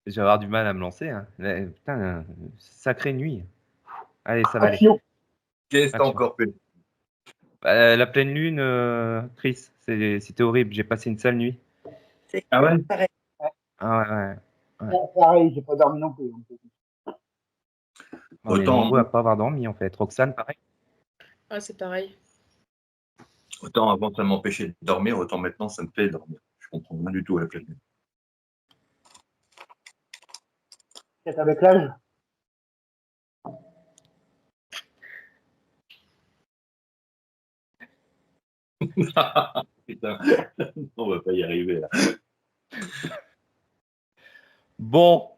Je vais avoir du mal à me lancer, hein. Putain, sacrée nuit. Allez, ça va aller. Action. Qu'est-ce que t'as Action. encore fait? La pleine lune, Chris, c'était horrible. J'ai passé une sale nuit. Ah ouais? Pareil. Ah ouais. Pareil, j'ai pas dormi non plus. On est Autant, nombreux à pas avoir dormi en fait. Roxane, pareil. Ah, c'est pareil. autant avant ça m'empêchait de dormir, autant maintenant ça me fait dormir. Je comprends rien du tout à la pleine lune. Peut-être avec l'âge. Putain, on va pas y arriver là. Bon,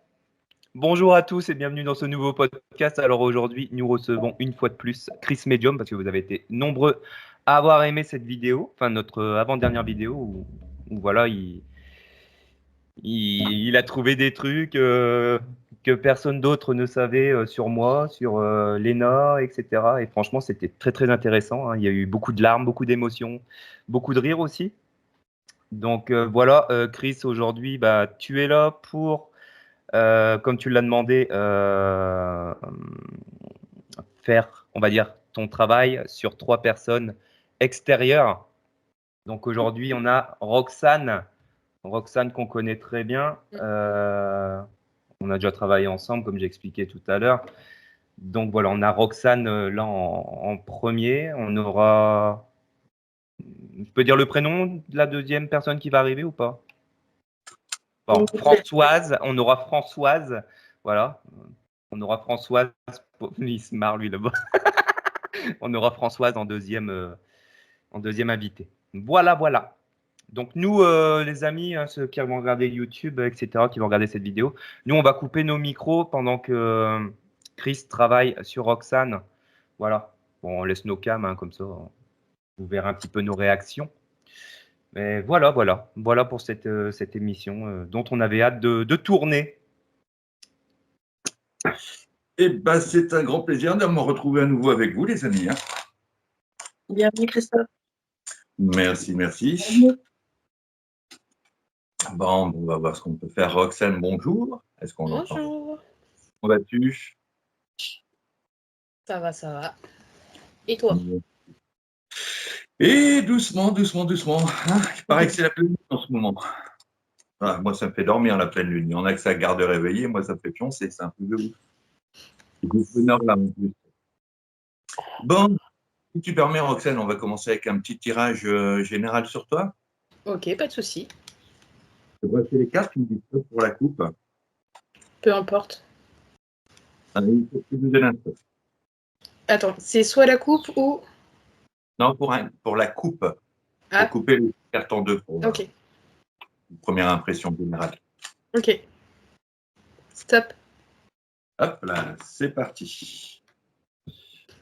bonjour à tous et bienvenue dans ce nouveau podcast. Alors aujourd'hui, nous recevons une fois de plus Chris Medium parce que vous avez été nombreux à avoir aimé cette vidéo, enfin notre avant-dernière vidéo où voilà, il a trouvé des trucs que personne d'autre ne savait sur moi, sur Léna, etc. Et franchement, c'était très très intéressant, hein. Il y a eu beaucoup de larmes, beaucoup d'émotions, beaucoup de rires aussi. Donc voilà, Chris, aujourd'hui, bah, tu es là pour, comme tu l'as demandé, faire, on va dire, ton travail sur 3 personnes extérieures. Donc aujourd'hui, on a Roxane qu'on connaît très bien. On a déjà travaillé ensemble, comme j'ai expliqué tout à l'heure. Donc voilà, on a Roxane là en premier. On aura, je peux dire le prénom de la deuxième personne qui va arriver ou pas? Bon, Françoise, on aura Françoise, voilà. On aura Françoise, il se marre lui là-bas. On aura Françoise en deuxième invité. Voilà. Donc nous, les amis, hein, ceux qui vont regarder YouTube, etc., qui vont regarder cette vidéo, nous, on va couper nos micros pendant que Chris travaille sur Roxane. Voilà. Bon, on laisse nos cams, hein, comme ça, vous verrez un petit peu nos réactions. Mais voilà pour cette émission dont on avait hâte de tourner. Eh ben, c'est un grand plaisir de me retrouver à nouveau avec vous, les amis. Hein. Bienvenue, Christophe. Merci. Bon, on va voir ce qu'on peut faire. Roxane, bonjour. Est-ce qu'on l'entend? Bonjour. Comment vas-tu? Ça va. Et toi? Et doucement. Hein, il paraît que c'est la pleine lune en ce moment. Ah, moi, ça me fait dormir la pleine lune. Il y en a que ça garde réveillé. Moi, ça me fait pioncer. C'est un peu de ouf. C'est du bonheur là en plus. Bon, si tu permets, Roxane, on va commencer avec un petit tirage général sur toi. Ok, pas de souci. Je vais passer les cartes, tu me dis stop pour la coupe. Peu importe. Allez, il faut que tu me donnes un stop. Attends, c'est soit la coupe ou... Non, pour la coupe. Ah, Faut couper les cartes en deux pour ok. une première impression générale. Ok. Stop. Hop là, c'est parti.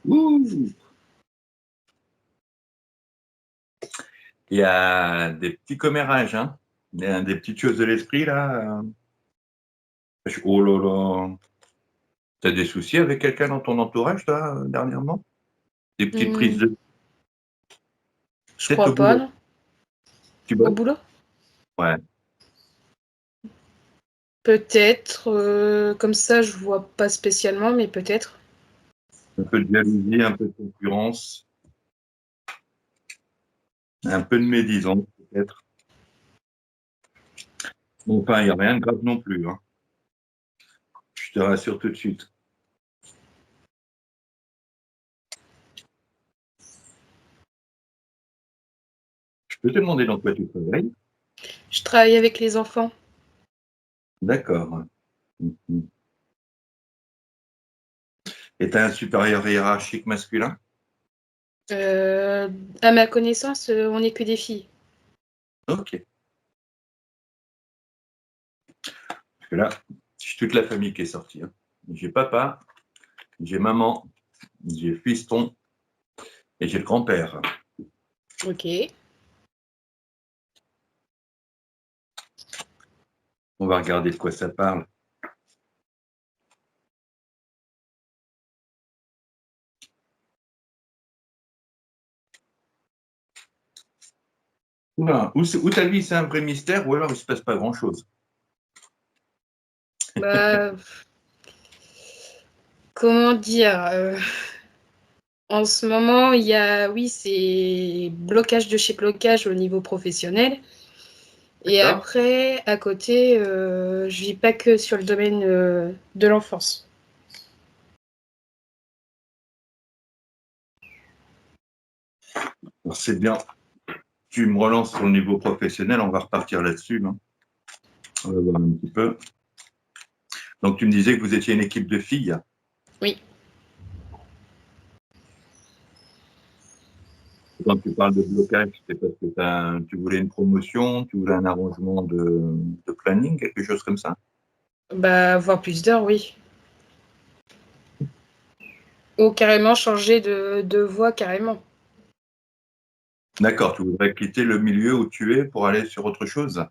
Ouh. Il y a des petits commérages, hein. Il y a des petites choses de l'esprit là. Oh là là. T'as des soucis avec quelqu'un dans ton entourage, toi, dernièrement? Des petites prises de... Je crois pas, non. Tu Au bosses? boulot? Ouais. Peut-être. Comme ça, je vois pas spécialement, mais peut-être. Un peu de jalousie, un peu de concurrence, un peu de médisance peut-être. Bon, enfin, il n'y a rien de grave non plus. Hein. Je te rassure tout de suite. Je peux te demander dans quoi tu travailles? Je travaille avec les enfants. D'accord. Et tu as un supérieur hiérarchique masculin? À ma connaissance, on n'est que des filles. Ok. Parce que là, j'ai toute la famille qui est sortie. Hein. J'ai papa, j'ai maman, j'ai fiston et j'ai le grand-père. Ok. On va regarder de quoi ça parle. Oula, ou ta vie c'est un vrai mystère, ou alors il ne se passe pas grand-chose. Bah, comment dire en ce moment, il y a, oui, c'est blocage de chez blocage au niveau professionnel. Et D'accord. après, à côté, je vis pas que sur le domaine de l'enfance. Alors, c'est bien. Tu me relances sur le niveau professionnel, on va repartir là-dessus, hein. On va voir un petit peu. Donc, tu me disais que vous étiez une équipe de filles. Oui. Quand tu parles de blocage, c'est parce que tu voulais une promotion, tu voulais un arrangement de planning, quelque chose comme ça? Bah, avoir plus d'heures, oui. Ou carrément changer de voie, carrément. D'accord, tu voudrais quitter le milieu où tu es pour aller sur autre chose?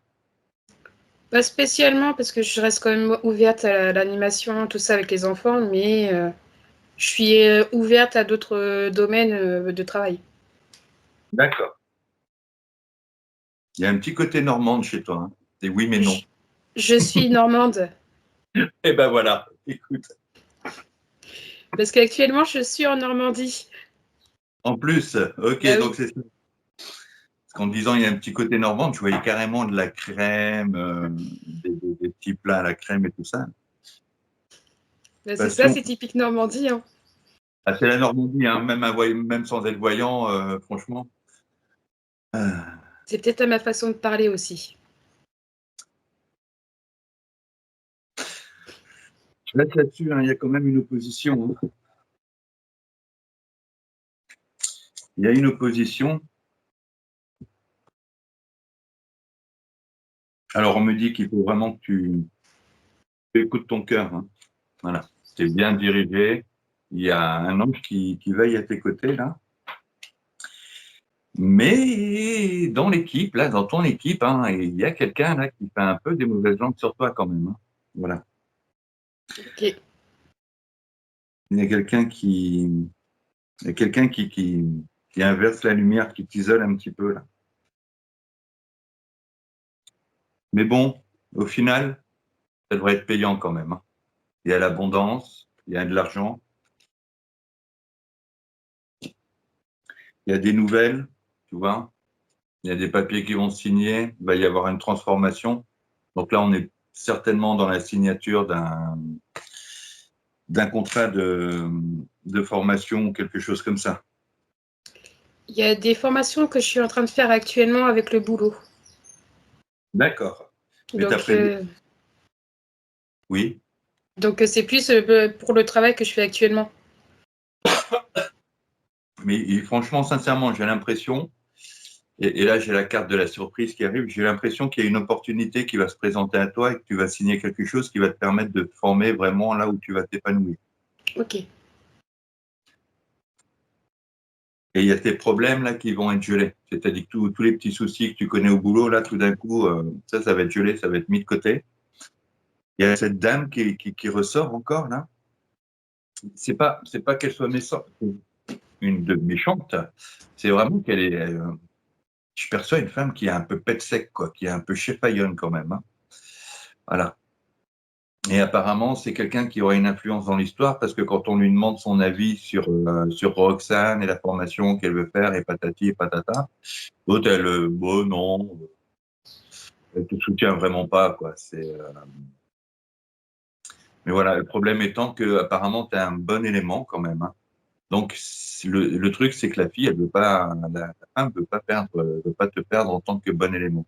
Pas spécialement, parce que je reste quand même ouverte à l'animation, tout ça avec les enfants, mais je suis ouverte à d'autres domaines de travail. D'accord. Il y a un petit côté normande chez toi, hein. C'est oui mais non. Je suis normande, Eh ben voilà, écoute. parce qu'actuellement, je suis en Normandie. En plus, ok, Bah donc oui, c'est ça. Parce qu'en disant il y a un petit côté normand, tu voyais carrément de la crème, des petits plats à la crème et tout ça. bah, c'est ça, Passion. c'est typique Normandie, hein. Ah, c'est la Normandie, hein, même sans être voyant, franchement. Ah, C'est peut-être à ma façon de parler aussi. je reste là-dessus, hein, il y a quand même une opposition, hein. Il y a une opposition. Alors, on me dit qu'il faut vraiment que tu écoutes ton cœur, hein. Voilà. Tu es bien dirigé. Il y a un ange qui veille à tes côtés, là. Mais dans l'équipe, là, dans ton équipe, hein, il y a quelqu'un là qui fait un peu des mauvaises langues sur toi quand même, hein. Voilà. Ok. Il y a quelqu'un qui, il y a quelqu'un qui inverse la lumière, qui t'isole un petit peu là. Mais bon, au final, ça devrait être payant quand même, hein. Il y a l'abondance, il y a de l'argent, il y a des nouvelles, tu vois. Il y a des papiers qui vont se signer, il va y avoir une transformation. Donc là, on est certainement dans la signature d'un contrat de formation ou quelque chose comme ça. Il y a des formations que je suis en train de faire actuellement avec le boulot. D'accord. Mais tu as Donc, prévu. Oui. c'est plus pour le travail que je fais actuellement. Mais franchement, sincèrement, j'ai l'impression, et là j'ai la carte de la surprise qui arrive, j'ai l'impression qu'il y a une opportunité qui va se présenter à toi et que tu vas signer quelque chose qui va te permettre de te former vraiment là où tu vas t'épanouir. Ok. Et il y a tes problèmes là qui vont être gelés. C'est-à-dire que tous les petits soucis que tu connais au boulot, là, tout d'un coup, ça va être gelé, ça va être mis de côté. Il y a cette dame qui ressort encore là. C'est pas qu'elle soit méchante, une de méchante. C'est vraiment qu'elle est. Je perçois une femme qui est un peu pet sec, quoi, qui est un peu cheffaillonne quand même, hein. Voilà. Et apparemment, c'est quelqu'un qui aurait une influence dans l'histoire parce que quand on lui demande son avis sur Roxane et la formation qu'elle veut faire et patati et patata, l'autre, elle, bon, non, elle te soutient vraiment pas, quoi. Mais voilà, le problème étant que apparemment, tu as un bon élément quand même, hein. Donc, le truc, c'est que la fille, la femme veut pas te perdre en tant que bon élément.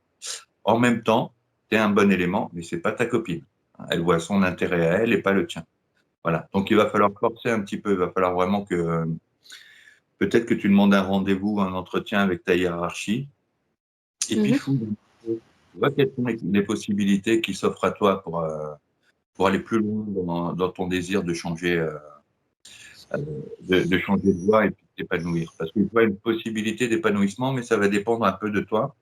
En même temps, tu es un bon élément, mais c'est pas ta copine. Elle voit son intérêt à elle et pas le tien. Voilà. Donc, il va falloir forcer un petit peu. Il va falloir vraiment que, peut-être que tu demandes un rendez-vous, un entretien avec ta hiérarchie. Et puis, Mhm. tu vois quelles sont les possibilités qui s'offrent à toi pour aller plus loin dans ton désir de changer de voie et puis de t'épanouir. Parce que tu vois une possibilité d'épanouissement, mais ça va dépendre un peu de toi,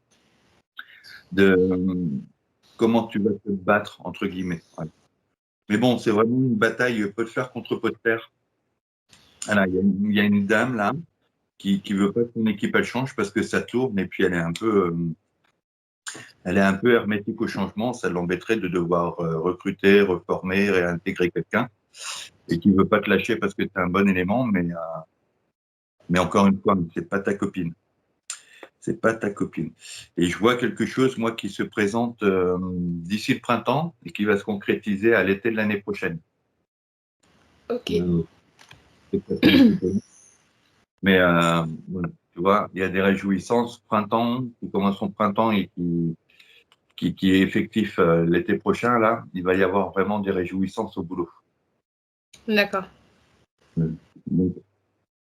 de comment tu vas te battre, entre guillemets. Voilà. Mais bon, c'est vraiment une bataille pot de fer contre pot de fer. Voilà, il y a une dame là qui veut pas que son équipe elle change parce que ça tourne et puis elle est un peu elle est un peu hermétique au changement. Ça l'embêterait de devoir recruter, reformer, réintégrer quelqu'un et qui ne veut pas te lâcher parce que tu es un bon élément, mais encore une fois, c'est pas ta copine. C'est pas ta copine. Et je vois quelque chose, moi, qui se présente d'ici le printemps et qui va se concrétiser à l'été de l'année prochaine. Ok. Mais voilà, tu vois, il y a des réjouissances printemps qui commencent au printemps et qui est effectif l'été prochain. Là, il va y avoir vraiment des réjouissances au boulot. D'accord. Donc,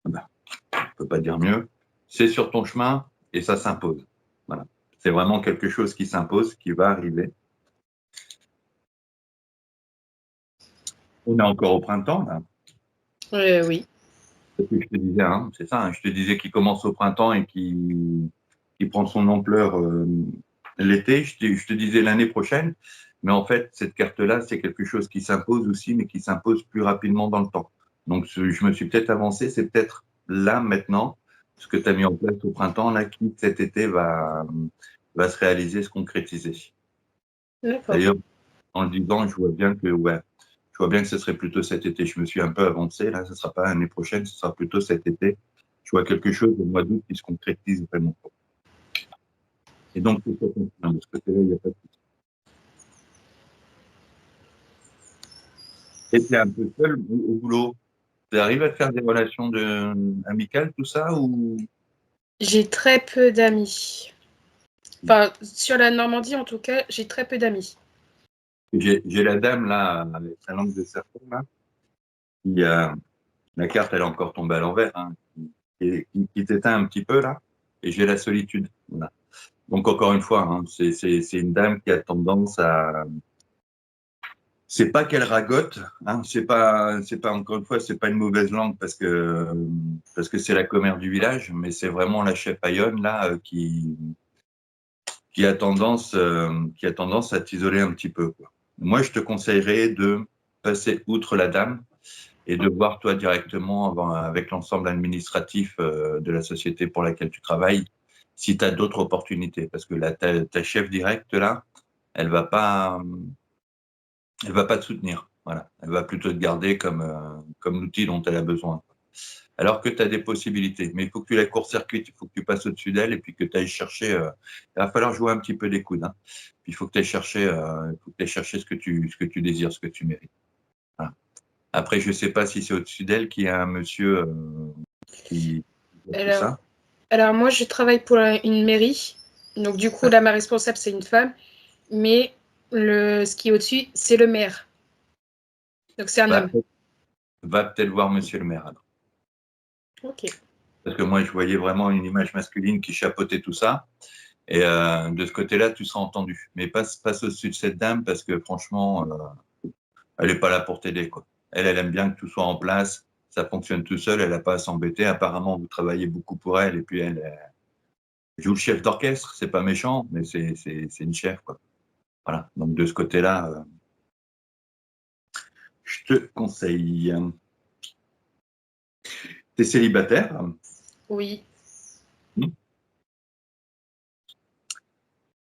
ben, je ne peux pas dire mieux. C'est sur ton chemin et ça s'impose. Voilà. C'est vraiment quelque chose qui s'impose, qui va arriver. On est encore au printemps, là. Oui. C'est ce que je te disais, hein, c'est ça. Hein, je te disais qu'il commence au printemps et qui prend son ampleur l'été. Je te disais l'année prochaine. Mais en fait, cette carte-là, c'est quelque chose qui s'impose aussi, mais qui s'impose plus rapidement dans le temps. Donc, je me suis peut-être avancé. C'est peut-être là, maintenant, ce que tu as mis en place au printemps, là, qui cet été va se réaliser, se concrétiser. D'accord. D'ailleurs, en le disant, je vois bien que, ouais, je vois bien que ce serait plutôt cet été. Je me suis un peu avancé, là, ce ne sera pas l'année prochaine, ce sera plutôt cet été. Je vois quelque chose au mois d'août qui se concrétise vraiment. Et donc, c'est ça, de ce côté-là, il n'y a pas de souci. Et tu es un peu seul au boulot. Tu arrives à te faire des relations amicales, tout ça, ou J'ai très peu d'amis. Enfin, sur la Normandie, en tout cas, j'ai très peu d'amis. j'ai la dame, là, avec sa langue de serpent, là, qui, la carte, elle est encore tombée à l'envers, hein, qui t'éteint un petit peu, là, et j'ai la solitude. Voilà. Donc, encore une fois, hein, c'est une dame qui a tendance à. C'est pas qu'elle ragote, hein, c'est pas, encore une fois, c'est pas une mauvaise langue parce que c'est la commère du village, mais c'est vraiment la chef Ayonne, là, qui a tendance à t'isoler un petit peu, quoi. Moi, je te conseillerais de passer outre la dame et de voir toi directement avec l'ensemble administratif de la société pour laquelle tu travailles si tu as d'autres opportunités. Parce que là, ta chef directe, là, elle va pas te soutenir. Voilà. Elle va plutôt te garder comme l'outil dont elle a besoin. Alors que tu as des possibilités. Mais il faut que tu la court-circuites, il faut que tu passes au-dessus d'elle et puis que tu ailles chercher. Il va falloir jouer un petit peu des coudes. Hein. Puis il faut que tu ailles chercher, ce que tu désires, ce que tu mérites. Voilà. Après, je ne sais pas si c'est au-dessus d'elle qu'il y a un monsieur qui fait tout ça. Alors, moi, je travaille pour une mairie. Donc, du coup, là, ma responsable, c'est une femme. Mais ce qui est au-dessus, c'est le maire. Donc, c'est un homme. Va peut-être voir monsieur le maire. Alors. Ok. Parce que moi, je voyais vraiment une image masculine qui chapeautait tout ça. Et de ce côté-là, tu seras entendu. Mais passe au-dessus de cette dame parce que franchement, elle n'est pas là pour t'aider, quoi. Elle aime bien que tout soit en place. Ça fonctionne tout seul. Elle n'a pas à s'embêter. Apparemment, vous travaillez beaucoup pour elle. Et puis, elle joue le chef d'orchestre. C'est pas méchant, mais c'est une chef, quoi. Voilà. Donc, de ce côté-là, je te conseille. Tu es célibataire? Oui.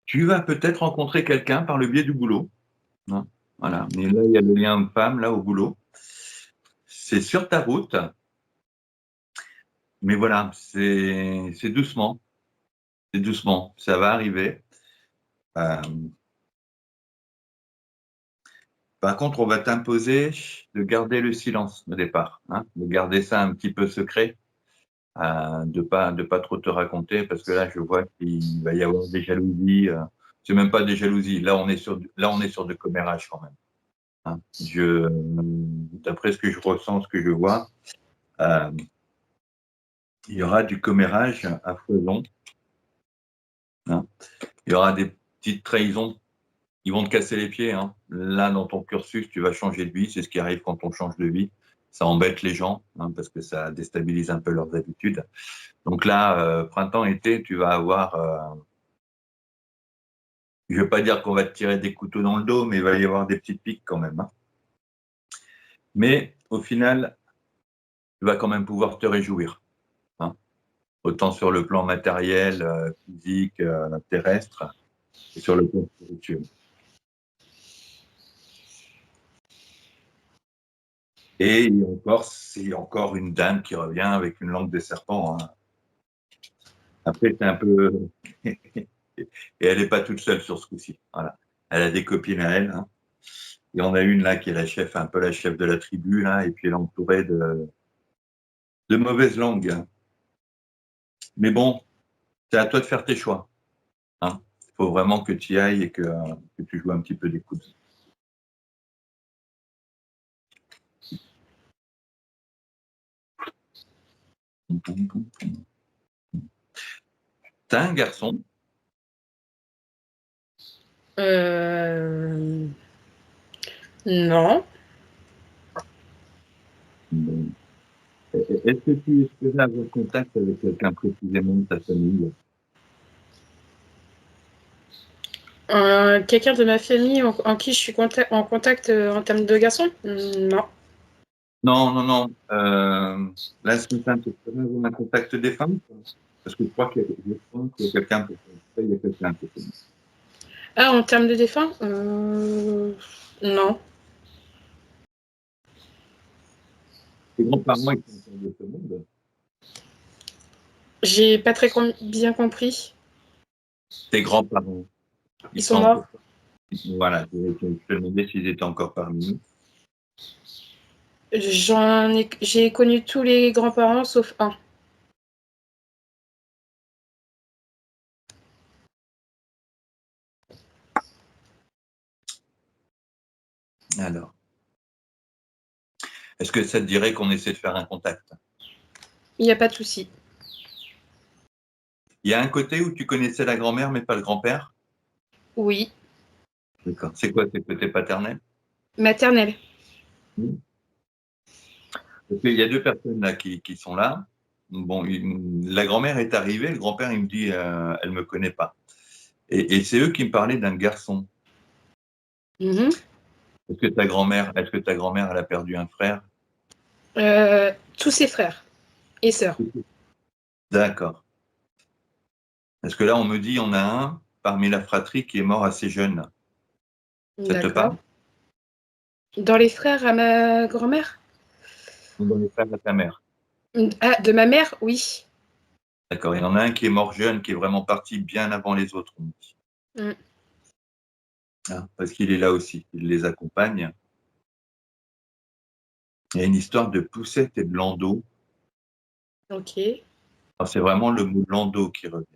Tu vas peut-être rencontrer quelqu'un par le biais du boulot. Hein, voilà. Mais là, il y a le lien homme-femme, là, au boulot. C'est sur ta route. Mais voilà, c'est doucement. C'est doucement. Ça va arriver. Par contre, on va t'imposer de garder le silence au départ. Hein, de garder ça un petit peu secret. De pas trop te raconter parce que là, je vois qu'il va y avoir des jalousies. C'est même pas des jalousies. Là, on est sur de commérage quand même. Hein. D'après ce que je ressens, ce que je vois, il y aura du commérage à foison. Hein. Il y aura des petites trahisons. Ils vont te casser les pieds. Hein. Là, dans ton cursus, tu vas changer de vie. C'est ce qui arrive quand on change de vie. Ça embête les gens hein, parce que ça déstabilise un peu leurs habitudes. Donc là, printemps, été, tu vas avoir... je ne veux pas dire qu'on va te tirer des couteaux dans le dos, mais il va y avoir des petites piques quand même. Hein. Mais au final, tu vas quand même pouvoir te réjouir. Hein. Autant sur le plan matériel, physique, terrestre. et sur le plan spirituel. Et encore, c'est encore une dame qui revient avec une langue de serpent. Hein. Après, c'est un peu. Et elle n'est pas toute seule sur ce coup-ci. Voilà. Elle a des copines à elle. Hein. Et on a une là qui est la chef, un peu la chef de la tribu, là, et puis elle est entourée de mauvaises langues. Hein. Mais bon, c'est à toi de faire tes choix. Hein. Il faut vraiment que tu y ailles et que tu joues un petit peu d'écoute. T'as un garçon? Non. Est-ce que tu espérais avoir contact avec quelqu'un précisément de ta famille? Quelqu'un de ma famille en qui je suis en contact en termes de garçon? Non. Non, non, non. Là, ce matin, tu espérais avoir un contact des femmes? Parce que je crois qu'il y a quelqu'un pour ça. Il y a quelqu'un pour ça. Ah, en termes de défunt? Non. Tes grands-parents, ils sont encore de ce monde? J'ai pas très bien compris. Tes grands-parents, Ils sont morts. Voilà, je te demandais s'ils étaient encore parmi nous. J'ai connu tous les grands-parents sauf un. Alors, est-ce que ça te dirait qu'on essaie de faire un contact? Il n'y a pas de souci. Il y a un côté où tu connaissais la grand-mère mais pas le grand-père? Oui. D'accord. C'est quoi, c'est le côté paternel? Maternelle. Parce qu'il y a deux personnes là qui sont là. Bon, la grand-mère est arrivée, le grand-père il me dit elle me connaît pas. Et c'est eux qui me parlaient d'un garçon. Mhm. Est-ce que ta grand-mère elle a perdu un frère? Tous ses frères et sœurs. D'accord. Parce que là on me dit on a un parmi la fratrie qui est mort assez jeune. Ça te D'accord. parle? Dans les frères à ma grand-mère? Ou dans les frères de ta mère? Ah, de ma mère, oui. D'accord. Il y en a un qui est mort jeune, qui est vraiment parti bien avant les autres, on me dit. Mm. Hein, parce qu'il est là aussi, il les accompagne. Il y a une histoire de poussette et de landau. Ok. Alors, c'est vraiment le mot landau qui revient.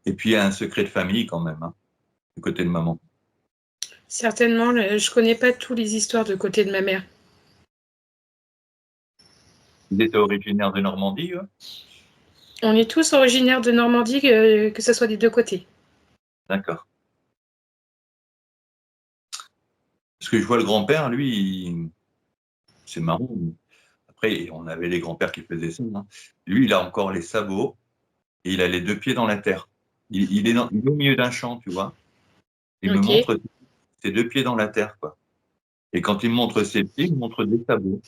Et puis il y a un secret de famille quand même, hein, du côté de maman. Certainement, je connais pas toutes les histoires de côté de ma mère. Ils étaient originaires de Normandie, eux? On est tous originaires de Normandie, que ce soit des deux côtés. D'accord. Parce que je vois le grand-père, lui, c'est marrant. Après, on avait les grands-pères qui faisaient ça. Hein. Lui, il a encore les sabots et il a les deux pieds dans la terre. Il est au milieu d'un champ, tu vois. Il me Ok. montre ses deux pieds dans la terre, quoi. Et quand il me montre ses pieds, il me montre des sabots.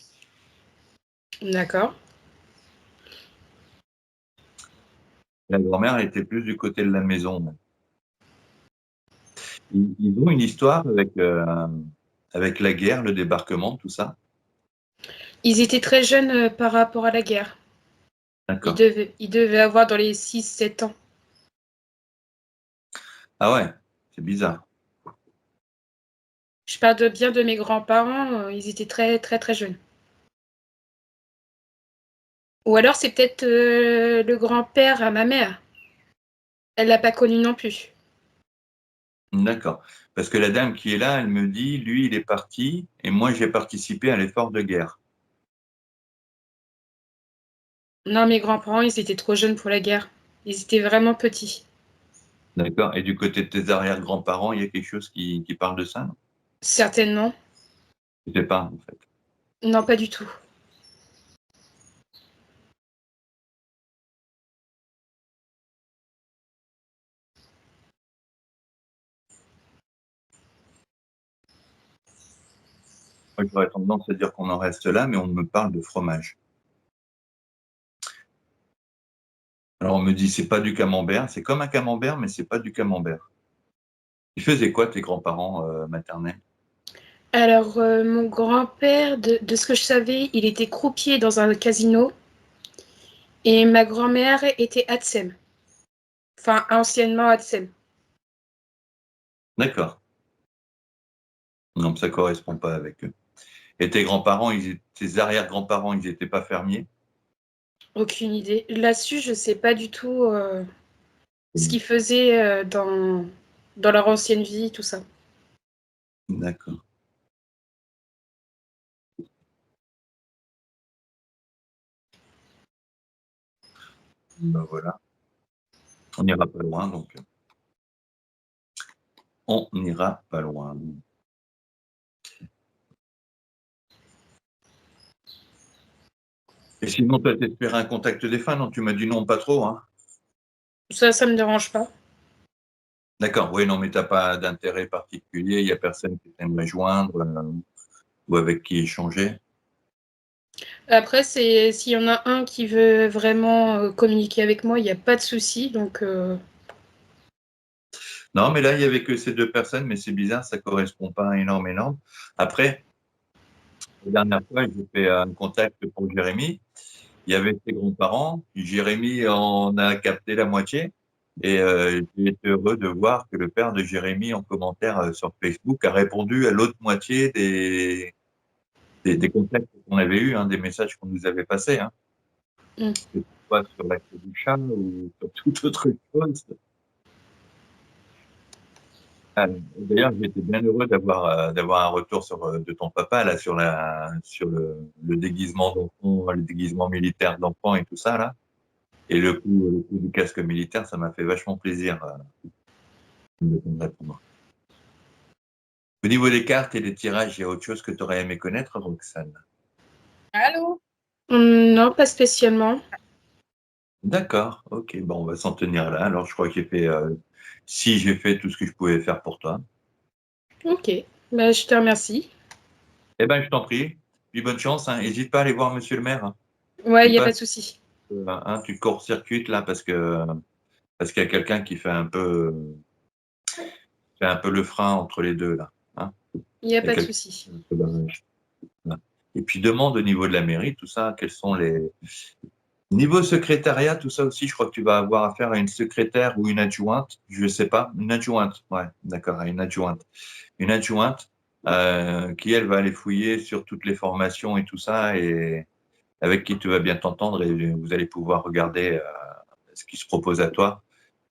D'accord. La grand-mère, elle était plus du côté de la maison. Ils ont une histoire avec la guerre, le débarquement, tout ça. Ils étaient très jeunes par rapport à la guerre. D'accord. Ils devaient avoir dans les 6-7 ans. Ah ouais, c'est bizarre. Je parle bien de mes grands-parents, ils étaient très très très jeunes. Ou alors c'est peut-être le grand-père à ma mère. Elle l'a pas connu non plus. D'accord. Parce que la dame qui est là, elle me dit, lui, il est parti et moi, j'ai participé à l'effort de guerre. Non, mes grands-parents, ils étaient trop jeunes pour la guerre. Ils étaient vraiment petits. D'accord. Et du côté de tes arrière-grands-parents, il y a quelque chose qui parle de ça? Non, Certainement. je sais pas, en fait. Non, pas du tout. Moi, j'aurais tendance à dire qu'on en reste là, mais on me parle de fromage. Alors, on me dit, c'est pas du camembert. C'est comme un camembert, mais c'est pas du camembert. Ils faisaient quoi, tes grands-parents maternels? Alors, mon grand-père, de ce que je savais, il était croupier dans un casino et ma grand-mère était ATSEM. Enfin, anciennement ATSEM. D'accord. Non, ça correspond pas avec eux. Et tes grands-parents, tes arrière-grands-parents, ils n'étaient pas fermiers? Aucune idée. Là-dessus, je sais pas du tout ce qu'ils faisaient dans leur ancienne vie, tout ça. D'accord. Ben voilà. On n'ira pas loin, donc. On n'ira pas loin. Et sinon, toi, t'espérais un contact défunt? Non, tu m'as dit non, pas trop, hein? Ça me dérange pas. D'accord, oui, non, mais tu n'as pas d'intérêt particulier, il n'y a personne qui t'aimerait joindre ou avec qui échanger? Après, s'il y en a un qui veut vraiment communiquer avec moi, il n'y a pas de souci. Donc, Non, mais là, il n'y avait que ces deux personnes, mais c'est bizarre, ça ne correspond pas à énorme. Après, la dernière fois, j'ai fait un contact pour Jérémy. Il y avait ses grands-parents. Jérémy en a capté la moitié. Et j'ai été heureux de voir que le père de Jérémy, en commentaire sur Facebook, a répondu à l'autre moitié des contacts qu'on avait eus, hein, des messages qu'on nous avait passés. Hein. Mm. Que ce soit sur la queue du chat ou sur toute autre chose. D'ailleurs, j'étais bien heureux d'avoir un retour de ton papa là sur le déguisement d'enfant, le déguisement militaire d'enfant et tout ça là. Et le coup du casque militaire, ça m'a fait vachement plaisir de te répondre. Au niveau des cartes et des tirages, il y a autre chose que tu aurais aimé connaître, Roxane? Allô? Non, pas spécialement. D'accord, ok, bon, on va s'en tenir là. Alors, je crois que j'ai fait tout ce que je pouvais faire pour toi. Ok, bah, je te remercie. Eh ben, je t'en prie. Puis bonne chance, hein. N'hésite pas à aller voir Monsieur le maire. Hein. Ouais, il Il n'y a pas passe, de souci. hein, tu court-circuites là parce qu'il y a quelqu'un qui fait un peu le frein entre les deux là. Hein. Il n'y a Il y a pas de quelqu'un souci. qui fait un peu barrage. Voilà. Et puis demande au niveau de la mairie, tout ça, quels sont les. Niveau secrétariat, tout ça aussi, je crois que tu vas avoir affaire à une secrétaire ou une adjointe, je ne sais pas, une adjointe, ouais, d'accord, à une adjointe. Une adjointe qui, elle, va aller fouiller sur toutes les formations et tout ça, et avec qui tu vas bien t'entendre, et vous allez pouvoir regarder ce qui se propose à toi.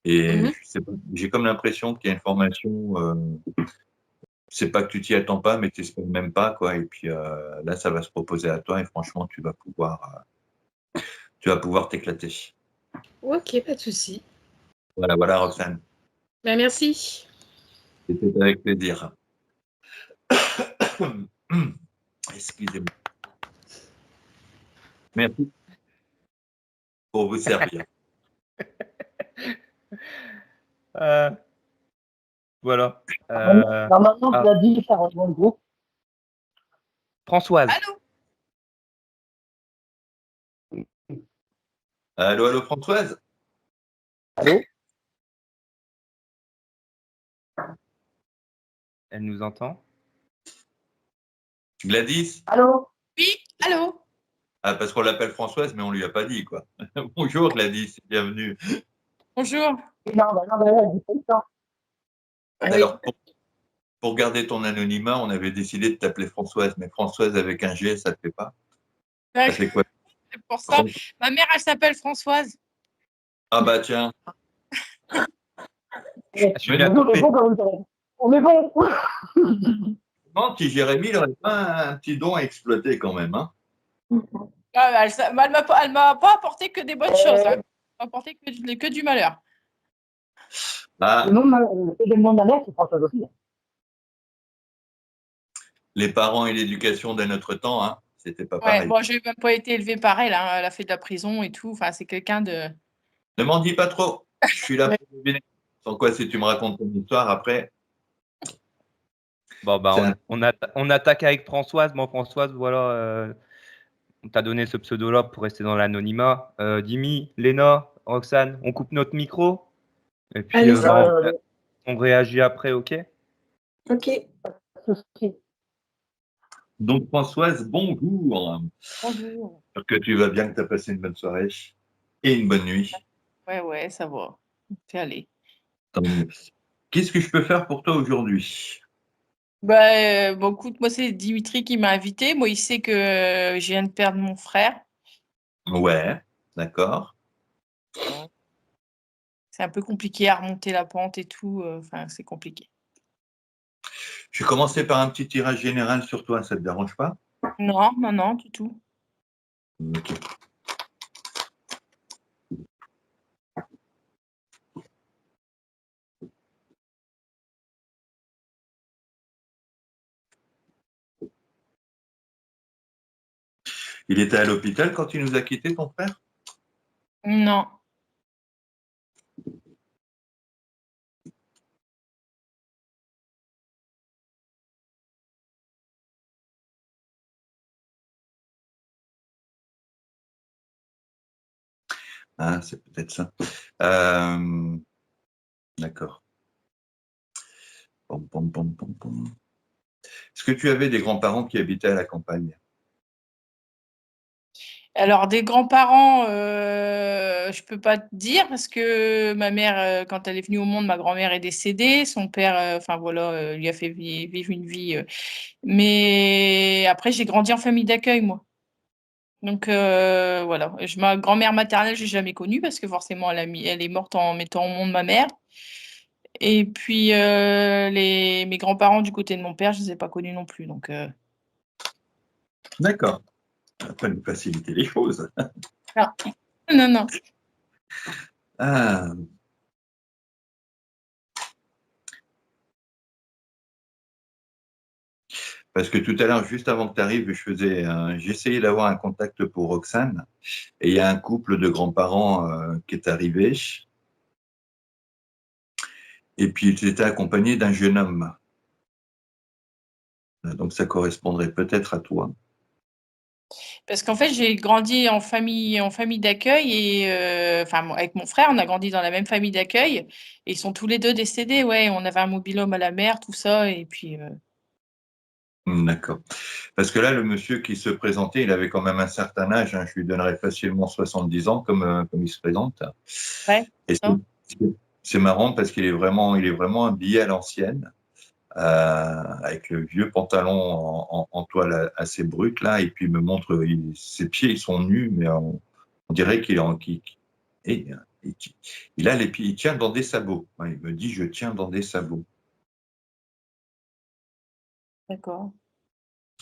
Et Mhm. je sais pas, j'ai comme l'impression qu'il y a une formation, c'est pas que tu t'y attends pas, mais tu n'espères même pas, quoi. Et puis là, ça va se proposer à toi, et franchement, tu vas pouvoir t'éclater. Ok, pas de souci. Voilà, voilà, Roxane. Bah, merci. C'était avec plaisir. Excusez-moi. Merci pour vous servir. Voilà. Normalement, tu as dit, ça rejoint le groupe. Françoise. Allô? Allô, allô, Françoise? Allô? Elle nous entend? Gladys? Allô? Oui, allô? Ah, parce qu'on l'appelle Françoise, mais on lui a pas dit, quoi. Bonjour, Gladys, bienvenue. Bonjour. Non, là, j'ai pas le temps. Alors, pour garder ton anonymat, on avait décidé de t'appeler Françoise, mais Françoise avec un G, ça ne te fait pas? Ça fait quoi? C'est pour ça. Ma mère, elle s'appelle Françoise. Ah bah tiens, Je l'ai On est coupé. bon quand même. On est bon. non, si Jérémy, il n'aurait pas un petit don à exploiter quand même, hein? Ah, elle m'a pas apporté que des bonnes choses. Hein. Elle m'a apporté que du malheur. Ah, Le nom de ma mère, c'est François aussi. les parents et l'éducation d'un autre temps, hein, c'était pas Ouais, pareil. bon, j'ai même pas été élevée par elle. Hein. Elle a fait de la prison et tout. Enfin, c'est quelqu'un de. Ne m'en dis pas trop, je suis là pour deviner. Sans quoi, si tu me racontes ton histoire, après, Bon, bah, c'est un- on attaque avec Françoise. Bon, Françoise, voilà. on t'a donné ce pseudo-là pour rester dans l'anonymat. Dimi, Léna, Roxane, on coupe notre micro et puis Allez, on réagit après, ok? Ok. Souci. Donc, Françoise, bonjour. Bonjour. J'espère que tu vas bien, que tu as passé une bonne soirée et une bonne nuit. Ouais, ça va. C'est allé. Tant mieux. Qu'est-ce que je peux faire pour toi aujourd'hui? Bon, écoute, moi, c'est Dimitri qui m'a invité. Moi, il sait que je viens de perdre mon frère. Ouais, d'accord. C'est un peu compliqué à remonter la pente et tout. Enfin, c'est compliqué. Je vais commencer par un petit tirage général sur toi, ça ne te dérange pas? Non, du tout. Ok. Il était à l'hôpital quand il nous a quittés, ton frère? Non. Ah, c'est peut-être ça. D'accord. Pom, pom, pom, pom, pom. Est-ce que tu avais des grands-parents qui habitaient à la campagne? Alors, des grands-parents, je peux pas te dire parce que ma mère, quand elle est venue au monde, ma grand-mère est décédée. Son père, enfin voilà, lui a fait vivre une vie. Mais après, j'ai grandi en famille d'accueil, moi. Donc voilà. Ma grand-mère maternelle, j'ai jamais connue parce que forcément, elle est morte en mettant au monde ma mère. Et puis mes grands-parents du côté de mon père, je les ai pas connus non plus. Donc D'accord. Ça va pas nous faciliter les choses. non. Ah. Parce que tout à l'heure, juste avant que tu arrives, j'essayais d'avoir un contact pour Roxane. Et il y a un couple de grands-parents qui est arrivé. Et puis, ils étaient accompagnés d'un jeune homme. Donc, ça correspondrait peut-être à toi. Parce qu'en fait, j'ai grandi en famille d'accueil et enfin avec mon frère, on a grandi dans la même famille d'accueil et ils sont tous les deux décédés. Ouais, on avait un mobil-home à la mer, tout ça et puis D'accord. Parce que là, le monsieur qui se présentait, il avait quand même un certain âge. Hein, je lui donnerais facilement 70 ans comme il se présente. ouais, Et ça. c'est marrant parce qu'il est vraiment habillé à l'ancienne, avec le vieux pantalon en toile assez brute là, et puis il me montre, ses pieds ils sont nus, mais on dirait qu'il est et, il a les pieds, il tient dans des sabots. Ouais, il me dit je tiens dans des sabots. D'accord.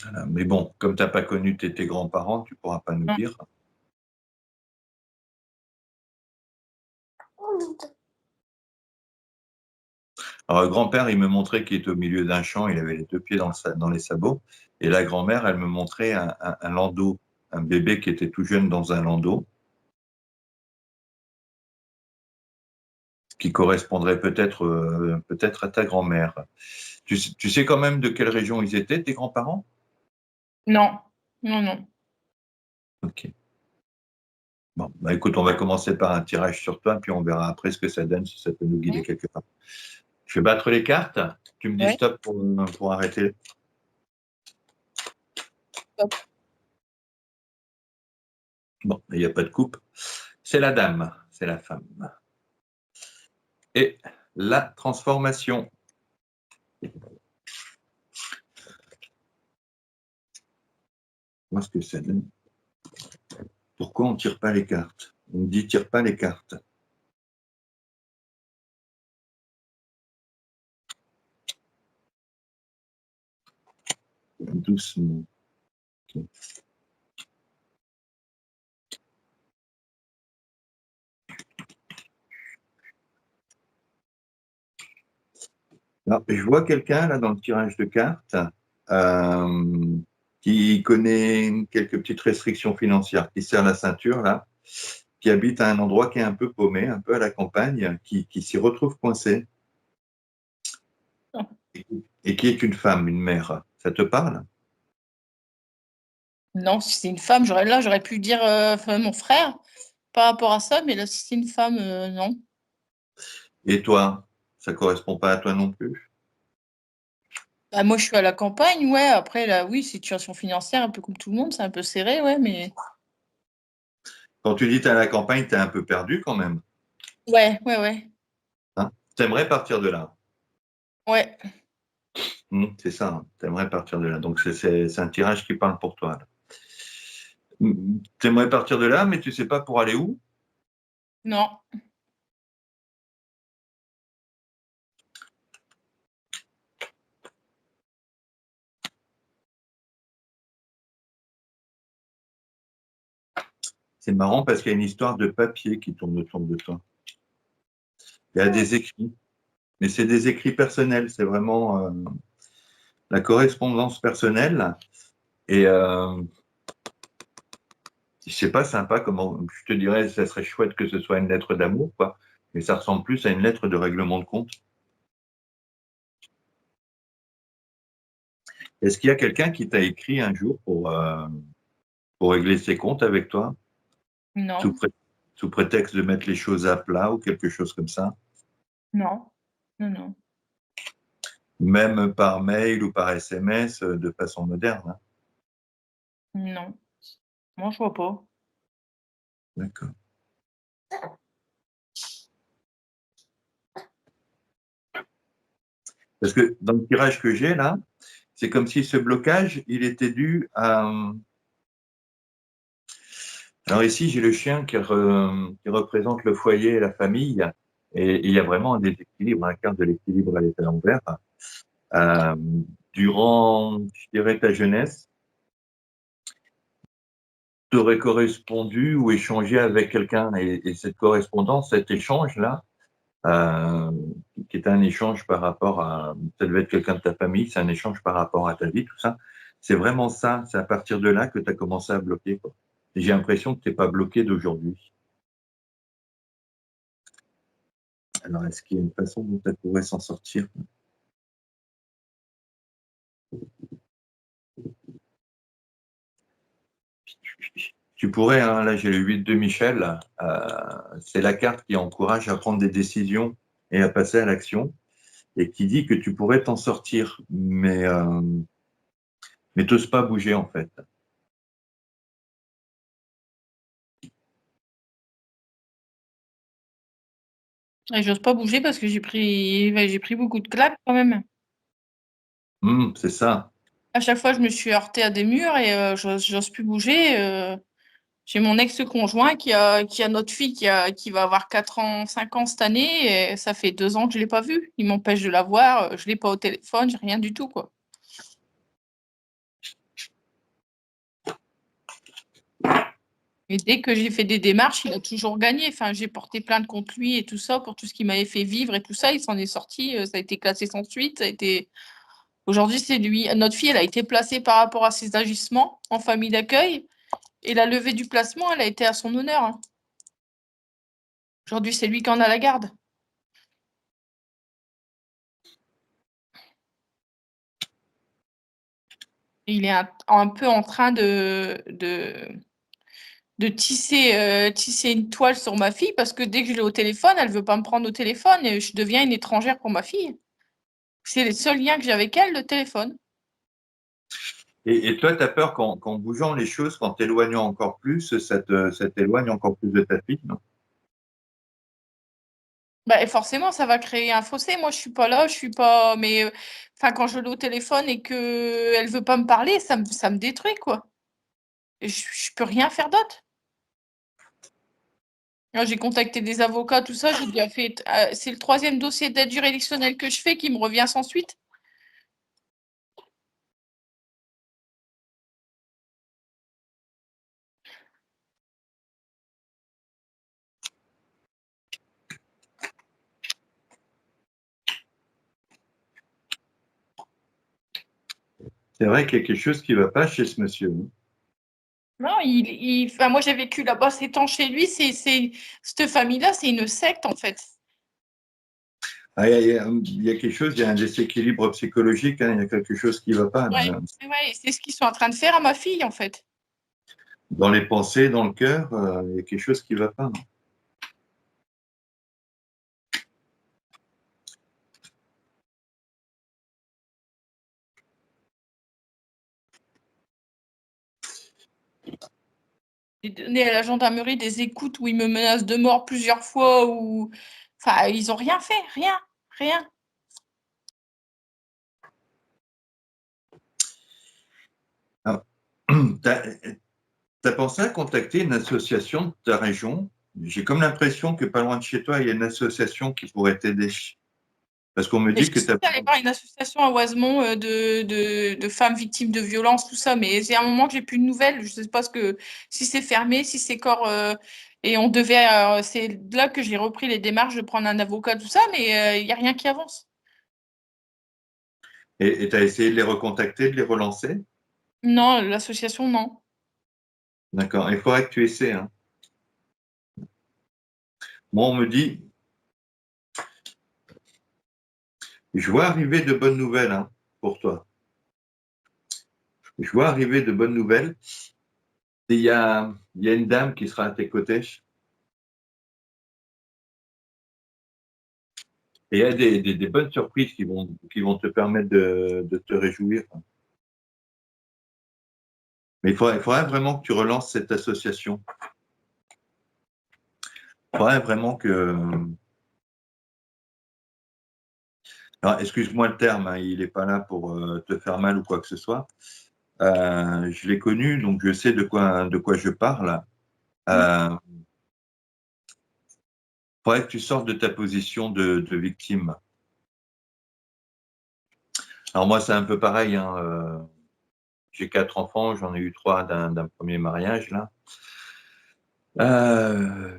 Voilà. Mais bon, comme tu n'as pas connu tes grands-parents, tu ne pourras pas nous Non. dire. Alors, le grand-père, il me montrait qu'il était au milieu d'un champ, il avait les deux pieds dans les sabots. Et la grand-mère, elle me montrait un landau, un bébé qui était tout jeune dans un landau, qui correspondrait peut-être à ta grand-mère. Tu sais quand même de quelle région ils étaient, tes grands-parents? Non. Ok. Bon, bah écoute, on va commencer par un tirage sur toi, puis on verra après ce que ça donne, si ça peut nous guider quelque part. Je vais battre les cartes. Tu me dis Ouais. stop pour arrêter. Stop. Bon, il n'y a pas de coupe. C'est la dame, c'est la femme. Et la transformation. Voir ce que ça donne. Pourquoi on ne tire pas les cartes? On me dit tire pas les cartes. Doucement. Okay. Alors, je vois quelqu'un là dans le tirage de cartes qui connaît quelques petites restrictions financières, qui serre la ceinture là, qui habite à un endroit qui est un peu paumé, un peu à la campagne, qui s'y retrouve coincé et qui est une femme, une mère. Ça te parle? Non, si c'est une femme, j'aurais pu dire mon frère par rapport à ça, mais là, si c'est une femme, non. Et toi, ça correspond pas à toi non plus? Bah, moi, je suis à la campagne, ouais. Après, là, oui, situation financière, un peu comme tout le monde, c'est un peu serré, ouais, mais. Quand tu dis tu es à la campagne, tu es un peu perdu quand même. Ouais, ouais, ouais. Hein? Tu aimerais partir de là. Ouais. C'est ça, hein. Tu aimerais partir de là. Donc, c'est un tirage qui parle pour toi. Tu aimerais partir de là, mais tu sais pas pour aller où? Non. C'est marrant parce qu'il y a une histoire de papier qui tourne autour de toi. Il y a des écrits, mais c'est des écrits personnels. C'est vraiment la correspondance personnelle. Et c'est pas sympa, comment je te dirais, ça serait chouette que ce soit une lettre d'amour, quoi. Mais ça ressemble plus à une lettre de règlement de compte. Est-ce qu'il y a quelqu'un qui t'a écrit un jour pour régler ses comptes avec toi, sous, Non. pré- sous prétexte de mettre les choses à plat ou quelque chose comme ça, Non. Non, non. même par mail ou par SMS, de façon moderne, hein? Non. Moi, je vois pas. D'accord. Parce que dans le tirage que j'ai là, c'est comme si ce blocage, il était dû à. Alors ici, j'ai le chien qui représente le foyer et la famille, et il y a vraiment un déséquilibre, un quart de l'équilibre, elle est à l'envers. Euh, Durant, je dirais, ta jeunesse, tu aurais correspondu ou échangé avec quelqu'un, et cette correspondance, cet échange-là, euh, qui est un échange par rapport à, ça devait être quelqu'un de ta famille, c'est un échange par rapport à ta vie, tout ça. C'est vraiment ça, c'est à partir de là que tu as commencé à bloquer, quoi. Et j'ai l'impression que tu n'es pas bloqué d'aujourd'hui. Alors, est-ce qu'il y a une façon dont tu pourrais s'en sortir? Tu pourrais, hein, là j'ai le 8 de Michel, c'est la carte qui encourage à prendre des décisions et à passer à l'action, et qui dit que tu pourrais t'en sortir, mais t'oses pas bouger en fait. Et j'ose pas bouger parce que j'ai pris beaucoup de claques quand même. C'est ça. À chaque fois, je me suis heurtée à des murs et j'ose plus bouger. J'ai mon ex-conjoint qui a notre fille qui va avoir 4 ans, 5 ans cette année. Et ça fait 2 ans que je l'ai pas vue. Il m'empêche de la voir. Je l'ai pas au téléphone, j'ai rien du tout, quoi. Et dès que j'ai fait des démarches, il a toujours gagné. Enfin, j'ai porté plainte contre lui et tout ça pour tout ce qu'il m'avait fait vivre et tout ça. Il s'en est sorti. Ça a été classé sans suite. Ça a été. Aujourd'hui, c'est lui. Notre fille, elle a été placée par rapport à ses agissements en famille d'accueil. Et la levée du placement, elle a été à son honneur, hein. Aujourd'hui, c'est lui qui en a la garde. Et il est un peu en train de tisser une toile sur ma fille parce que dès que je l'ai au téléphone, elle ne veut pas me prendre au téléphone et je deviens une étrangère pour ma fille. C'est le seul lien que j'ai avec elle, le téléphone. Et toi, tu as peur qu'en bougeant les choses, qu'en t'éloignant encore plus, ça t'éloigne encore plus de ta fille, non? Bah, et forcément, ça va créer un fossé. Moi, je suis pas là, je suis pas. Mais enfin, quand je l'ai au téléphone et que elle veut pas me parler, ça me détruit, quoi. Et je peux rien faire d'autre. Là, j'ai contacté des avocats, tout ça. J'ai déjà fait. C'est le 3e dossier d'aide juridictionnelle que je fais qui me revient sans suite. C'est vrai qu'il y a quelque chose qui ne va pas chez ce monsieur, hein. Non, enfin, moi j'ai vécu là-bas 7 ans chez lui. Cette famille-là, c'est une secte en fait. Ah, il y a quelque chose, il y a un déséquilibre psychologique, hein, il y a quelque chose qui ne va pas, Ouais, là. ouais, c'est ce qu'ils sont en train de faire à ma fille en fait. Dans les pensées, dans le cœur, il y a quelque chose qui ne va pas. J'ai donné à la gendarmerie des écoutes où ils me menacent de mort plusieurs fois. Enfin, ils n'ont rien fait, rien. Tu as pensé à contacter une association de ta région? J'ai comme l'impression que pas loin de chez toi, il y a une association qui pourrait t'aider. Parce qu'on me Et dit je que suis tu as... allée voir une association à Oisemont de femmes victimes de violences, tout ça, mais c'est un moment que j'ai plus de nouvelles. Je ne sais pas si c'est fermé, si c'est encore. Et on devait. C'est là que j'ai repris les démarches de prendre un avocat, tout ça, mais il n'y a rien qui avance. Et tu as essayé de les recontacter, de les relancer? Non, l'association, non. D'accord. Il faudrait que tu essaies. Hein. Moi, on me dit, je vois arriver de bonnes nouvelles hein, pour toi. Je vois arriver de bonnes nouvelles. Et il y a une dame qui sera à tes côtés. Et il y a des bonnes surprises qui vont te permettre de te réjouir. Mais il faudrait vraiment que tu relances cette association. Il faudrait vraiment que... Alors, excuse-moi le terme, hein, il n'est pas là pour te faire mal ou quoi que ce soit. Je l'ai connu, donc je sais de quoi je parle. Il faudrait que tu sortes de ta position de victime. Alors moi, c'est un peu pareil. Hein, j'ai 4 enfants, j'en ai eu 3 d'un premier mariage. Là.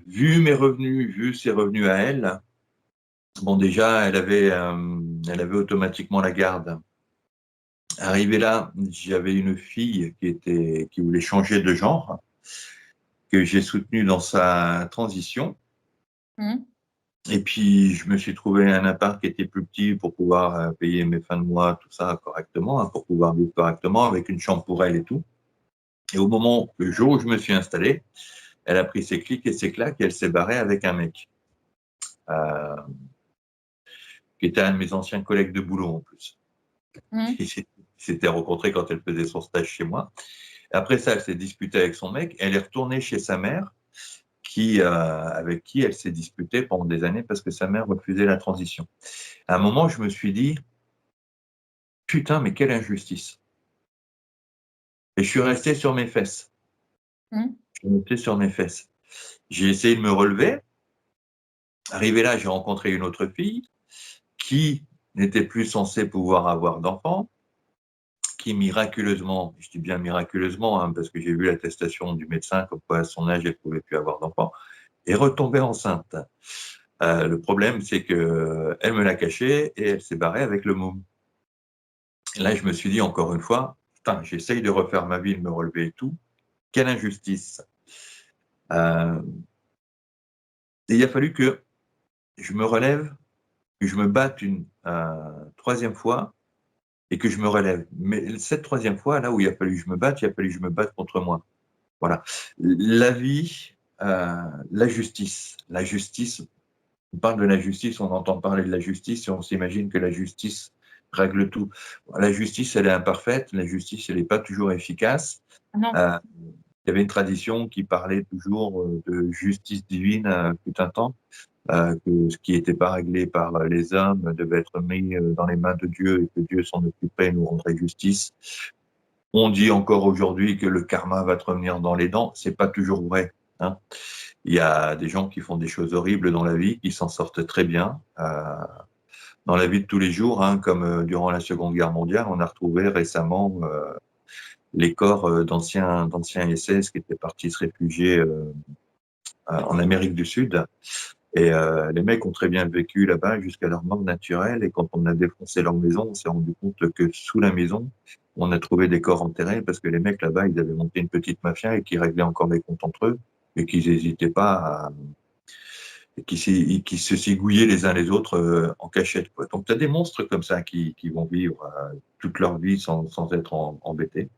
Vu mes revenus, vu ses revenus à elle, bon déjà, elle avait automatiquement la garde. Arrivé là, j'avais une fille qui voulait changer de genre, que j'ai soutenue dans sa transition. Mmh. Et puis, je me suis trouvé un appart qui était plus petit pour pouvoir payer mes fins de mois, tout ça correctement, hein, pour pouvoir vivre correctement, avec une chambre pour elle et tout. Et au moment, le jour où je me suis installé, elle a pris ses clics et ses claques et elle s'est barrée avec un mec. Qui était un de mes anciens collègues de boulot en plus. Mmh. Ils s'étaient rencontrés quand elle faisait son stage chez moi. Après ça, elle s'est disputée avec son mec. Elle est retournée chez sa mère, avec qui elle s'est disputée pendant des années parce que sa mère refusait la transition. À un moment, je me suis dit, putain, mais quelle injustice. Et je suis resté sur mes fesses. Mmh. Je suis resté sur mes fesses. J'ai essayé de me relever. Arrivé là, j'ai rencontré une autre fille qui n'était plus censée pouvoir avoir d'enfants, qui miraculeusement, je dis bien miraculeusement, hein, parce que j'ai vu l'attestation du médecin comme quoi à son âge, elle ne pouvait plus avoir d'enfants, est retombée enceinte. Le problème, c'est qu'elle me l'a caché et elle s'est barrée avec le môme. Là, je me suis dit encore une fois, putain, j'essaye de refaire ma vie, de me relever et tout. Quelle injustice. Et il a fallu que je me relève, que je me batte une 3e fois et que je me relève. Mais cette 3e fois, là où il a fallu que je me batte, il a fallu que je me batte contre moi. Voilà. La vie, la justice. La justice, on parle de la justice, on entend parler de la justice et on s'imagine que la justice règle tout. La justice, elle est imparfaite, la justice, elle n'est pas toujours efficace. Non. Il y avait une tradition qui parlait toujours de justice divine tout un temps, que ce qui n'était pas réglé par les hommes devait être mis dans les mains de Dieu et que Dieu s'en occuperait et nous rendrait justice. On dit encore aujourd'hui que le karma va te revenir dans les dents. C'est pas toujours vrai. Hein. Il y a des gens qui font des choses horribles dans la vie, qui s'en sortent très bien. Dans la vie de tous les jours, hein, comme durant la Seconde Guerre mondiale, on a retrouvé récemment les corps d'anciens SS qui étaient partis se réfugier en Amérique du Sud. Et les mecs ont très bien vécu là-bas jusqu'à leur mort naturelle. Et quand on a défoncé leur maison, on s'est rendu compte que sous la maison, on a trouvé des corps enterrés parce que les mecs là-bas, ils avaient monté une petite mafia et qui réglaient encore les comptes entre eux et qu'ils n'hésitaient pas à... et qui se zigouillaient les uns les autres en cachette. Quoi. Donc, tu as des monstres comme ça qui vont vivre toute leur vie sans être embêtés.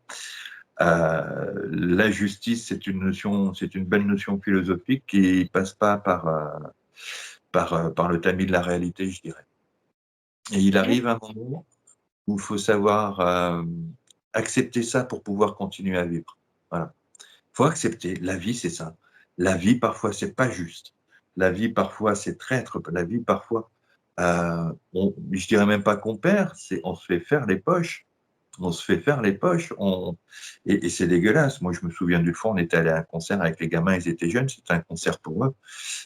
La justice, c'est une belle notion philosophique qui passe pas par le tamis de la réalité, je dirais. Et il arrive un moment où il faut savoir accepter ça pour pouvoir continuer à vivre. Voilà. Il faut accepter. La vie, c'est ça. La vie, parfois, c'est pas juste. La vie, parfois, c'est traître. La vie, parfois, je dirais même pas qu'on perd, on se fait faire les poches. On se fait faire les poches. Et c'est dégueulasse. Moi, je me souviens du fois, on était allé à un concert avec les gamins, ils étaient jeunes, c'était un concert pour eux.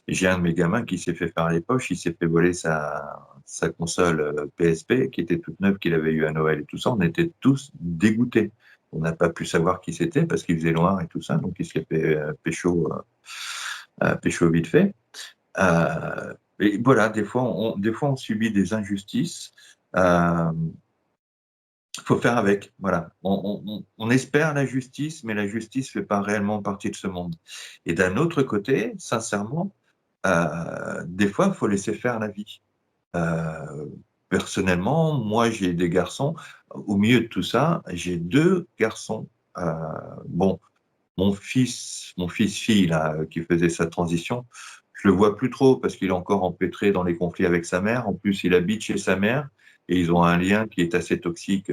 Et j'ai un de mes gamins qui s'est fait faire les poches, il s'est fait voler sa console PSP, qui était toute neuve, qu'il avait eu à Noël et tout ça. On était tous dégoûtés. On n'a pas pu savoir qui c'était parce qu'il faisait noir et tout ça, donc il se l'est fait pécho vite fait. Et voilà, des fois, on subit des injustices. Faut faire avec, voilà. On espère la justice, mais la justice fait pas réellement partie de ce monde. Et d'un autre côté, sincèrement, des fois, il faut laisser faire la vie. Personnellement, moi, j'ai des garçons. Au milieu de tout ça, j'ai 2 garçons. Bon, mon fils-fille, là, qui faisait sa transition, je le vois plus trop parce qu'il est encore empêtré dans les conflits avec sa mère. En plus, il habite chez sa mère et ils ont un lien qui est assez toxique,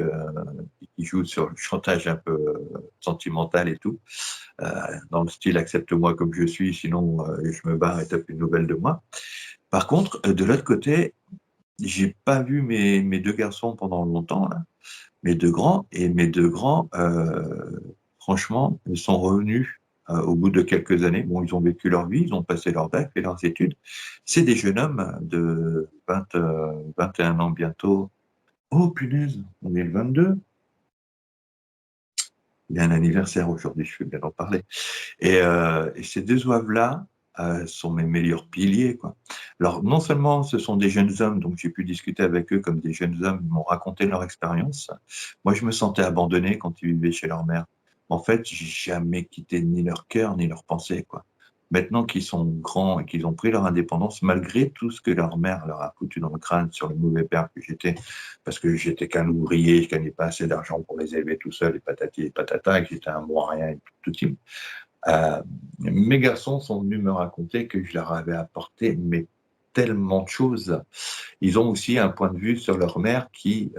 qui joue sur le chantage un peu sentimental et tout, dans le style accepte-moi comme je suis, sinon je me barre et t'as plus de nouvelles de moi. Par contre, de l'autre côté, j'ai pas vu mes 2 garçons pendant longtemps, là. Mes 2 grands, franchement, ils sont revenus au bout de quelques années. Bon, ils ont vécu leur vie, ils ont passé leur bac, fait leurs études. C'est des jeunes hommes de 21 ans bientôt. Oh punaise, on est le 22. Il y a un anniversaire aujourd'hui, je vais bien en parler. Et ces 2 zouaves-là sont mes meilleurs piliers, quoi. Alors, non seulement ce sont des jeunes hommes, donc j'ai pu discuter avec eux comme des jeunes hommes, ils m'ont raconté leur expérience. Moi, je me sentais abandonné quand ils vivaient chez leur mère. En fait, j'ai jamais quitté ni leur cœur, ni leur pensée, quoi. Maintenant qu'ils sont grands et qu'ils ont pris leur indépendance, malgré tout ce que leur mère leur a foutu dans le crâne sur le mauvais père que j'étais, parce que j'étais qu'un ouvrier, je gagnais pas assez d'argent pour les élever tout seul, et patati et patata, et que j'étais un bon à rien et tout team. Mes garçons sont venus me raconter que je leur avais apporté mais tellement de choses. Ils ont aussi un point de vue sur leur mère qui,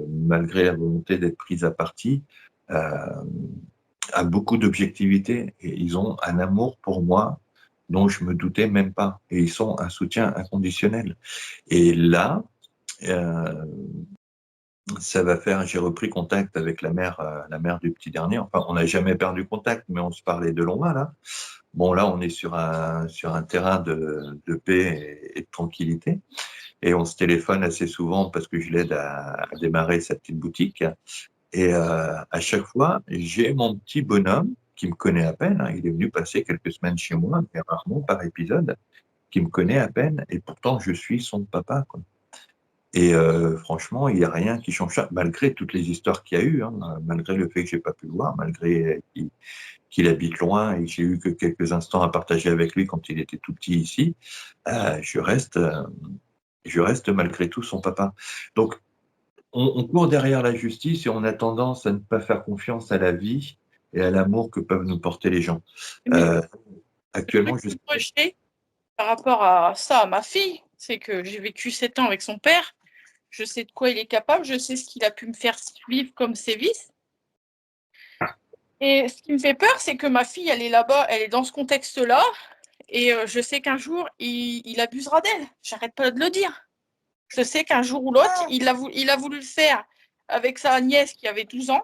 malgré la volonté d'être prise à partie, a beaucoup d'objectivité et ils ont un amour pour moi dont je me doutais même pas. Et ils sont un soutien inconditionnel. Et là, ça va faire, j'ai repris contact avec la mère du petit dernier. Enfin, on n'a jamais perdu contact, mais on se parlait de loin, là. Bon, là, on est sur un terrain de paix et de tranquillité. Et on se téléphone assez souvent parce que je l'aide à démarrer sa petite boutique. Et à chaque fois, j'ai mon petit bonhomme qui me connaît à peine. Il est venu passer quelques semaines chez moi, mais rarement par épisode, qui me connaît à peine. Et pourtant, je suis son papa, quoi. Et franchement, il n'y a rien qui change ça, malgré toutes les histoires qu'il y a eu, hein, malgré le fait que j'ai pas pu le voir, malgré qu'il habite loin et que j'ai eu que quelques instants à partager avec lui quand il était tout petit ici, je reste malgré tout son papa. Donc, on court derrière la justice et on a tendance à ne pas faire confiance à la vie et à l'amour que peuvent nous porter les gens. Actuellement, je sais par rapport à ça, à ma fille, c'est que j'ai vécu 7 ans avec son père. Je sais de quoi il est capable, je sais ce qu'il a pu me faire vivre comme sévices. Et ce qui me fait peur, c'est que ma fille, elle est là-bas, elle est dans ce contexte-là, et je sais qu'un jour, il abusera d'elle. J'arrête pas de le dire. Je sais qu'un jour ou l'autre, il a voulu le faire avec sa nièce qui avait 12 ans.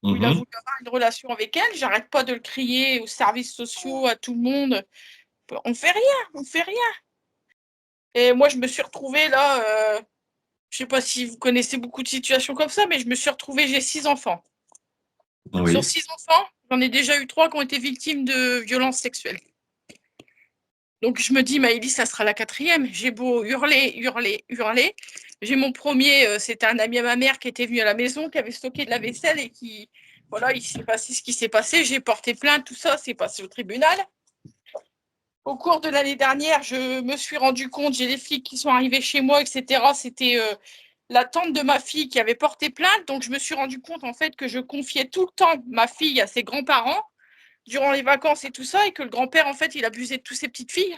Où il a voulu avoir une relation avec elle. J'arrête pas de le crier aux services sociaux, à tout le monde. On fait rien. Et moi, je me suis retrouvée là, je sais pas si vous connaissez beaucoup de situations comme ça, mais je me suis retrouvée, j'ai 6 enfants. Oui. Sur 6 enfants, j'en ai déjà eu 3 qui ont été victimes de violences sexuelles. Donc je me dis, Maëlys, ça sera la 4e. J'ai beau hurler. J'ai mon premier, c'était un ami à ma mère qui était venu à la maison, qui avait stocké de la vaisselle et qui, voilà, il s'est passé ce qui s'est passé. J'ai porté plainte, tout ça, c'est passé au tribunal. Au cours de l'année dernière, je me suis rendu compte, j'ai des flics qui sont arrivés chez moi, etc. C'était la tante de ma fille qui avait porté plainte. Donc, je me suis rendu compte, en fait, que je confiais tout le temps ma fille à ses grands-parents durant les vacances et tout ça, et que le grand-père, en fait, il abusait de toutes ses petites filles.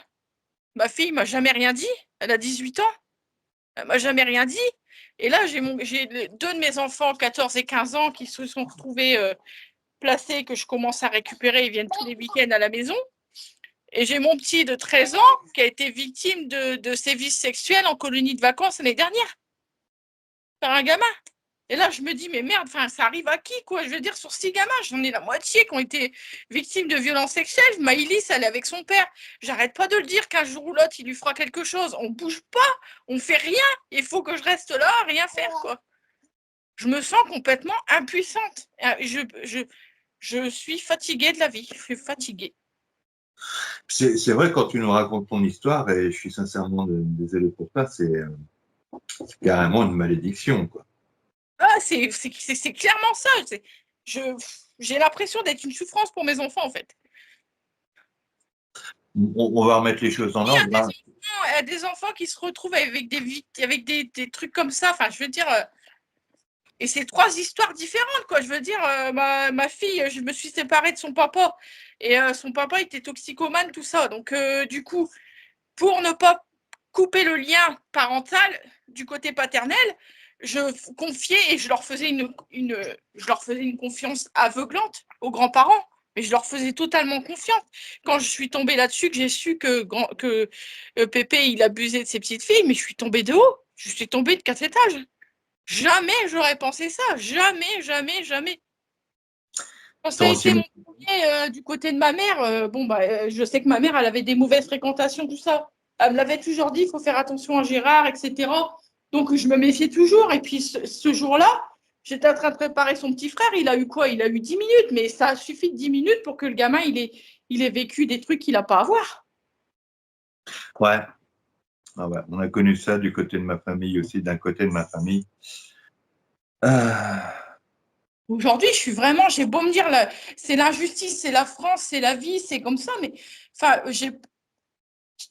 Ma fille m'a jamais rien dit. Elle a 18 ans. Elle m'a jamais rien dit. Et là, j'ai deux de mes enfants, 14 et 15 ans, qui se sont retrouvés placés, que je commence à récupérer. Ils viennent tous les week-ends à la maison. Et j'ai mon petit de 13 ans qui a été victime de sévices sexuels en colonie de vacances l'année dernière par un gamin. Et là, je me dis, mais merde, ça arrive à qui, quoi? Je veux dire, sur 6 gamins, j'en ai la moitié qui ont été victimes de violences sexuelles. Maïlis, elle est avec son père. J'arrête pas de le dire qu'un jour ou l'autre, il lui fera quelque chose. On bouge pas, on fait rien. Il faut que je reste là, à rien faire, quoi. Je me sens complètement impuissante. Je suis fatiguée de la vie. Je suis fatiguée. C'est vrai, quand tu nous racontes ton histoire, et je suis sincèrement désolé pour toi, c'est carrément une malédiction, quoi. Ah, c'est clairement ça. J'ai l'impression d'être une souffrance pour mes enfants, en fait. On va remettre les choses en ordre. Il y a des enfants qui se retrouvent avec des trucs comme ça. Enfin, je veux dire, et c'est 3 histoires différentes, quoi. Je veux dire, ma fille, je me suis séparée de son papa, et son papa était toxicomane, tout ça. Donc, du coup, pour ne pas couper le lien parental du côté paternel, je confiais et je leur faisais une confiance aveuglante aux grands-parents, mais je leur faisais totalement confiance. Quand je suis tombée là-dessus, que j'ai su que Pépé, il abusait de ses petites filles, mais je suis tombée de haut, je suis tombée de 4 étages. Jamais j'aurais pensé ça, jamais, jamais, jamais. Quand ça a été mon premier du côté de ma mère, je sais que ma mère, elle avait des mauvaises fréquentations, tout ça. Elle me l'avait toujours dit, il faut faire attention à Gérard, etc. Donc, je me méfiais toujours. Et puis, ce jour-là, j'étais en train de préparer son petit frère. Il a eu quoi? Il a eu 10 minutes. Mais ça a suffi de 10 minutes pour que le gamin, il ait vécu des trucs qu'il n'a pas à voir. Ouais. Ah ouais. On a connu ça du côté de ma famille aussi, d'un côté de ma famille. Aujourd'hui, je suis vraiment, j'ai beau me dire, c'est l'injustice, c'est la France, c'est la vie, c'est comme ça. Mais enfin,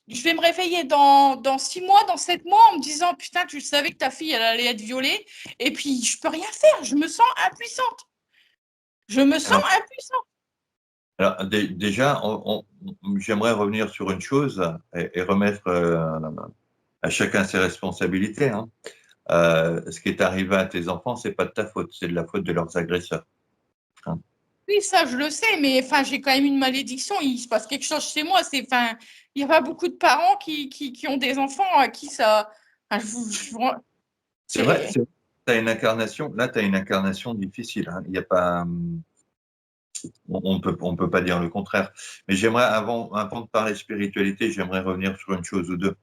je vais me réveiller dans 6 mois, dans 7 mois, en me disant, putain, tu savais que ta fille, elle allait être violée. Et puis, je peux rien faire. Je me sens impuissante. Alors, déjà, j'aimerais revenir sur une chose et remettre à chacun ses responsabilités. Hein. Ce qui est arrivé à tes enfants, c'est pas de ta faute, c'est de la faute de leurs agresseurs. Hein. Oui, ça, je le sais, mais j'ai quand même une malédiction. Il se passe quelque chose chez moi. Il n'y a pas beaucoup de parents qui ont des enfants à qui ça. C'est vrai, tu as une incarnation. Là, tu as une incarnation difficile. Hein. Il n'y a pas. On peut pas dire le contraire. Mais j'aimerais, avant de parler spiritualité, j'aimerais revenir sur une chose ou deux.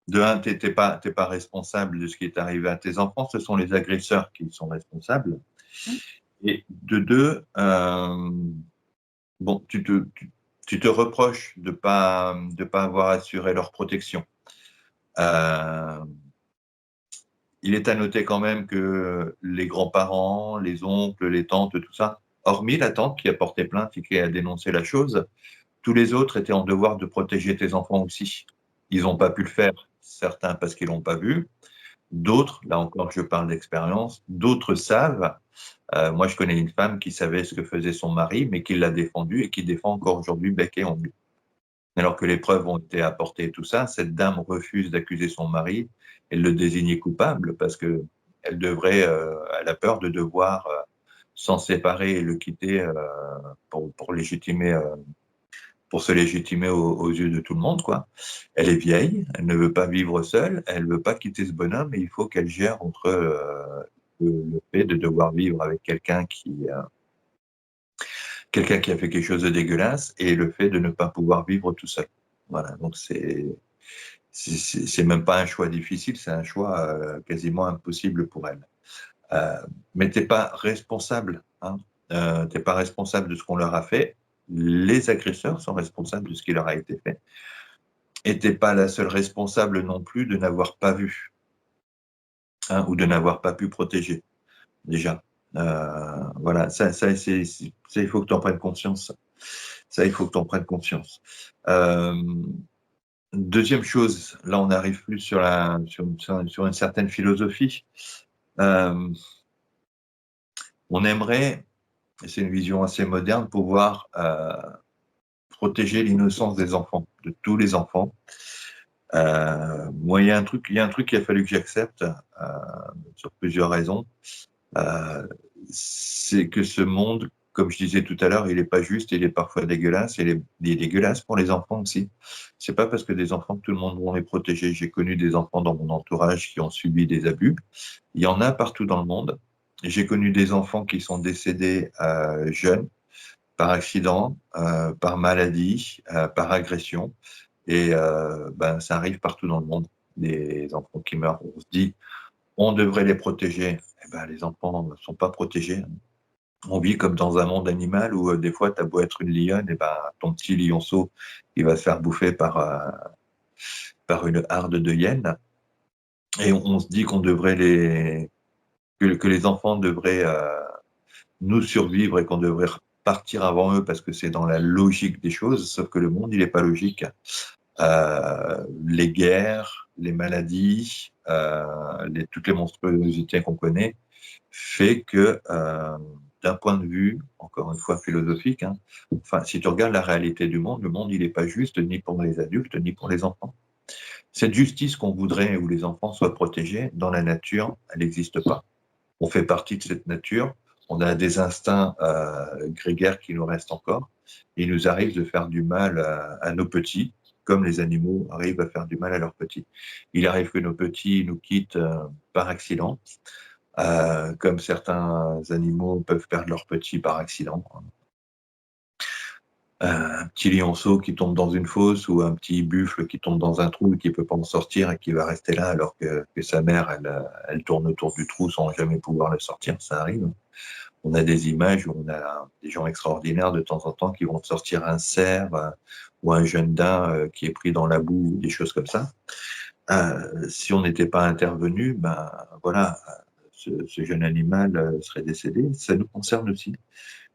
De un, tu n'es pas responsable de ce qui est arrivé à tes enfants, ce sont les agresseurs qui sont responsables. Et de deux, bon, tu te reproches de pas avoir assuré leur protection. Il est à noter quand même que les grands-parents, les oncles, les tantes, tout ça, hormis la tante qui a porté plainte et qui a dénoncé la chose, tous les autres étaient en devoir de protéger tes enfants aussi. Ils n'ont pas pu le faire, certains parce qu'ils l'ont pas vu. D'autres, là encore je parle d'expérience, d'autres savent. Moi je connais une femme qui savait ce que faisait son mari, mais qui l'a défendu et qui défend encore aujourd'hui bec et ongles. Alors que les preuves ont été apportées et tout ça, cette dame refuse d'accuser son mari, elle le désigne coupable parce que elle a peur de devoir s'en séparer et le quitter pour se légitimer aux yeux de tout le monde, quoi. Elle est vieille, elle ne veut pas vivre seule, elle ne veut pas quitter ce bonhomme et il faut qu'elle gère entre le fait de devoir vivre avec quelqu'un qui a fait quelque chose de dégueulasse et le fait de ne pas pouvoir vivre tout seul. Voilà, donc c'est même pas un choix difficile, c'est un choix quasiment impossible pour elle. Mais t'es pas responsable, hein. T'es pas responsable de ce qu'on leur a fait. Les agresseurs sont responsables de ce qui leur a été fait. Et t'es pas la seule responsable non plus de n'avoir pas vu, hein, ou de n'avoir pas pu protéger, déjà. Voilà, ça il faut que tu en prennes conscience. Ça, il faut que tu en prennes conscience. Deuxième chose, là on arrive plus sur une certaine philosophie. On aimerait, et c'est une vision assez moderne, pouvoir protéger l'innocence des enfants, de tous les enfants. Moi, il y a un truc qu'il a fallu que j'accepte sur plusieurs raisons. C'est que ce monde, comme je disais tout à l'heure, il n'est pas juste, il est parfois dégueulasse, il est dégueulasse pour les enfants aussi. C'est pas parce que des enfants que tout le monde va les protéger. J'ai connu des enfants dans mon entourage qui ont subi des abus. Il y en a partout dans le monde. J'ai connu des enfants qui sont décédés jeunes, par accident, par maladie, par agression. Et ça arrive partout dans le monde, des enfants qui meurent. On se dit, on devrait les protéger. Les enfants ne sont pas protégés. On vit comme dans un monde animal où des fois, tu as beau être une lionne, ton petit lionceau, il va se faire bouffer par une harde de hyènes. Et on se dit qu'on devrait que les enfants devraient nous survivre et qu'on devrait partir avant eux parce que c'est dans la logique des choses, sauf que le monde, il n'est pas logique. Les guerres, les maladies, toutes les monstruosités qu'on connaît, fait que, d'un point de vue, encore une fois philosophique, si tu regardes la réalité du monde, le monde, il n'est pas juste ni pour les adultes, ni pour les enfants. Cette justice qu'on voudrait où les enfants soient protégés, dans la nature, elle n'existe pas. On fait partie de cette nature, on a des instincts grégaires qui nous restent encore, et il nous arrive de faire du mal à nos petits, comme les animaux arrivent à faire du mal à leurs petits. Il arrive que nos petits nous quittent par accident, comme certains animaux peuvent perdre leurs petits par accident. Un petit lionceau qui tombe dans une fosse ou un petit buffle qui tombe dans un trou et qui ne peut pas en sortir et qui va rester là alors que sa mère, elle tourne autour du trou sans jamais pouvoir le sortir, ça arrive. On a des images où on a des gens extraordinaires de temps en temps qui vont sortir un cerf ou un jeune daim qui est pris dans la boue, des choses comme ça. Si on n'était pas intervenu, ce jeune animal serait décédé. Ça nous concerne aussi.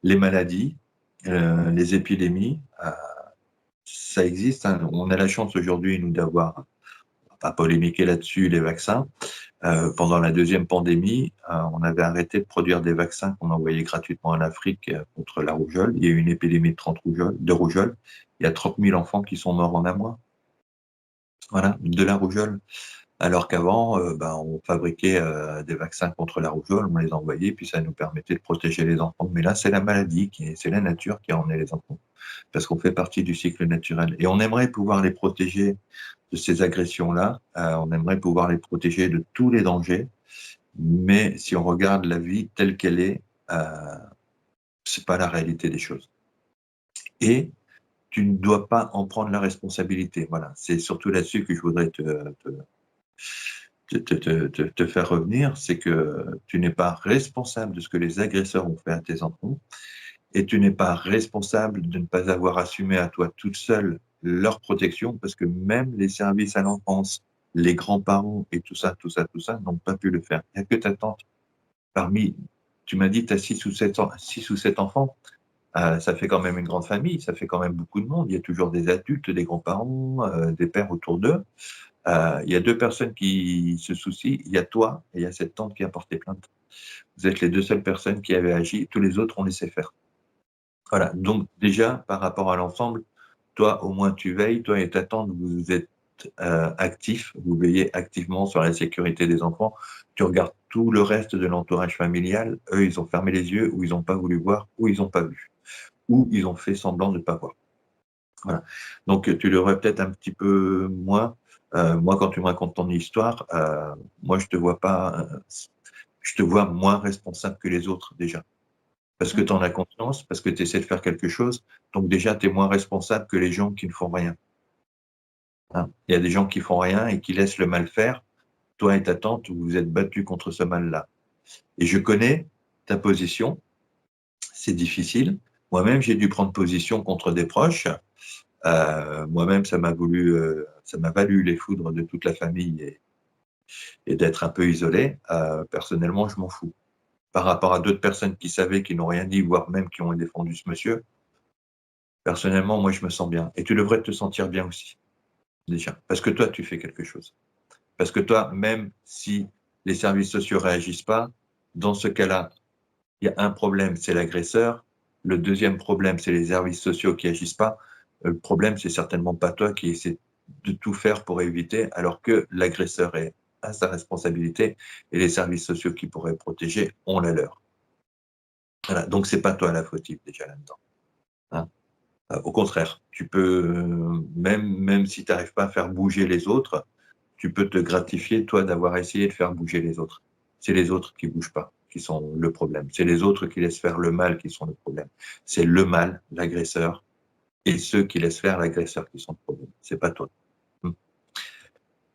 Les maladies, les épidémies, ça existe. On a la chance aujourd'hui, nous, d'avoir, on va pas polémiquer là-dessus, les vaccins. Pendant la deuxième pandémie, on avait arrêté de produire des vaccins qu'on envoyait gratuitement en Afrique contre la rougeole. Il y a eu une épidémie de rougeole. Il y a 30 000 enfants qui sont morts en un mois. Voilà, de la rougeole. Alors qu'avant, on fabriquait des vaccins contre la rougeole, on les envoyait, puis ça nous permettait de protéger les enfants. Mais là, c'est la maladie, c'est la nature qui a emmené les enfants, parce qu'on fait partie du cycle naturel. Et on aimerait pouvoir les protéger de ces agressions-là, on aimerait pouvoir les protéger de tous les dangers, mais si on regarde la vie telle qu'elle est, c'est pas la réalité des choses. Et tu ne dois pas en prendre la responsabilité. Voilà, c'est surtout là-dessus que je voudrais te faire revenir, c'est que tu n'es pas responsable de ce que les agresseurs ont fait à tes enfants et tu n'es pas responsable de ne pas avoir assumé à toi toute seule leur protection parce que même les services à l'enfance, les grands-parents et tout ça n'ont pas pu le faire. Il n'y a que ta tante tu m'as dit tu as 6 ou 7 enfants, ça fait quand même une grande famille, ça fait quand même beaucoup de monde, il y a toujours des adultes, des grands-parents, des pères autour d'eux. Il y a 2 personnes qui se soucient, il y a toi et il y a cette tante qui a porté plainte. Vous êtes les 2 seules personnes qui avaient agi, tous les autres, on laissait faire. Voilà, donc déjà, par rapport à l'ensemble, toi, au moins, tu veilles, toi et ta tante, vous êtes actifs, vous veillez activement sur la sécurité des enfants, tu regardes tout le reste de l'entourage familial, eux, ils ont fermé les yeux, ou ils n'ont pas voulu voir, ou ils n'ont pas vu, ou ils ont fait semblant de ne pas voir. Voilà, donc tu l'aurais peut-être un petit peu moins. Moi, quand tu me racontes ton histoire, moi, je te vois pas, je te vois moins responsable que les autres déjà. Parce que tu en as conscience, parce que tu essaies de faire quelque chose, donc déjà, tu es moins responsable que les gens qui ne font rien. Il y a des gens qui font rien et qui laissent le mal faire. Toi et ta tante, vous vous êtes battus contre ce mal-là. Et je connais ta position, c'est difficile. Moi-même, j'ai dû prendre position contre des proches. Moi-même, ça m'a valu les foudres de toute la famille et d'être un peu isolé. Personnellement, je m'en fous. Par rapport à d'autres personnes qui savaient, qui n'ont rien dit, voire même qui ont défendu ce monsieur, personnellement, moi, je me sens bien. Et tu devrais te sentir bien aussi. déjà. Parce que toi, tu fais quelque chose. Parce que toi, même si les services sociaux ne réagissent pas, dans ce cas-là, il y a un problème, c'est l'agresseur. Le deuxième problème, c'est les services sociaux qui n'agissent pas. Le problème, c'est certainement pas toi qui essaie de tout faire pour éviter, alors que l'agresseur est à sa responsabilité et les services sociaux qui pourraient protéger ont la leur. Voilà. Donc, c'est pas toi la fautive déjà là-dedans. Hein. Au contraire, tu peux, même si tu n'arrives pas à faire bouger les autres, tu peux te gratifier, toi, d'avoir essayé de faire bouger les autres. C'est les autres qui ne bougent pas qui sont le problème. C'est les autres qui laissent faire le mal qui sont le problème. C'est le mal, l'agresseur, et ceux qui laissent faire l'agresseur qui sont le problème. C'est pas toi.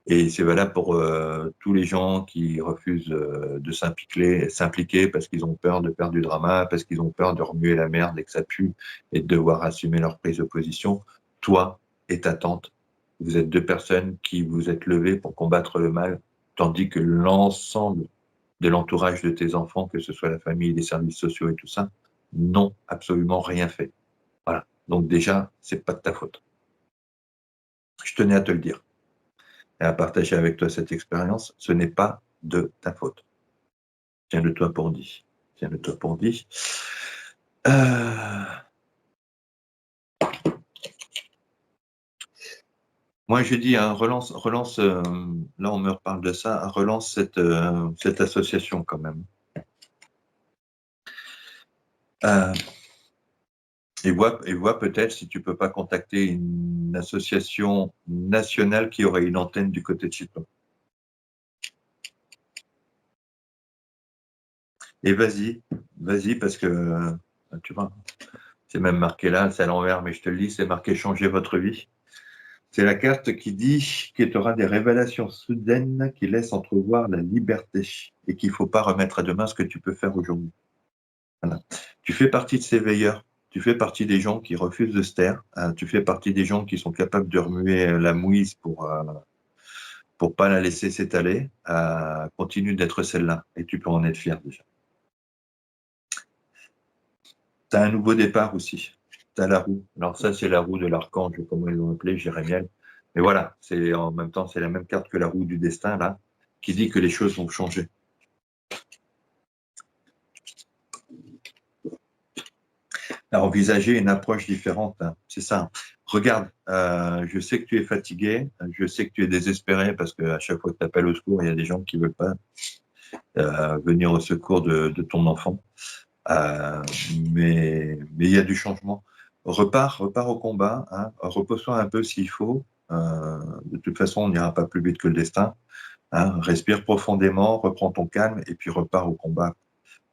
Et c'est valable pour tous les gens qui refusent de s'impliquer parce qu'ils ont peur de perdre du drama, parce qu'ils ont peur de remuer la merde et que ça pue et de devoir assumer leur prise de position. Toi et ta tante, vous êtes deux personnes qui vous êtes levées pour combattre le mal, tandis que l'ensemble de l'entourage de tes enfants, que ce soit la famille, les services sociaux et tout ça, n'ont absolument rien fait. Voilà. Donc déjà, c'est pas de ta faute. Je tenais à te le dire et à partager avec toi cette expérience. Ce n'est pas de ta faute. Tiens-le-toi pour dit. Tiens-le-toi pour dit. Moi, je dis, hein, relance là on me reparle de ça, relance cette association quand même. Et vois peut-être si tu ne peux pas contacter une association nationale qui aurait une antenne du côté de chez toi. Et vas-y parce que tu vois, c'est même marqué là, c'est à l'envers, mais je te le dis, c'est marqué « Changer votre vie ». C'est la carte qui dit qu'il y aura des révélations soudaines qui laissent entrevoir la liberté et qu'il ne faut pas remettre à demain ce que tu peux faire aujourd'hui. Voilà. Tu fais partie de ces veilleurs, tu fais partie des gens qui refusent de se taire, tu fais partie des gens qui sont capables de remuer la mouise pour pas la laisser s'étaler. Continue d'être celle-là et tu peux en être fier déjà. Tu as un nouveau départ aussi. Tu as la roue. Alors ça, c'est la roue de l'archange, comment ils l'ont appelé, Jérémiel. Mais voilà, en même temps, c'est la même carte que la roue du destin, là, qui dit que les choses vont changer. À envisager une approche différente, hein. C'est ça. Regarde, je sais que tu es fatigué, je sais que tu es désespéré parce qu'à chaque fois que tu appelles au secours, il y a des gens qui ne veulent pas venir au secours de ton enfant. Mais il y a du changement. Repars au combat, hein. Repose-toi un peu s'il faut. De toute façon, on n'ira pas plus vite que le destin. Hein. Respire profondément, reprends ton calme et puis repars au combat.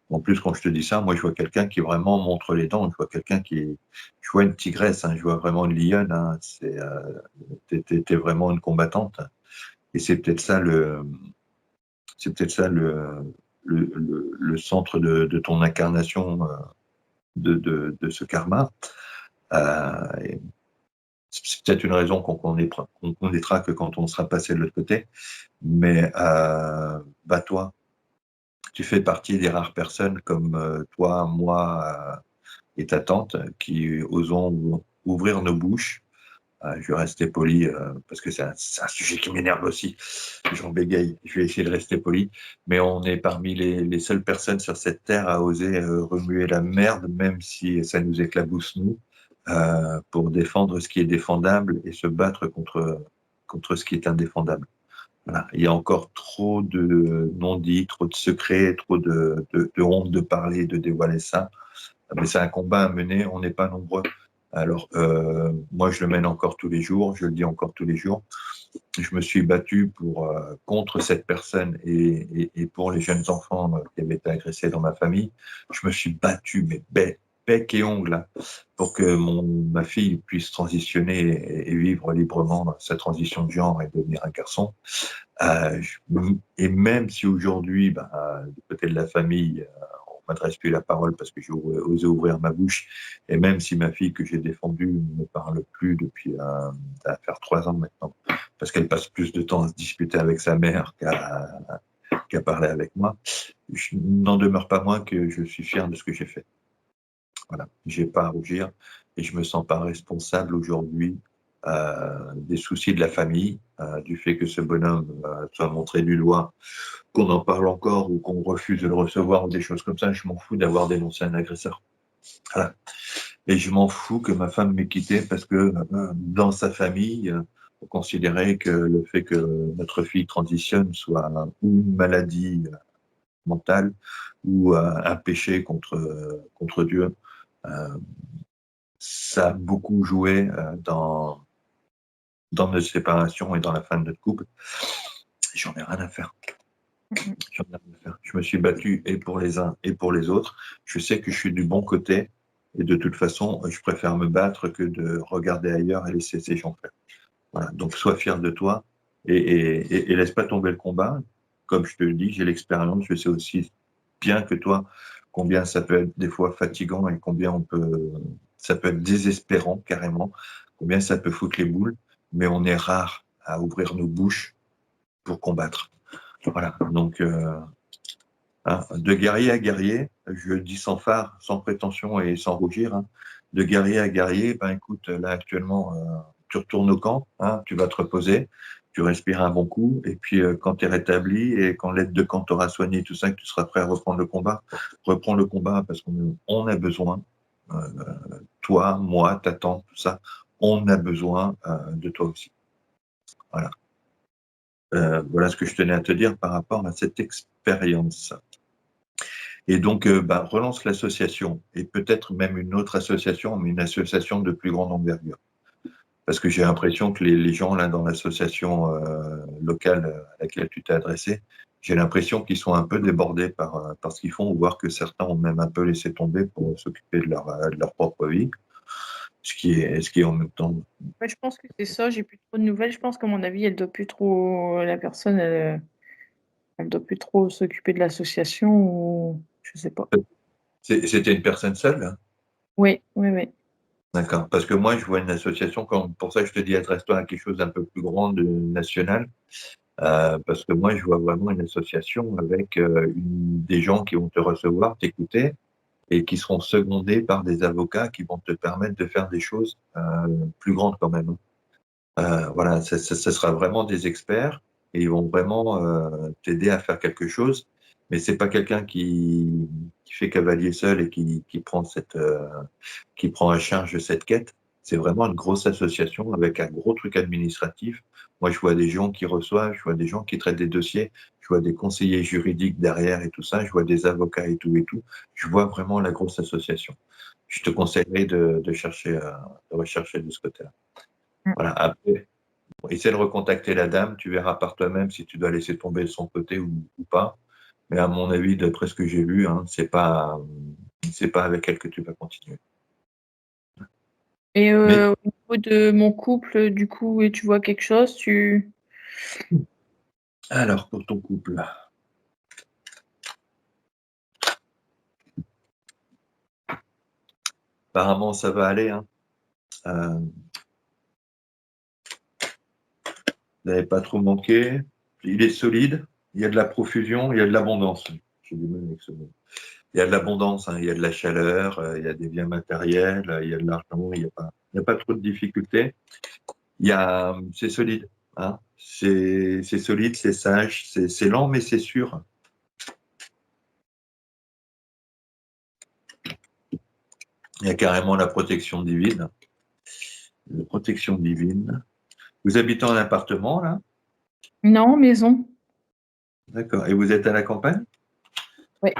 En plus, quand je te dis ça, moi, je vois quelqu'un qui vraiment montre les dents. Je vois quelqu'un je vois une tigresse, hein. Je vois vraiment une lionne. Hein. T'es vraiment une combattante. Et c'est peut-être ça le centre de ton incarnation de ce karma. C'est peut-être une raison qu'on connaîtra que quand on sera passé de l'autre côté. Mais bats-toi. Tu fais partie des rares personnes comme toi, moi et ta tante qui osons ouvrir nos bouches. Je vais rester poli parce que c'est un sujet qui m'énerve aussi. J'en bégaye. Je vais essayer de rester poli. Mais on est parmi les seules personnes sur cette terre à oser remuer la merde, même si ça nous éclabousse, nous, pour défendre ce qui est défendable et se battre contre ce qui est indéfendable. Voilà. Il y a encore trop de non-dits, trop de secrets, trop de honte de parler, de dévoiler ça. Mais c'est un combat à mener, on n'est pas nombreux. Alors, moi, je le mène encore tous les jours, je le dis encore tous les jours. Je me suis battu contre cette personne et pour les jeunes enfants qui avaient été agressés dans ma famille. Je me suis battu, mais bec et ongles, hein, pour que ma fille puisse transitionner et vivre librement sa transition de genre et devenir un garçon. Et même si aujourd'hui, du côté de la famille, on m'adresse plus la parole parce que j'ai osé ouvrir ma bouche, et même si ma fille que j'ai défendue ne me parle plus depuis ça va faire 3 ans maintenant, parce qu'elle passe plus de temps à se disputer avec sa mère qu'à parler avec moi, je n'en demeure pas moins que je suis fier de ce que j'ai fait. Voilà, j'ai pas à rougir et je me sens pas responsable aujourd'hui des soucis de la famille, du fait que ce bonhomme soit montré du doigt, qu'on en parle encore ou qu'on refuse de le recevoir ou des choses comme ça. Je m'en fous d'avoir dénoncé un agresseur. Voilà. Et je m'en fous que ma femme m'ait quitté parce que dans sa famille, on considérait que le fait que notre fille transitionne soit ou une maladie mentale ou un péché contre Dieu. Ça a beaucoup joué dans notre séparation et dans la fin de notre couple. J'en ai rien à faire. J'en ai rien à faire. Je me suis battu et pour les uns et pour les autres. Je sais que je suis du bon côté et de toute façon, je préfère me battre que de regarder ailleurs et laisser ces gens faire. Voilà. Donc, sois fier de toi et laisse pas tomber le combat. Comme je te le dis, j'ai l'expérience. Je sais aussi bien que toi combien ça peut être des fois fatigant et combien ça peut être désespérant carrément, combien ça peut foutre les boules, mais on est rare à ouvrir nos bouches pour combattre. Voilà, donc de guerrier à guerrier, je le dis sans phare, sans prétention et sans rougir, hein, de guerrier à guerrier, ben écoute, là actuellement, tu retournes au camp, hein, tu vas te reposer, tu respires un bon coup, et puis quand tu es rétabli et quand l'aide de camp t'aura soigné tout ça, que tu seras prêt à reprendre le combat, reprends le combat parce qu'on a besoin, toi, moi, ta tante, tout ça, on a besoin de toi aussi. Voilà. Voilà ce que je tenais à te dire par rapport à cette expérience. Et donc, relance l'association et peut-être même une autre association, mais une association de plus grande envergure. Parce que j'ai l'impression que les gens là dans l'association locale à laquelle tu t'es adressé, j'ai l'impression qu'ils sont un peu débordés par ce qu'ils font, voire que certains ont même un peu laissé tomber pour s'occuper de leur propre vie, ce qui est en même temps. Ouais, je pense que c'est ça, j'ai plus trop de nouvelles. Je pense qu'à mon avis, elle doit plus trop, la personne, elle doit plus trop s'occuper de l'association ou je sais pas. C'était une personne seule, hein? Oui, oui, oui. D'accord. Parce que moi, je vois une association, pour ça je te dis, adresse-toi à quelque chose d'un peu plus grand, national. Parce que moi, je vois vraiment une association avec des gens qui vont te recevoir, t'écouter, et qui seront secondés par des avocats qui vont te permettre de faire des choses plus grandes quand même. Voilà, ça sera vraiment des experts et ils vont vraiment t'aider à faire quelque chose. Mais c'est pas quelqu'un qui fait cavalier seul et qui prend qui prend à charge cette quête. C'est vraiment une grosse association avec un gros truc administratif. Moi, je vois des gens qui reçoivent, je vois des gens qui traitent des dossiers, je vois des conseillers juridiques derrière et tout ça, je vois des avocats et tout et tout. Je vois vraiment la grosse association. Je te conseillerais de rechercher de ce côté-là. Voilà. Après, essaie de recontacter la dame, tu verras par toi-même si tu dois laisser tomber de son côté ou pas. Mais à mon avis, d'après ce que j'ai vu, hein, c'est pas avec elle que tu vas continuer. Et au niveau de mon couple, du coup, et tu vois quelque chose, Alors, pour ton couple, apparemment, ça va aller. Hein. Vous n'avez pas trop manqué. Il est solide. Il y a de la profusion. Il y a de l'abondance. J'ai du mal avec ce mot. Il y a de l'abondance. Hein, il y a de la chaleur. Il y a des biens matériels. Il y a de l'argent. Il n'y a pas trop de difficultés. C'est solide. Hein. C'est solide, c'est sage. C'est lent, mais c'est sûr. Il y a carrément la protection divine. La protection divine. Vous habitez en appartement, là? Non, maison. D'accord. Et vous êtes à la campagne? Oui.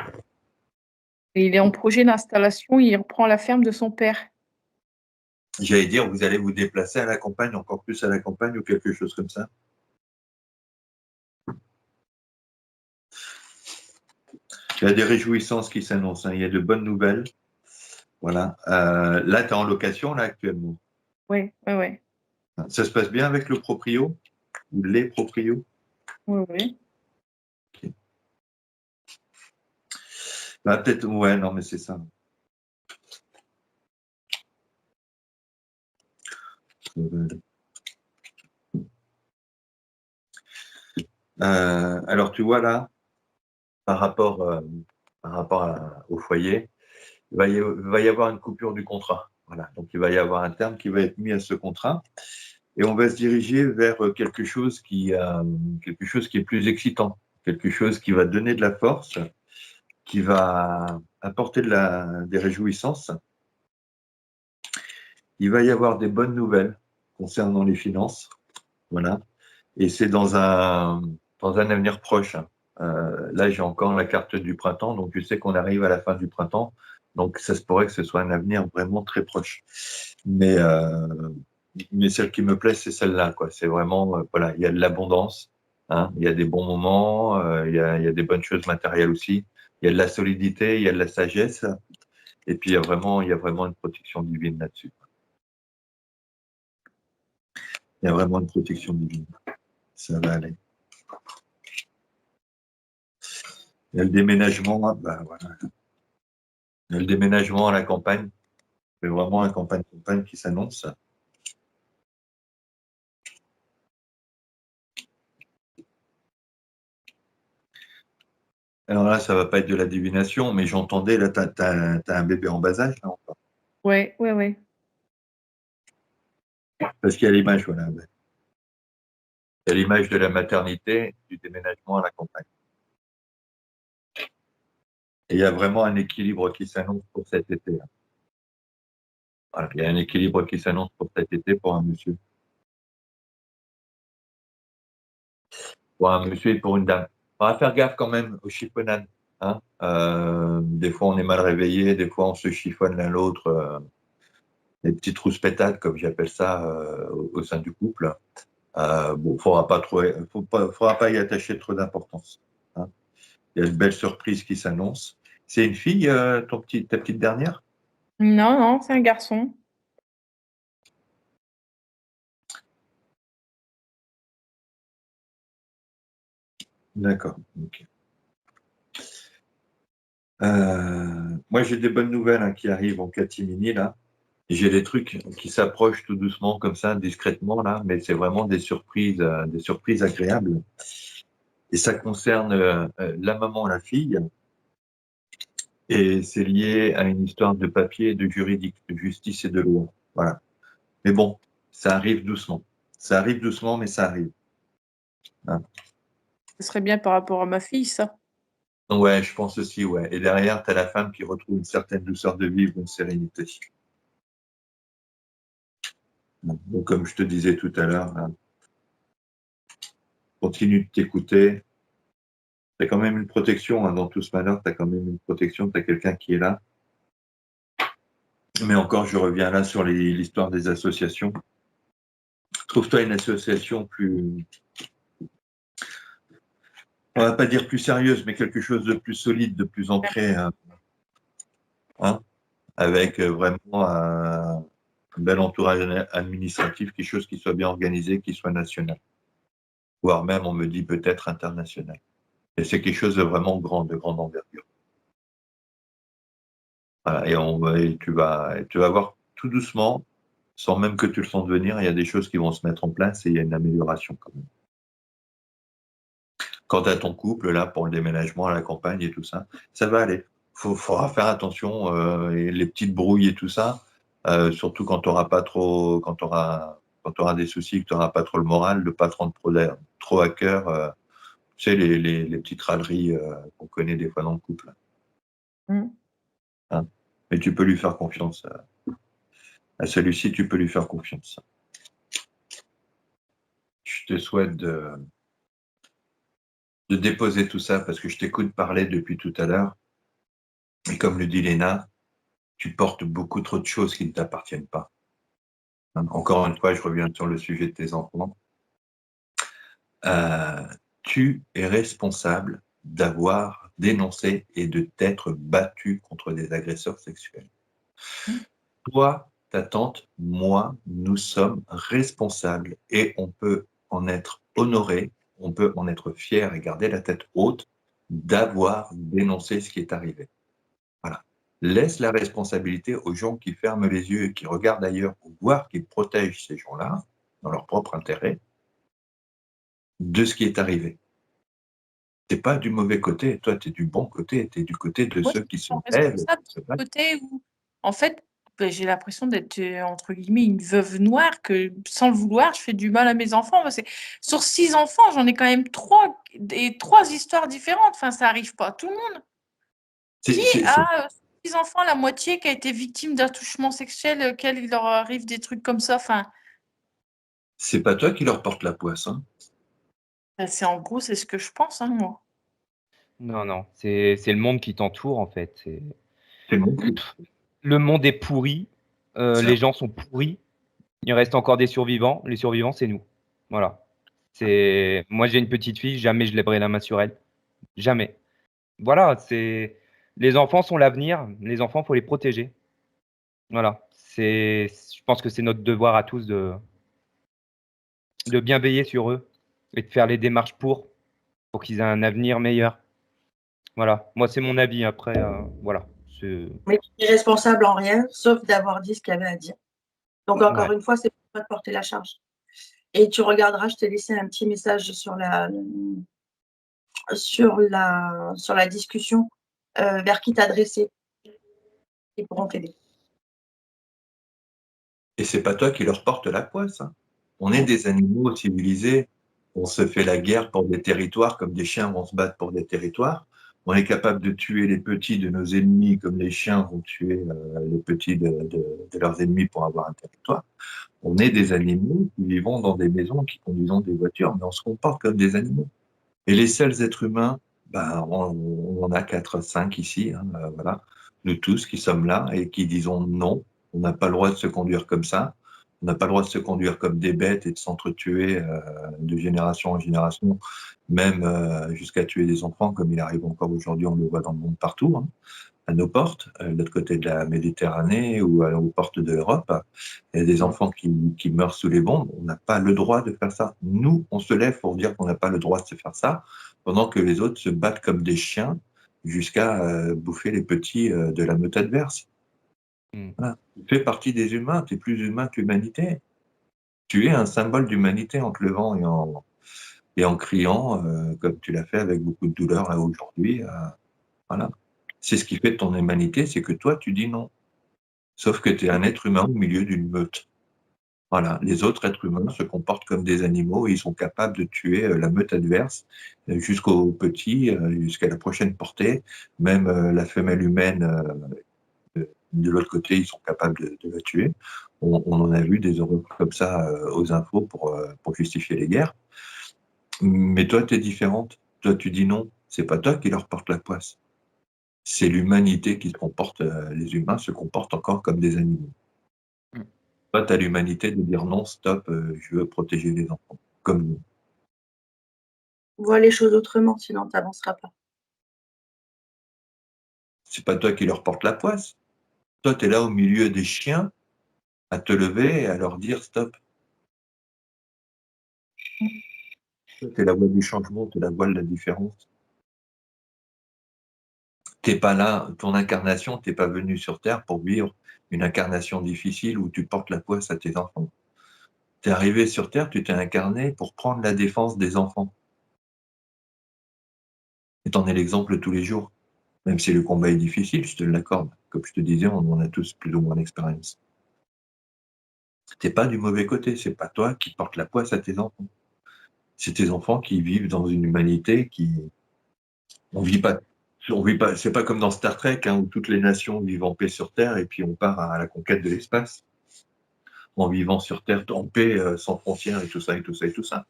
Et il est en projet d'installation, il reprend la ferme de son père. J'allais dire, vous allez vous déplacer à la campagne, encore plus à la campagne ou quelque chose comme ça? Il y a des réjouissances qui s'annoncent, hein. Il y a de bonnes nouvelles. Voilà. Là, tu es en location, là, actuellement. Oui, oui, oui. Ça se passe bien avec le proprio ou les proprios? Oui, oui. Okay. Bah, peut-être, ouais, non, mais c'est ça. Alors, tu vois, là, par rapport au foyer, il va y avoir une coupure du contrat. Voilà. Donc, il va y avoir un terme qui va être mis à ce contrat. Et on va se diriger vers quelque chose qui est plus excitant, quelque chose qui va donner de la force, qui va apporter des réjouissances. Il va y avoir des bonnes nouvelles concernant les finances. Voilà. Et c'est dans un avenir proche. Là, j'ai encore la carte du printemps, donc je sais qu'on arrive à la fin du printemps. Donc, ça se pourrait que ce soit un avenir vraiment très proche. Mais celle qui me plaît, c'est celle-là, quoi. C'est vraiment, voilà, il y a de l'abondance, hein, il y a des bons moments, il y a des bonnes choses matérielles aussi, il y a de la solidité, il y a de la sagesse, et puis il y a vraiment une protection divine là-dessus. Il y a vraiment une protection divine. Ça va aller. Il y a le déménagement, ben voilà. Il y a le déménagement à la campagne. C'est vraiment la campagne qui s'annonce. Alors là, ça ne va pas être de la divination, mais j'entendais, là, tu as un bébé en bas âge, là, encore. Ouais. Parce qu'il y a l'image, voilà. Il y a l'image de la maternité, du déménagement à la campagne. Et il y a vraiment un équilibre qui s'annonce pour cet été. Voilà, il y a un équilibre qui s'annonce pour cet été pour un monsieur. Pour un monsieur et pour une dame. On va faire gaffe quand même aux chiffonnades. Hein. Des fois, on est mal réveillé, des fois, on se chiffonne l'un l'autre. Les petites rouspétades, comme j'appelle ça, au sein du couple. Bon, faudra pas y attacher trop d'importance. Hein. Il y a de belles surprises qui s'annoncent. C'est une fille, ta petite dernière? Non, c'est un garçon. D'accord. Okay. Moi, j'ai des bonnes nouvelles, hein, qui arrivent en catimini, là. J'ai des trucs qui s'approchent tout doucement, comme ça, discrètement, là, mais c'est vraiment des surprises agréables. Et ça concerne la maman et la fille. Et c'est lié à une histoire de papier, de juridique, de justice et de loi. Voilà. Mais bon, ça arrive doucement. Ça arrive doucement, mais ça arrive. Hein. Ce serait bien par rapport à ma fille, ça. Ouais, je pense aussi, ouais. Et derrière, tu as la femme qui retrouve une certaine douceur de vivre, une sérénité. Donc, comme je te disais tout à l'heure, hein, continue de t'écouter. Tu as quand même une protection, hein, dans tout ce malheur, tu as quand même une protection, tu as quelqu'un qui est là. Mais encore, je reviens là sur l'histoire des associations. Trouve-toi une association plus, on va pas dire plus sérieuse, mais quelque chose de plus solide, de plus ancré, hein, avec vraiment un bel entourage administratif, quelque chose qui soit bien organisé, qui soit national. Voire même, on me dit peut-être international. Et c'est quelque chose de vraiment grand, de grande envergure. Voilà, et tu vas voir tout doucement, sans même que tu le sentes venir, il y a des choses qui vont se mettre en place et il y a une amélioration quand même. Quant à ton couple, là, pour le déménagement à la campagne et tout ça, ça va aller. Faudra faire attention, et les petites brouilles et tout ça, surtout quand tu auras des soucis, que tu n'auras pas trop le moral, de ne pas te rendre trop à cœur. Tu sais, les petites râleries qu'on connaît des fois dans le couple. Hein. Mais tu peux lui faire confiance. À celui-ci, tu peux lui faire confiance. Je te souhaite de déposer tout ça parce que je t'écoute parler depuis tout à l'heure. Et comme le dit Léna, tu portes beaucoup trop de choses qui ne t'appartiennent pas. Encore une fois, je reviens sur le sujet de tes enfants. Tu es responsable d'avoir dénoncé et de t'être battu contre des agresseurs sexuels. Toi, ta tante, moi, nous sommes responsables et on peut en être honoré, on peut en être fier et garder la tête haute d'avoir dénoncé ce qui est arrivé. Voilà. Laisse la responsabilité aux gens qui ferment les yeux et qui regardent ailleurs pour voir qu'ils protègent ces gens-là, dans leur propre intérêt, de ce qui est arrivé. Tu n'es pas du mauvais côté, toi, tu es du bon côté, tu es du côté de ceux qui sont responsable de ce côté où, en fait, j'ai l'impression d'être, entre guillemets, une veuve noire, que sans le vouloir, je fais du mal à mes enfants. Parce que sur 6 enfants, j'en ai quand même 3 et 3 histoires différentes. Enfin, ça arrive pas à tout le monde. Qui a 6 enfants, la moitié qui a été victime d'attouchement sexuel, auquel il leur arrive des trucs comme ça? Enfin, C'est pas toi qui leur porte la poisse. Hein. c'est en gros, c'est ce que je pense, hein, moi. Non, non, c'est le monde qui t'entoure, en fait. C'est bon. Le monde est pourri, Ça. les gens sont pourris, il reste encore des survivants. Les survivants, c'est nous. Voilà. Moi, j'ai une petite fille, jamais je lèverai la main sur elle. Jamais. Voilà, les enfants sont l'avenir. Les enfants, faut les protéger. Voilà. Je pense que c'est notre devoir à tous de bien veiller sur eux et de faire les démarches pour qu'ils aient un avenir meilleur. Voilà. Moi, c'est mon avis. Après, voilà. Mais tu es responsable en rien, sauf d'avoir dit ce qu'il y avait à dire. Donc, encore Ouais. une fois, c'est pour toi de porter la charge. Et tu regarderas, je t'ai laissé un petit message sur la discussion vers qui t'adresser. Ils pourront t'aider. Et c'est pas toi qui leur porte la poisse. Hein. On est des animaux civilisés. On se fait la guerre pour des territoires comme des chiens vont se battre pour des territoires. On est capable de tuer les petits de nos ennemis comme les chiens vont tuer les petits de leurs ennemis pour avoir un territoire. On est des animaux qui vivons dans des maisons, qui conduisons des voitures, mais on se comporte comme des animaux. Et les seuls êtres humains, ben, on en a 4, 5 ici, hein, voilà, nous tous qui sommes là et qui disons non, on n'a pas le droit de se conduire comme ça, on n'a pas le droit de se conduire comme des bêtes et de s'entretuer de génération en génération, même jusqu'à tuer des enfants, comme il arrive encore aujourd'hui, on le voit dans le monde partout, hein, à nos portes, de l'autre côté de la Méditerranée ou aux portes de l'Europe. Il y a des enfants qui meurent sous les bombes. On n'a pas le droit de faire ça. Nous, on se lève pour dire qu'on n'a pas le droit de se faire ça, pendant que les autres se battent comme des chiens jusqu'à bouffer les petits de la meute adverse. Voilà. Tu fais partie des humains, tu es plus humain que l'humanité. Tu es un symbole d'humanité en te levant et en criant, comme tu l'as fait avec beaucoup de douleur là aujourd'hui. Voilà. C'est ce qui fait de ton humanité, c'est que toi, tu dis non. Sauf que tu es un être humain au milieu d'une meute. Voilà. Les autres êtres humains se comportent comme des animaux et ils sont capables de tuer la meute adverse jusqu'au petit, jusqu'à la prochaine portée. Même la femelle humaine, de l'autre côté, ils sont capables de la tuer. On en a vu des horreurs comme ça aux infos pour justifier les guerres. Mais toi, tu es différente. Toi, tu dis non. C'est pas toi qui leur porte la poisse. C'est l'humanité qui se comporte, les humains se comportent encore comme des animaux. Toi, tu as l'humanité de dire non, stop, je veux protéger les enfants, comme nous. Vois les choses autrement, sinon tu n'avanceras pas. C'est pas toi qui leur porte la poisse. Toi, tu es là au milieu des chiens à te lever et à leur dire stop. Tu es la voix du changement, tu es la voix de la différence. Tu n'es pas là, ton incarnation, tu n'es pas venu sur Terre pour vivre une incarnation difficile où tu portes la poisse à tes enfants. Tu es arrivé sur Terre, tu t'es incarné pour prendre la défense des enfants. Et tu en es l'exemple tous les jours. Même si le combat est difficile, je te l'accorde. Comme je te disais, on en a tous plus ou moins d'expérience. T'es pas du mauvais côté, c'est pas toi qui portes la poisse à tes enfants. C'est tes enfants qui vivent dans une humanité on vit pas, c'est pas comme dans Star Trek, hein, où toutes les nations vivent en paix sur Terre et puis on part à la conquête de l'espace. En vivant sur Terre en paix, sans frontières et tout ça, et tout ça, et tout ça.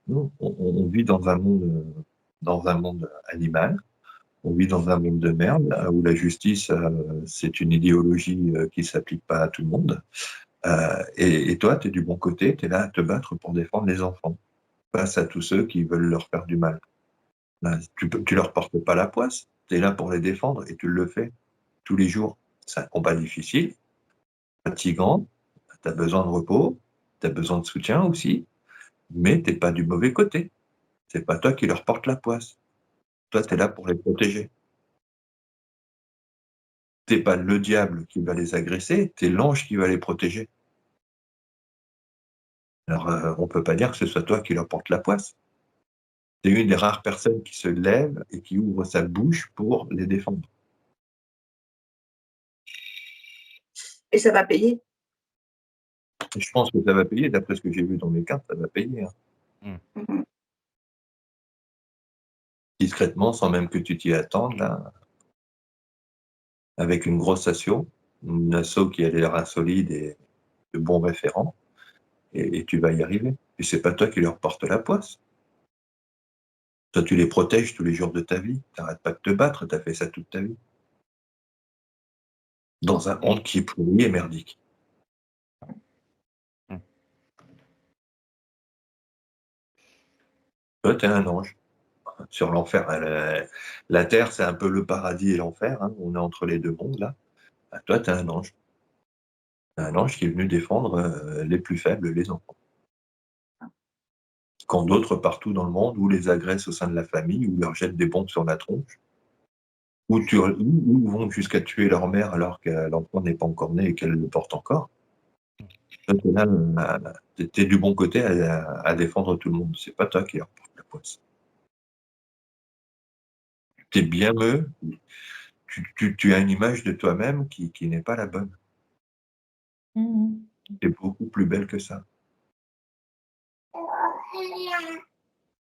Non, on vit dans un monde animal. On vit dans un monde de merde où la justice, c'est une idéologie qui ne s'applique pas à tout le monde. Et toi, tu es du bon côté, tu es là à te battre pour défendre les enfants face à tous ceux qui veulent leur faire du mal. Là, tu leur portes pas la poisse, tu es là pour les défendre et tu le fais tous les jours. C'est un combat difficile, fatigant, tu as besoin de repos, tu as besoin de soutien aussi, mais tu n'es pas du mauvais côté. C'est pas toi qui leur porte la poisse. Toi, tu es là pour les protéger. T'es pas le diable qui va les agresser, t'es l'ange qui va les protéger. Alors, on peut pas dire que ce soit toi qui leur porte la poisse. T'es une des rares personnes qui se lève et qui ouvre sa bouche pour les défendre. Et ça va payer. Je pense que ça va payer, d'après ce que j'ai vu dans mes cartes, ça va payer. Mhm. Discrètement, sans même que tu t'y attendes, là, avec une grosse asso, une asso qui a l'air solide et de bons référents, et tu vas y arriver. Et c'est pas toi qui leur porte la poisse. Toi, tu les protèges tous les jours de ta vie. T'arrêtes pas de te battre, tu as fait ça toute ta vie. Dans un monde qui est pourri et merdique. Toi, tu es un ange. Sur l'enfer. La terre, c'est un peu le paradis et l'enfer. Hein. On est entre les deux mondes, là. Bah, toi, tu es un ange. Un ange qui est venu défendre les plus faibles, les enfants. Quand d'autres, partout dans le monde, ou les agressent au sein de la famille, ou leur jettent des bombes sur la tronche, ou vont jusqu'à tuer leur mère alors que l'enfant n'est pas encore né et qu'elle le porte encore. Tu es du bon côté à défendre tout le monde. C'est pas toi qui leur porte la poisse. Tu es bien mieux. Tu as une image de toi-même qui n'est pas la bonne. Mhm. Tu es beaucoup plus belle que ça.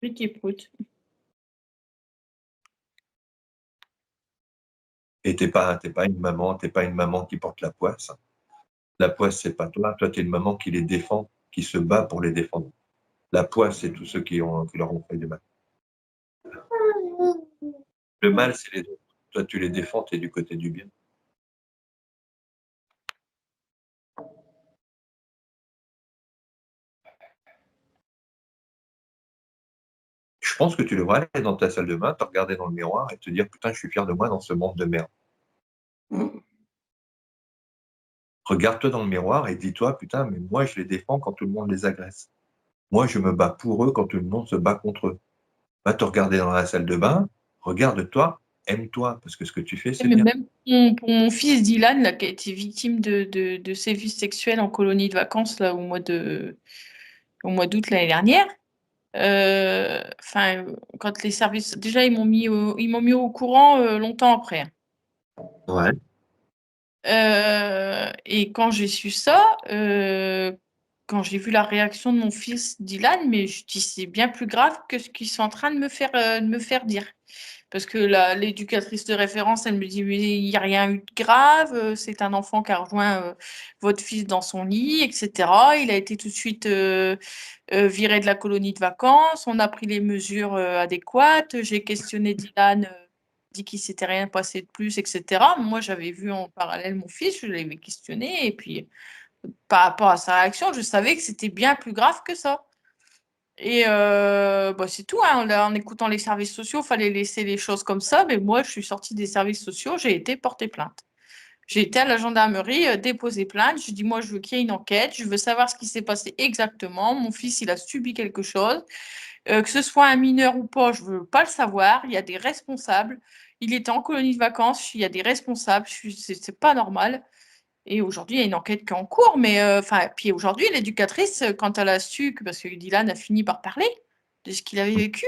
Petit prout. Et t'es pas une maman qui porte la poisse. La poisse, c'est pas toi. Toi, tu es une maman qui les défend, qui se bat pour les défendre. La poisse, c'est tous ceux qui leur ont fait du mal. Le mal, c'est les autres. Toi, tu les défends, tu es du côté du bien. Je pense que tu devrais aller dans ta salle de bain, te regarder dans le miroir et te dire putain, je suis fier de moi dans ce monde de merde. Mhm. Regarde-toi dans le miroir et dis-toi putain, mais moi je les défends quand tout le monde les agresse. Moi je me bats pour eux quand tout le monde se bat contre eux. Va te regarder dans la salle de bain, regarde-toi, aime-toi parce que ce que tu fais c'est Mais bien. même pour mon fils Dylan, là, qui a été victime de sévices sexuels en colonie de vacances là, au mois d'août l'année dernière. Enfin, quand les services, déjà ils m'ont mis au courant longtemps après. Ouais. Et quand j'ai su ça, quand j'ai vu la réaction de mon fils Dylan, mais je dis c'est bien plus grave que ce qu'ils sont en train de me faire dire. Parce que l'éducatrice de référence, elle me dit, mais il n'y a rien eu de grave, c'est un enfant qui a rejoint votre fils dans son lit, etc. Il a été tout de suite viré de la colonie de vacances, on a pris les mesures adéquates, j'ai questionné Dylan, dit qu'il ne s'était rien passé de plus, etc. Moi, j'avais vu en parallèle mon fils, je l'avais questionné, et puis par rapport à sa réaction, je savais que c'était bien plus grave que ça. Et bah, c'est tout, hein. En écoutant les services sociaux, il fallait laisser les choses comme ça. Mais moi, je suis sortie des services sociaux, j'ai été porter plainte. J'ai été à la gendarmerie déposer plainte. Je dis, moi, je veux qu'il y ait une enquête. Je veux savoir ce qui s'est passé exactement. Mon fils, il a subi quelque chose. Que ce soit un mineur ou pas, je ne veux pas le savoir. Il y a des responsables. Il était en colonie de vacances. Il y a des responsables. C'est pas normal. Et aujourd'hui, il y a une enquête qui est en cours, mais puis aujourd'hui, l'éducatrice, quand elle a su, parce que Dylan a fini par parler de ce qu'il avait vécu,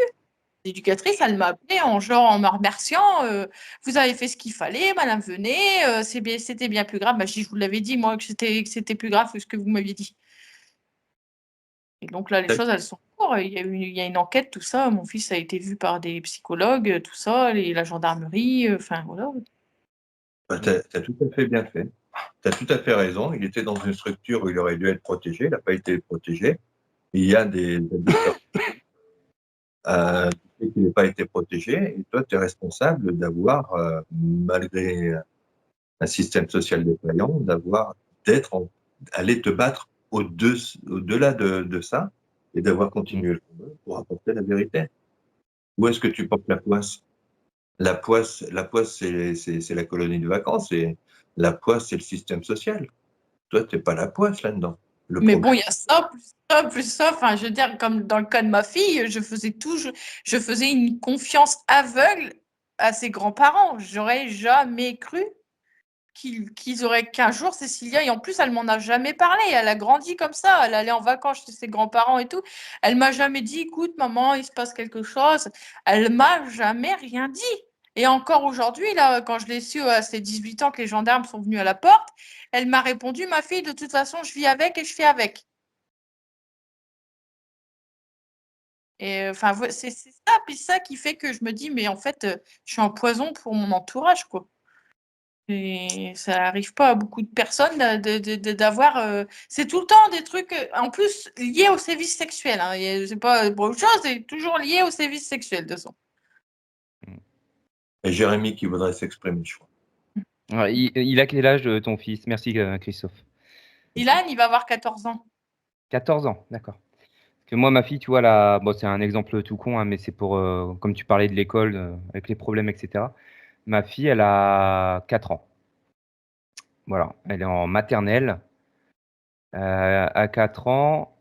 l'éducatrice, elle m'a appelé en me remerciant, vous avez fait ce qu'il fallait, madame, venez, c'était bien plus grave. Bah, je vous l'avais dit, moi, que c'était plus grave que ce que vous m'aviez dit. Et donc là, les choses, elles sont en cours. Il y a une enquête, tout ça. Mon fils a été vu par des psychologues, tout ça, la gendarmerie, enfin, voilà. Bah, tu as tout à fait bien fait. Tu as tout à fait raison. Il était dans une structure où il aurait dû être protégé. Il n'a pas été protégé. Il y a des qui n'a pas été protégé. Et toi, tu es responsable d'avoir, malgré un système social défaillant, aller te battre au-delà de ça et d'avoir continué le combat pour apporter la vérité. Où est-ce que tu portes la poisse? La poisse, c'est la colonie de vacances et la poisse, c'est le système social. Toi, tu n'es pas la poisse là-dedans. Mais bon, il y a ça, plus ça, plus ça. Enfin, je veux dire, comme dans le cas de ma fille, je faisais une confiance aveugle à ses grands-parents. J'aurais jamais cru qu'ils auraient qu'un jour Cécilia. Et en plus, elle m'en a jamais parlé. Elle a grandi comme ça. Elle allait en vacances chez ses grands-parents et tout. Elle m'a jamais dit, écoute, maman, il se passe quelque chose. Elle m'a jamais rien dit. Et encore aujourd'hui, là, quand je l'ai su à ses 18 ans que les gendarmes sont venus à la porte, elle m'a répondu, ma fille, de toute façon, je vis avec et je fais avec. Et enfin, c'est ça, puis ça qui fait que je me dis, mais en fait, je suis un poison pour mon entourage, quoi. Et ça n'arrive pas à beaucoup de personnes d'avoir. C'est tout le temps des trucs, en plus, liés au sévice sexuel. Hein. C'est pas pour autre chose, c'est toujours lié au sévice sexuel, de toute façon. Et Jérémy qui voudrait s'exprimer, je crois. Ouais, il a quel âge, ton fils? Merci, Christophe. Dylan, il va avoir 14 ans. 14 ans, d'accord. Parce que moi, ma fille, tu vois, là, bon, c'est un exemple tout con, hein, mais c'est pour, comme tu parlais de l'école, avec les problèmes, etc. Ma fille, elle a 4 ans. Voilà, elle est en maternelle. À 4 ans,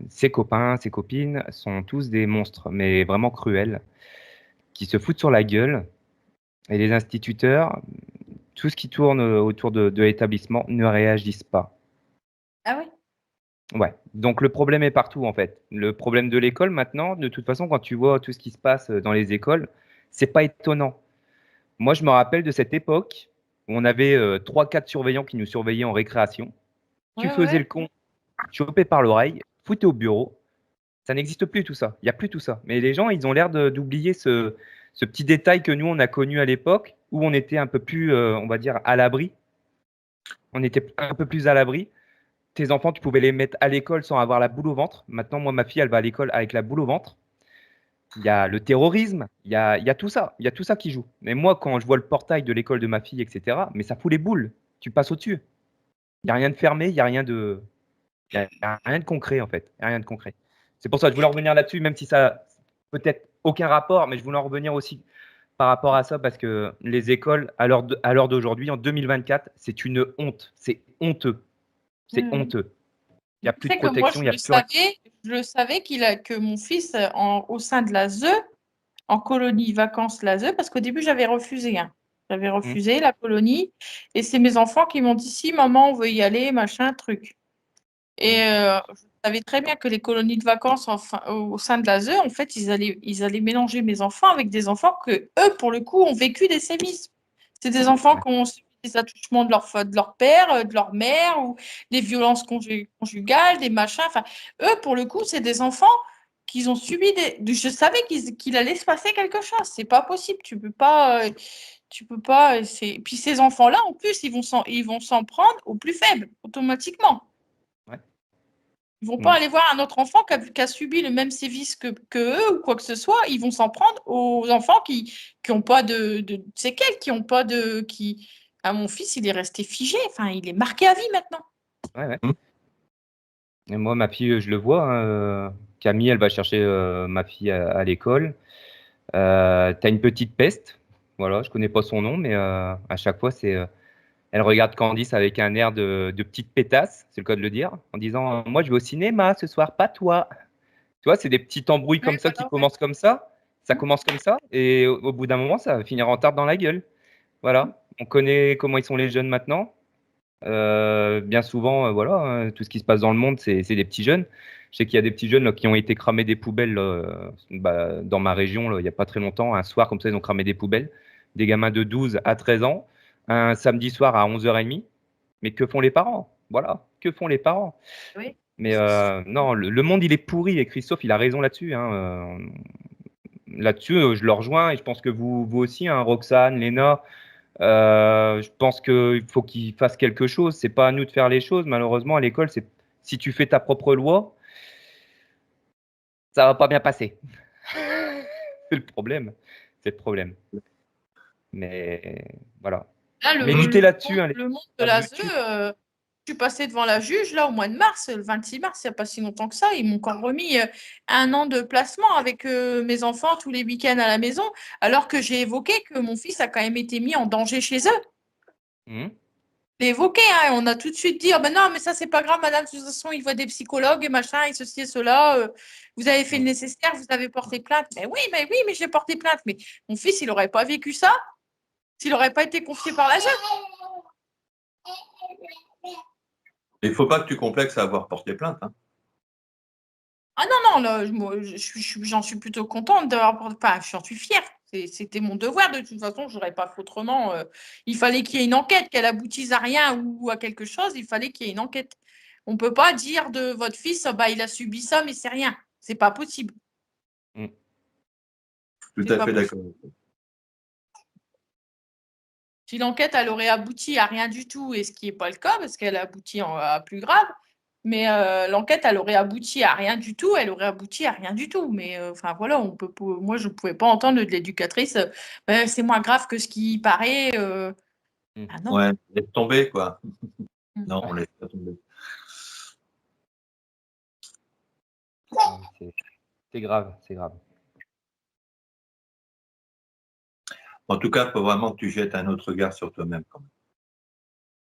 ses copains, ses copines sont tous des monstres, mais vraiment cruels, qui se foutent sur la gueule. Et les instituteurs, tout ce qui tourne autour de l'établissement, ne réagissent pas. Ah oui? Ouais, donc le problème est partout en fait. Le problème de l'école maintenant, de toute façon, quand tu vois tout ce qui se passe dans les écoles, c'est pas étonnant. Moi, je me rappelle de cette époque où on avait 3-4 surveillants qui nous surveillaient en récréation. Tu Ouais, faisais ouais. le con, chopé par l'oreille, foutais au bureau. Ça n'existe plus tout ça. Il n'y a plus tout ça. Mais les gens, ils ont l'air d'oublier ce petit détail que nous, on a connu à l'époque où on était un peu plus, on va dire, à l'abri. On était un peu plus à l'abri. Tes enfants, tu pouvais les mettre à l'école sans avoir la boule au ventre. Maintenant, moi, ma fille, elle va à l'école avec la boule au ventre. Il y a le terrorisme, il y a tout ça. Il y a tout ça qui joue. Mais moi, quand je vois le portail de l'école de ma fille, etc., mais ça fout les boules. Tu passes au-dessus. Il n'y a rien de fermé, il n'y a rien de. Il y a rien de concret, en fait. Il y a rien de concret. C'est pour ça que je voulais en revenir là-dessus, même si ça peut-être aucun rapport, mais je voulais en revenir aussi par rapport à ça, parce que les écoles, à l'heure d'aujourd'hui, en 2024, c'est une honte. C'est honteux. C'est Mhm. honteux. Il n'y a Tu plus de sais que moi, protection, il n'y a plus rien. je le savais que mon fils, au sein de la ZE, en colonie vacances la ZE, parce qu'au début, j'avais refusé. Hein. J'avais Mmh. refusé la colonie. Et c'est mes enfants qui m'ont dit, si, maman, on veut y aller, machin, truc. Et je savais très bien que les colonies de vacances au sein de la ZE, en fait, ils allaient mélanger mes enfants avec des enfants que, eux, pour le coup, ont vécu des sévices. C'est des enfants Ouais. qui ont subi des attouchements de leur père, de leur mère, ou des violences conjugales, des machins. Enfin, eux, pour le coup, c'est des enfants qui ont subi Je savais qu'il allait se passer quelque chose. C'est pas possible. Tu peux pas. Puis ces enfants-là, en plus, ils vont s'en prendre aux plus faibles, automatiquement. Ouais. Ils vont pas Mmh. aller voir un autre enfant qui a subi le même sévice que eux ou quoi que ce soit. Ils vont s'en prendre aux enfants qui ont pas de séquelles, qui ont pas de. Qui... Ah, mon fils, il est resté figé. Enfin, il est marqué à vie maintenant. Ouais, ouais. Mmh. Et moi, ma fille, je le vois, hein, Camille, elle va chercher ma fille à l'école. T'as une petite peste. Voilà, je connais pas son nom, mais à chaque fois, elle regarde Candice avec un air de petite pétasse, c'est le cas de le dire, en disant moi, je vais au cinéma ce soir, pas toi. Tu vois, c'est des petits embrouilles Ouais, comme ça qui voilà, ouais. commencent comme ça. Ça commence comme ça, et au bout d'un moment, ça va finir en tarte dans la gueule. Voilà. On connaît comment ils sont les jeunes maintenant. Bien souvent, voilà, hein, tout ce qui se passe dans le monde, c'est des petits jeunes. Je sais qu'il y a des petits jeunes là, qui ont été cramés des poubelles là, dans ma région là, il n'y a pas très longtemps. Un soir, comme ça, ils ont cramé des poubelles. Des gamins de 12 à 13 ans, un samedi soir à 11h30. Mais que font les parents? Voilà, que font les parents? Oui. Mais non, le monde, il est pourri, et Christophe, il a raison là-dessus. Hein. Là-dessus, je le rejoins, et je pense que vous aussi, hein, Roxane, Léna. Je pense qu'il faut qu'ils fassent quelque chose. C'est pas à nous de faire les choses. Malheureusement, à l'école, c'est si tu fais ta propre loi, ça va pas bien passer. C'est le problème. C'est le problème. Mais voilà. Là, Méditez là-dessus, hein, le monde de la la ZE, YouTube. je suis passée devant la juge là au mois de mars, le 26 mars, il n'y a pas si longtemps que ça. Ils m'ont encore remis 1 an de placement avec mes enfants tous les week-ends à la maison, alors que j'ai évoqué que mon fils a quand même été mis en danger chez eux. Mhm. J'ai évoqué, hein, et on a tout de suite dit oh, ben non, mais ça, c'est pas grave, madame, de toute façon, il voit des psychologues et machin, et ceci et cela. Vous avez fait le nécessaire, vous avez porté plainte. Mais oui, mais j'ai porté plainte. Mais mon fils, il n'aurait pas vécu ça s'il n'aurait pas été confié par la jeune. Il ne faut pas que tu complexes à avoir porté plainte. Hein. Ah non, non, bien. Là. Moi, j'en suis plutôt contente d'avoir. Enfin, j'en suis fière. C'était mon devoir. De toute façon, je n'aurais pas fait autrement. Il fallait qu'il y ait une enquête, qu'elle aboutisse à rien ou à quelque chose. Il fallait qu'il y ait une enquête. On ne peut pas dire de votre fils, bah, il a subi ça, mais c'est rien. C'est pas possible. Tout à fait d'accord. Si l'enquête, elle aurait abouti à rien du tout, et ce qui n'est pas le cas, parce qu'elle a abouti à plus grave, mais l'enquête, elle aurait abouti à rien du tout, elle aurait abouti à rien du tout. Mais enfin voilà, moi, je ne pouvais pas entendre de l'éducatrice, c'est moins grave que ce qui paraît. Ah non. Ouais, laisse tomber, quoi. Non, on laisse pas tomber. C'est grave, c'est grave. En tout cas, il faut vraiment que tu jettes un autre regard sur toi-même quand même.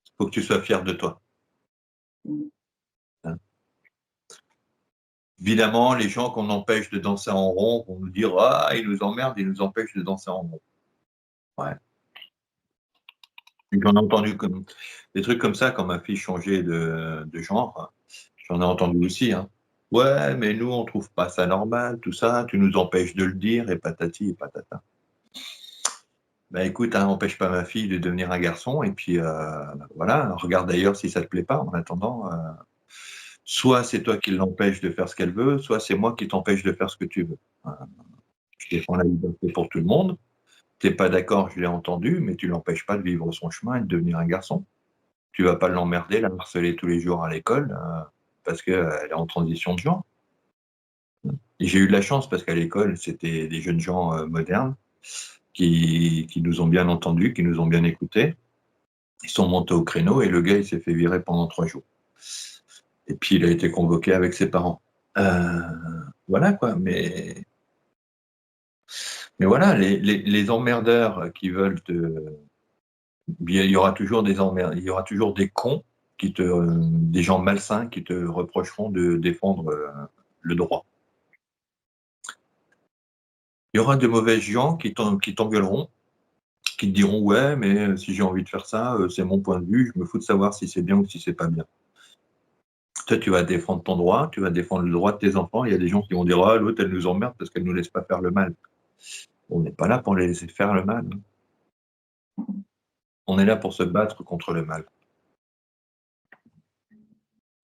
Il faut que tu sois fier de toi. Hein? Évidemment, les gens qu'on empêche de danser en rond vont nous dire « Ah, ils nous emmerdent, ils nous empêchent de danser en rond. » Ouais. J'en ai entendu des trucs comme ça quand ma fille changeait de genre. J'en ai entendu aussi. Hein. Ouais, mais nous, on ne trouve pas ça normal, tout ça. Tu nous empêches de le dire, et patati et patata. Ben écoute, hein, n'empêche pas ma fille de devenir un garçon. Et puis, voilà, regarde d'ailleurs si ça ne te plaît pas. En attendant, soit c'est toi qui l'empêches de faire ce qu'elle veut, soit c'est moi qui t'empêche de faire ce que tu veux. Je défends la liberté pour tout le monde. Tu n'es pas d'accord, je l'ai entendu, mais tu ne l'empêches pas de vivre son chemin et de devenir un garçon. Tu ne vas pas l'emmerder, la harceler tous les jours à l'école parce qu'elle est en transition de genre. Et j'ai eu de la chance parce qu'à l'école, c'était des jeunes gens modernes qui nous ont bien entendus, qui nous ont bien écoutés. Ils sont montés au créneau et le gars, il s'est fait virer pendant 3 jours. Et puis, il a été convoqué avec ses parents. Voilà, quoi. Mais voilà, les emmerdeurs qui veulent te... Il y aura toujours des emmerdeurs, il y aura toujours des cons, des gens malsains qui te reprocheront de défendre le droit. Il y aura de mauvais gens qui t'engueuleront, qui te diront « Ouais, mais si j'ai envie de faire ça, c'est mon point de vue, je me fous de savoir si c'est bien ou si c'est pas bien. » Toi, tu vas défendre ton droit, tu vas défendre le droit de tes enfants. Il y a des gens qui vont dire « Ah, l'autre, elle nous emmerde parce qu'elle ne nous laisse pas faire le mal. » On n'est pas là pour les laisser faire le mal. On est là pour se battre contre le mal.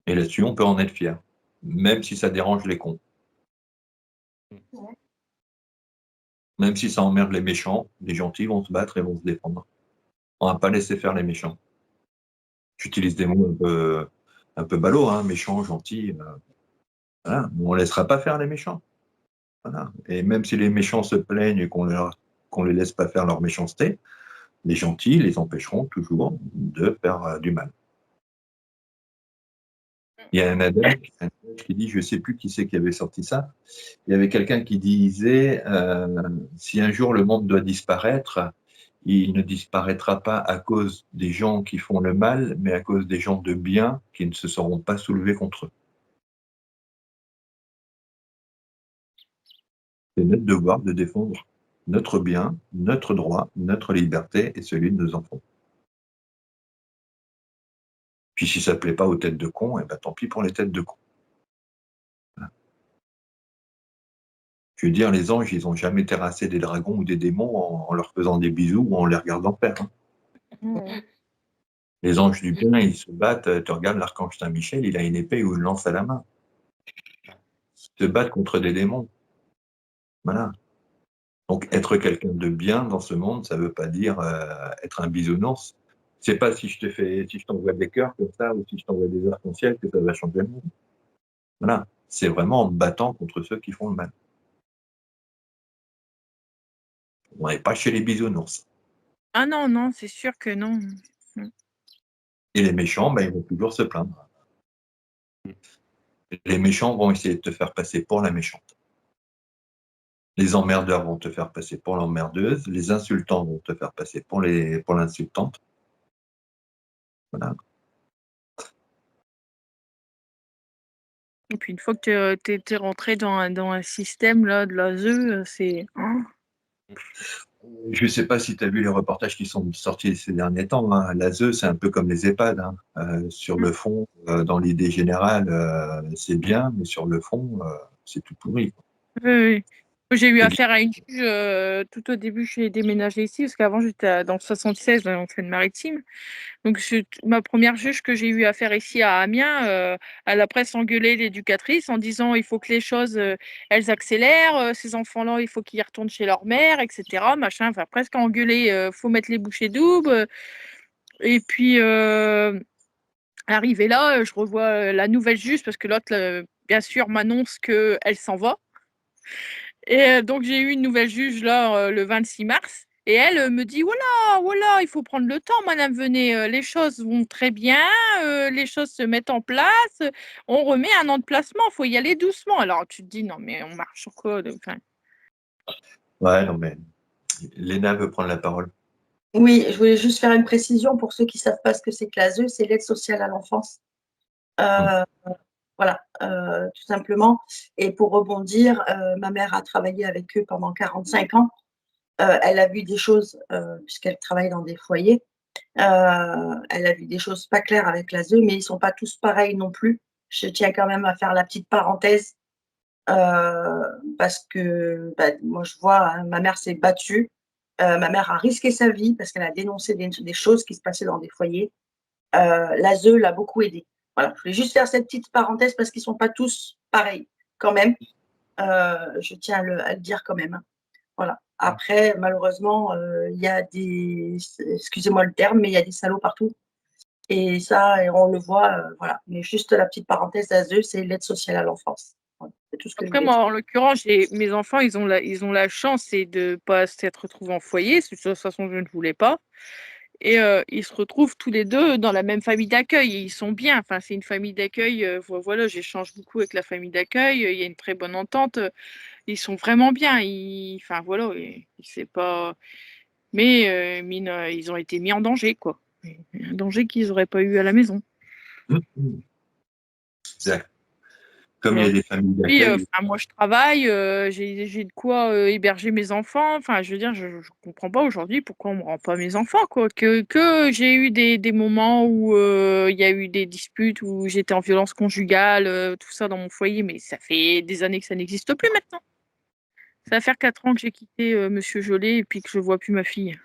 Et là-dessus, on peut en être fier, même si ça dérange les cons. Même si ça emmerde les méchants, les gentils vont se battre et vont se défendre. On ne va pas laisser faire les méchants. J'utilise des mots un peu ballots, hein, méchants, gentils. Voilà. On ne laissera pas faire les méchants. Voilà. Et même si les méchants se plaignent et qu'on ne les laisse pas faire leur méchanceté, les gentils les empêcheront toujours de faire du mal. Il y a un adage qui dit, je ne sais plus qui c'est qui avait sorti ça, il y avait quelqu'un qui disait si un jour le monde doit disparaître, il ne disparaîtra pas à cause des gens qui font le mal, mais à cause des gens de bien qui ne se seront pas soulevés contre eux. C'est notre devoir de défendre notre bien, notre droit, notre liberté et celui de nos enfants. Puis si ça ne plaît pas aux têtes de cons, eh ben, tant pis pour les têtes de cons. Voilà. Je veux dire, les anges, ils n'ont jamais terrassé des dragons ou des démons en leur faisant des bisous ou en les regardant faire. Hein. Les anges du bien, ils se battent. Tu regardes l'archange Saint-Michel, il a une épée ou une lance à la main. Ils se battent contre des démons. Voilà. Donc, être quelqu'un de bien dans ce monde, ça ne veut pas dire être un bisounours. C'est pas si je t'envoie des cœurs comme ça ou si je t'envoie des arcs-en-ciel que ça va changer le monde. Voilà. C'est vraiment en battant contre ceux qui font le mal. On n'est pas chez les bisounours. Ah non, non, c'est sûr que non. Et les méchants, ben, ils vont toujours se plaindre. Les méchants vont essayer de te faire passer pour la méchante. Les emmerdeurs vont te faire passer pour l'emmerdeuse. Les insultants vont te faire passer pour l'insultante. Voilà. Et puis une fois que tu es rentré dans un système là, de l'ASE, c'est... Je ne sais pas si tu as vu les reportages qui sont sortis ces derniers temps. Hein. L'ASE, c'est un peu comme les EHPAD. Hein. Sur le fond, dans l'idée générale, c'est bien, mais sur le fond, c'est tout pourri. Oui, oui. J'ai eu C'est affaire à une juge tout au début, j'ai déménagé ici, parce qu'avant j'étais dans le 76, dans la Seine-Maritime. Donc ma première juge que j'ai eu affaire ici à Amiens, elle a presque engueulé l'éducatrice en disant il faut que les choses elles accélèrent, ces enfants-là il faut qu'ils retournent chez leur mère, etc. Machin, enfin presque engueulé, faut mettre les bouchées doubles. Et puis arrivé là, je revois la nouvelle juge parce que l'autre, bien sûr, m'annonce qu'elle s'en va. Et donc, j'ai eu une nouvelle juge là le 26 mars. Et elle me dit voilà, voilà, il faut prendre le temps, madame, venez, les choses vont très bien, les choses se mettent en place, on remet un an de placement, il faut y aller doucement. Alors, tu te dis non, mais on marche sur quoi enfin... Ouais, non, mais Léna veut prendre la parole. Oui, je voulais juste faire une précision pour ceux qui ne savent pas ce que c'est que l'ASE, c'est l'aide sociale à l'enfance. Voilà, tout simplement. Et pour rebondir, ma mère a travaillé avec eux pendant 45 ans. Elle a vu des choses, puisqu'elle travaille dans des foyers. Elle a vu des choses pas claires avec l'ASE, mais ils ne sont pas tous pareils non plus. Je tiens quand même à faire la petite parenthèse, parce que moi, je vois, hein, ma mère s'est battue. Ma mère a risqué sa vie parce qu'elle a dénoncé des choses qui se passaient dans des foyers. L'ASE l'a beaucoup aidée. Voilà, je voulais juste faire cette petite parenthèse parce qu'ils ne sont pas tous pareils quand même. Je tiens à le dire quand même. Hein. Voilà. Après, malheureusement, il y a des, excusez-moi le terme, mais il y a des salauds partout. Et ça, on le voit, voilà. Mais juste la petite parenthèse d'ASE, c'est l'aide sociale à l'enfance. Voilà. C'est tout ce que je Après, voulais moi, dire. en l'occurrence, mes enfants, ils ont la chance de ne pas s'être retrouvés en foyer. De toute façon, je ne voulais pas. Et ils se retrouvent tous les deux dans la même famille d'accueil. Ils sont bien. Enfin, c'est une famille d'accueil. Voilà, j'échange beaucoup avec la famille d'accueil. Il y a une très bonne entente. Ils sont vraiment bien. Enfin, voilà. C'est pas... Mais ils ont été mis en danger, quoi. Un danger qu'ils n'auraient pas eu à la maison. Exact. Comme il y a Voilà. des familles Oui, d'accueil. moi je travaille, j'ai de quoi héberger mes enfants. Enfin, je veux dire, je comprends pas aujourd'hui pourquoi on me rend pas mes enfants, quoi. Que j'ai eu des moments où il y a eu des disputes, où j'étais en violence conjugale, tout ça dans mon foyer, mais ça fait des années que ça n'existe plus maintenant. Ça va faire 4 ans que j'ai quitté Monsieur Jolet et puis que je vois plus ma fille.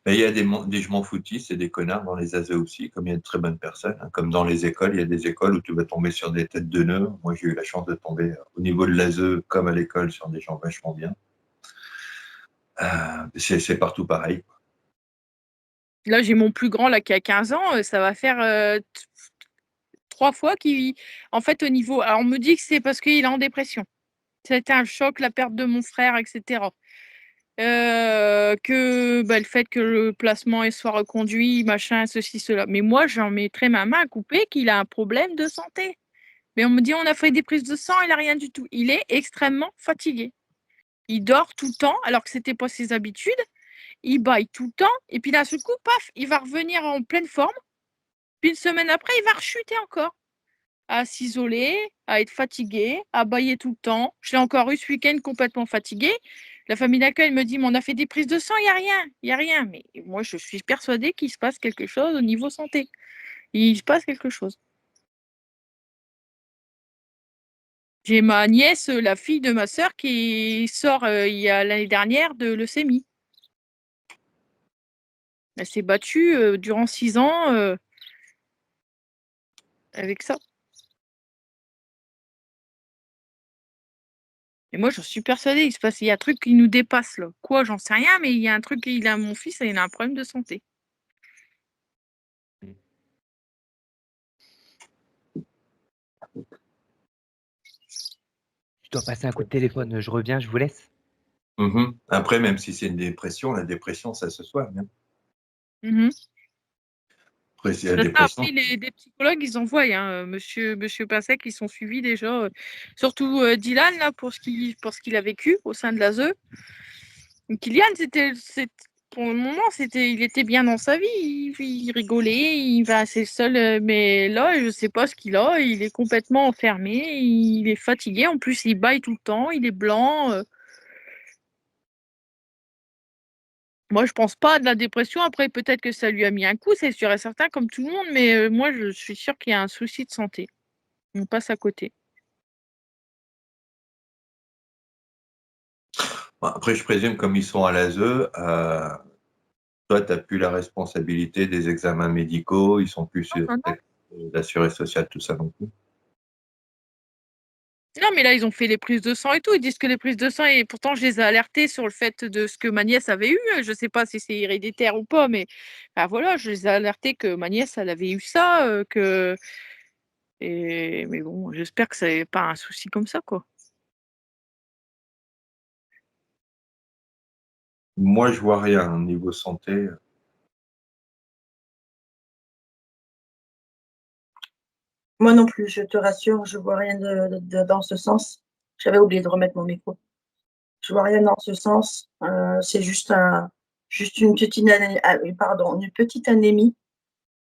Mais il y a des je m'en foutistes et des connards dans les ASE aussi, comme il y a de très bonnes personnes. Hein. Comme dans les écoles, il y a des écoles où tu vas tomber sur des têtes de nœuds. Moi, j'ai eu la chance de tomber au niveau de l'ASE, comme à l'école, sur des gens vachement bien. C'est partout pareil. Là, j'ai mon plus grand là qui a 15 ans, ça va faire 3 fois qu'il... En fait, au niveau... Alors, on me dit que c'est parce qu'il est en dépression. C'était un choc, la perte de mon frère, etc. Le fait que le placement soit reconduit, machin, ceci, cela. Mais moi, j'en mettrais ma main à couper qu'il a un problème de santé. Mais on me dit, on a fait des prises de sang, il n'a rien du tout. Il est extrêmement fatigué. Il dort tout le temps, alors que ce n'était pas ses habitudes. Il baille tout le temps. Et puis d'un seul coup, paf, il va revenir en pleine forme. Puis une semaine après, il va rechuter encore. À s'isoler, à être fatigué, à bailler tout le temps. Je l'ai encore eu ce week-end complètement fatigué. La famille d'accueil me dit, mais on a fait des prises de sang, il n'y a rien, il n'y a rien. Mais moi, je suis persuadée qu'il se passe quelque chose au niveau santé. Il se passe quelque chose. J'ai ma nièce, la fille de ma sœur, qui sort il y a l'année dernière de leucémie. Elle s'est battue durant 6 ans avec ça. Et moi, je suis persuadée, il y a un truc qui nous dépasse là. Quoi, j'en sais rien, mais il y a un truc, mon fils, il a un problème de santé. Je dois passer un coup de téléphone, je reviens, je vous laisse. Après, même si c'est une dépression, la dépression, ça se soigne. Hein. Après, c'est la dépression. Après, des psychologues, ils envoient, hein, monsieur Pinsec, ils sont suivis déjà. Surtout Dylan, là, pour ce qu'il a vécu au sein de l'ASE. Kylian, pour le moment, il était bien dans sa vie. Il rigolait, c'est seul. Mais là, je ne sais pas ce qu'il a. Il est complètement enfermé. Il est fatigué. En plus, il baille tout le temps. Il est blanc. Moi, je pense pas à de la dépression. Après, peut-être que ça lui a mis un coup, c'est sûr et certain, comme tout le monde. Mais moi, je suis sûre qu'il y a un souci de santé. On passe à côté. Après, je présume, comme ils sont à l'ASE, toi, tu n'as plus la responsabilité des examens médicaux, ils sont plus sur Non. l'assuré social, tout ça non plus. Non, mais là, ils ont fait les prises de sang et tout. Ils disent que les prises de sang, et pourtant, je les ai alertés sur le fait de ce que ma nièce avait eu. Je ne sais pas si c'est héréditaire ou pas, mais voilà, je les ai alertés que ma nièce, elle avait eu ça. Mais bon, j'espère que c'est pas un souci comme ça, quoi. Moi, je vois rien au niveau santé. Moi non plus, je te rassure, je vois rien dans ce sens. J'avais oublié de remettre mon micro. Je vois rien dans ce sens. C'est juste une petite une petite anémie.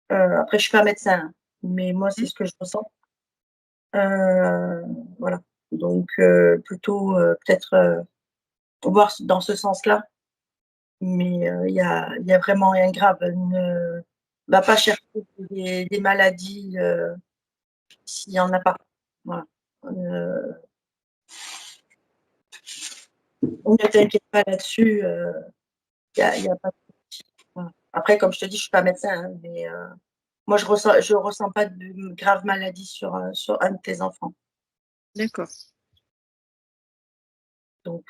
Après, je suis pas médecin, hein, mais moi, c'est ce que je ressens. Voilà. Donc, plutôt peut-être voir dans ce sens-là. Mais il y a vraiment rien de grave. Ne va pas chercher des maladies s'il n'y en a pas. Voilà. Ne t'inquiète pas là-dessus. Y a pas de souci. Voilà. Après, comme je te dis, je ne suis pas médecin, hein, mais moi, je ressens pas de grave maladie sur un de tes enfants. D'accord. Donc,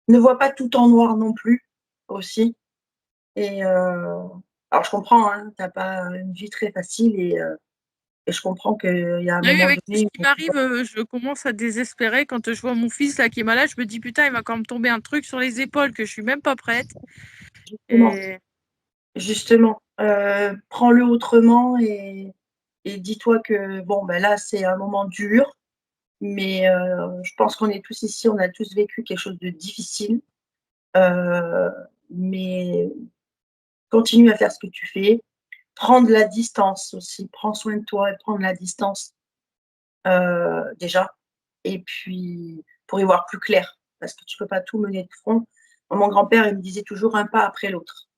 ne vois pas tout en noir non plus aussi. Et alors, je comprends, hein, tu n'as pas une vie très facile et je comprends qu'il y a un Oui, moment avec tout ce donné qui m'arrive, je commence à désespérer quand je vois mon fils là qui est malade. Je me dis putain, il va quand même tomber un truc sur les épaules que je suis même pas prête. Justement, prends-le autrement et dis-toi que bon, ben là, c'est un moment dur, mais je pense qu'on est tous ici, on a tous vécu quelque chose de difficile. Mais continue à faire ce que tu fais. Prends de la distance aussi. Prends soin de toi et prends de la distance déjà. Et puis, pour y voir plus clair, parce que tu ne peux pas tout mener de front. Mon grand-père, il me disait toujours un pas après l'autre.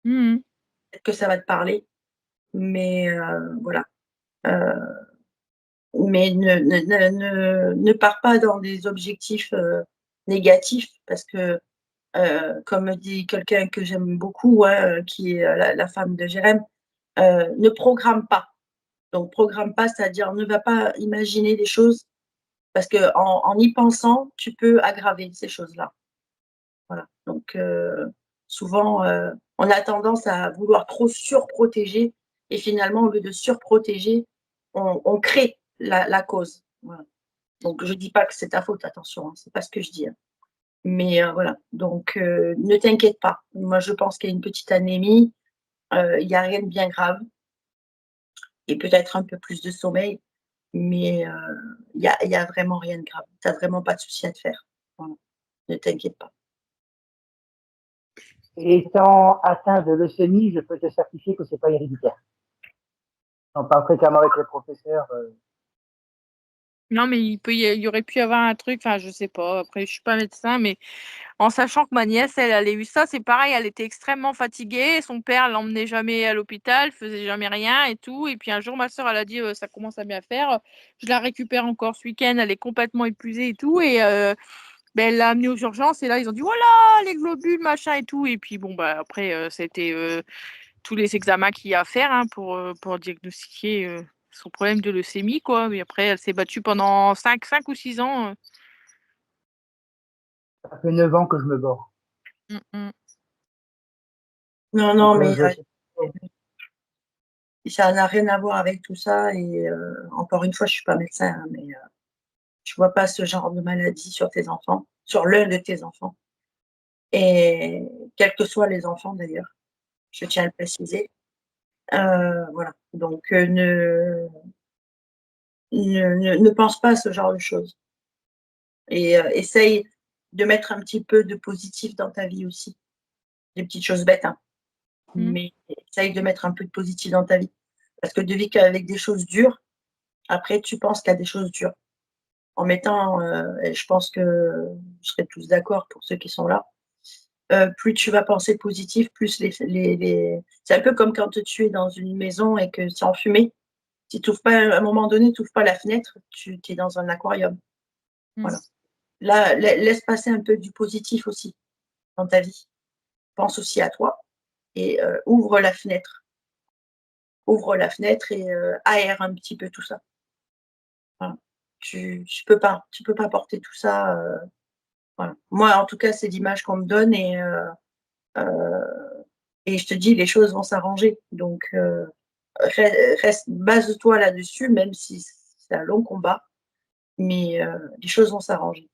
Peut-être que ça va te parler, mais voilà. Mais ne pars pas dans des objectifs négatifs, parce que comme dit quelqu'un que j'aime beaucoup, hein, qui est la femme de Jérém, ne programme pas. Donc, programme pas, c'est-à-dire ne va pas imaginer des choses, parce qu'en y pensant, tu peux aggraver ces choses-là. Voilà. Donc, souvent, on a tendance à vouloir trop surprotéger, et finalement, au lieu de surprotéger, on crée la cause. Voilà. Donc, je ne dis pas que c'est ta faute, attention, hein, ce n'est pas ce que je dis. Hein. Mais voilà, donc ne t'inquiète pas. Moi, je pense qu'il y a une petite anémie, il n'y a rien de bien grave, et peut-être un peu plus de sommeil, mais il y a vraiment rien de grave. Tu n'as vraiment pas de souci à te faire. Voilà. Ne t'inquiète pas. Étant atteint de leucémie, je peux te certifier que c'est pas héréditaire. On parle fréquemment avec les professeurs. Non, mais il y aurait pu y avoir un truc, enfin, je sais pas. Après, je suis pas médecin, mais en sachant que ma nièce, elle a eu ça, c'est pareil, elle était extrêmement fatiguée. Son père l'emmenait jamais à l'hôpital, faisait jamais rien et tout. Et puis un jour, ma soeur, elle a dit, ça commence à bien faire. Je la récupère encore ce week-end, elle est complètement épuisée et tout. Et elle l'a amenée aux urgences. Et là, ils ont dit, voilà, les globules, machin et tout. Et puis bon, bah après, c'était tous les examens qu'il y a à faire, hein, pour diagnostiquer son problème de leucémie, quoi. Mais après, elle s'est battue pendant 5 ou 6 ans. Ça fait 9 ans que je me bats. Non, Donc, mais ça n'a rien à voir avec tout ça. Et encore une fois, je ne suis pas médecin, hein, mais je ne vois pas ce genre de maladie sur tes enfants, sur l'un de tes enfants. Et quels que soient les enfants d'ailleurs, je tiens à le préciser. Voilà. Donc, ne pense pas à ce genre de choses. Et essaye de mettre un petit peu de positif dans ta vie aussi. Des petites choses bêtes, hein. Mais essaye de mettre un peu de positif dans ta vie. Parce que de vivre qu'avec des choses dures, après, tu penses qu'il y a des choses dures. En mettant, et je pense que je serai tous d'accord pour ceux qui sont là, plus tu vas penser positif, plus c'est un peu comme quand tu es dans une maison et que c'est enfumé. Si tu n'ouvres pas, à un moment donné, tu n'ouvres pas la fenêtre, tu es dans un aquarium. Voilà. Là, laisse passer un peu du positif aussi dans ta vie. Pense aussi à toi et ouvre la fenêtre. Ouvre la fenêtre et aère un petit peu tout ça. Voilà. Tu peux pas porter tout ça. Voilà. Moi, en tout cas, c'est l'image qu'on me donne et je te dis, les choses vont s'arranger. Donc, base-toi là-dessus, même si c'est un long combat, mais les choses vont s'arranger.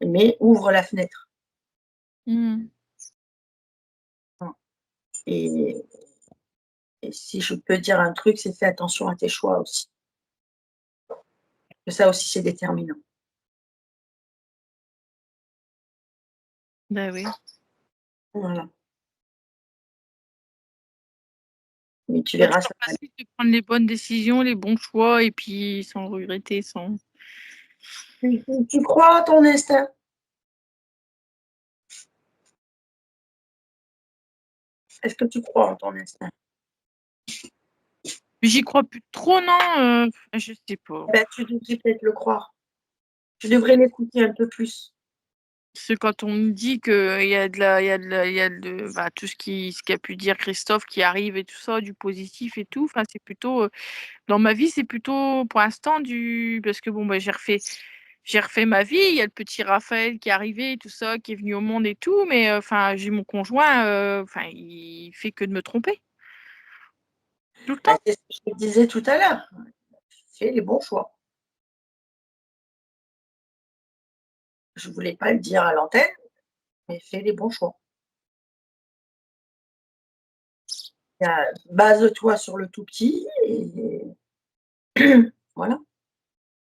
Mais ouvre la fenêtre. Et si je peux dire un truc, c'est fais attention à tes choix aussi. Ça aussi, c'est déterminant. Ben oui. Voilà. Mais tu C'est verras ça. facile de prendre les bonnes décisions, les bons choix, et puis sans regretter, sans. Tu crois à ton instinct? Est-ce que tu crois en ton instinct? J'y crois plus trop, non. Je sais pas. Ben, tu devrais peut-être le croire. Tu devrais l'écouter un peu plus. C'est quand on me dit qu'il y a tout ce qu'a pu dire Christophe qui arrive et tout ça, du positif et tout. Enfin, c'est plutôt dans ma vie, c'est plutôt pour l'instant parce que bon, j'ai refait ma vie. Il y a le petit Raphaël qui est arrivé, tout ça, qui est venu au monde et tout. Mais enfin, j'ai mon conjoint. Enfin, il fait que de me tromper tout le temps. C'est ce que je te disais tout à l'heure. Fais les bons choix. Je ne voulais pas le dire à l'antenne, mais fais les bons choix. Base-toi sur le tout petit et voilà.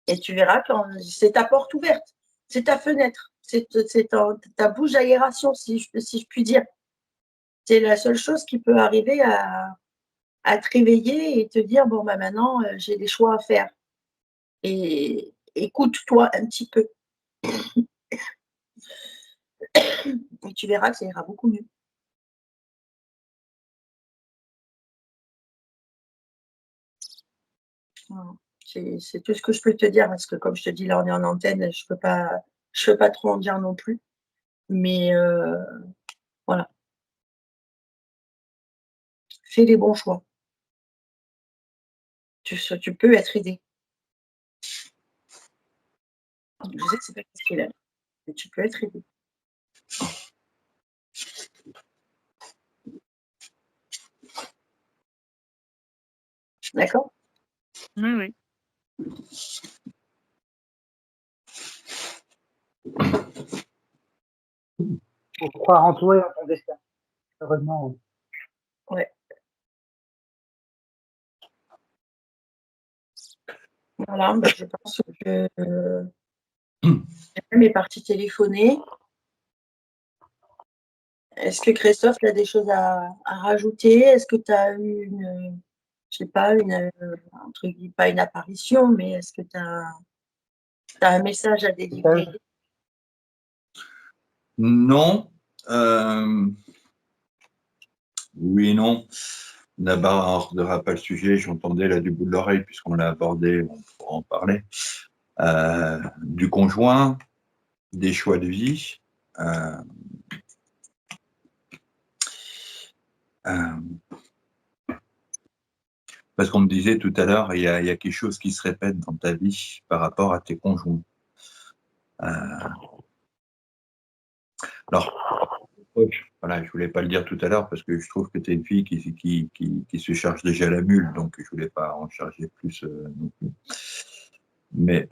Et tu verras quand c'est ta porte ouverte, c'est ta fenêtre, c'est ta bouche d'aération, si je puis dire. C'est la seule chose qui peut arriver à te réveiller et te dire bon, bah, maintenant, j'ai des choix à faire. Et écoute-toi un petit peu. Et tu verras que ça ira beaucoup mieux. Voilà. C'est tout ce que je peux te dire parce que comme je te dis, là, on est en antenne, je peux pas trop en dire non plus. Mais voilà. Fais les bons choix. Tu peux être aidé. Je sais que c'est pas facile, hein, mais tu peux être aidé. D'accord? Oui, oui. Faut croire en toi et en ton destin. Heureusement, oui. Ouais. Voilà, bah, je pense que même est parti téléphoner. Est-ce que Christophe a des choses à rajouter? Est-ce que tu as eu je sais pas, un truc, pas une apparition, mais est-ce que tu as un message à délivrer? Non. Oui et non. On n'abordera pas le sujet. J'entendais là du bout de l'oreille, puisqu'on l'a abordé, on pourra en parler. Du conjoint, des choix de vie. Parce qu'on me disait tout à l'heure, il y a quelque chose qui se répète dans ta vie par rapport à tes conjoints. Alors, voilà, je voulais pas le dire tout à l'heure parce que je trouve que tu es une fille qui se charge déjà la mule, donc je voulais pas en charger plus non plus. Mais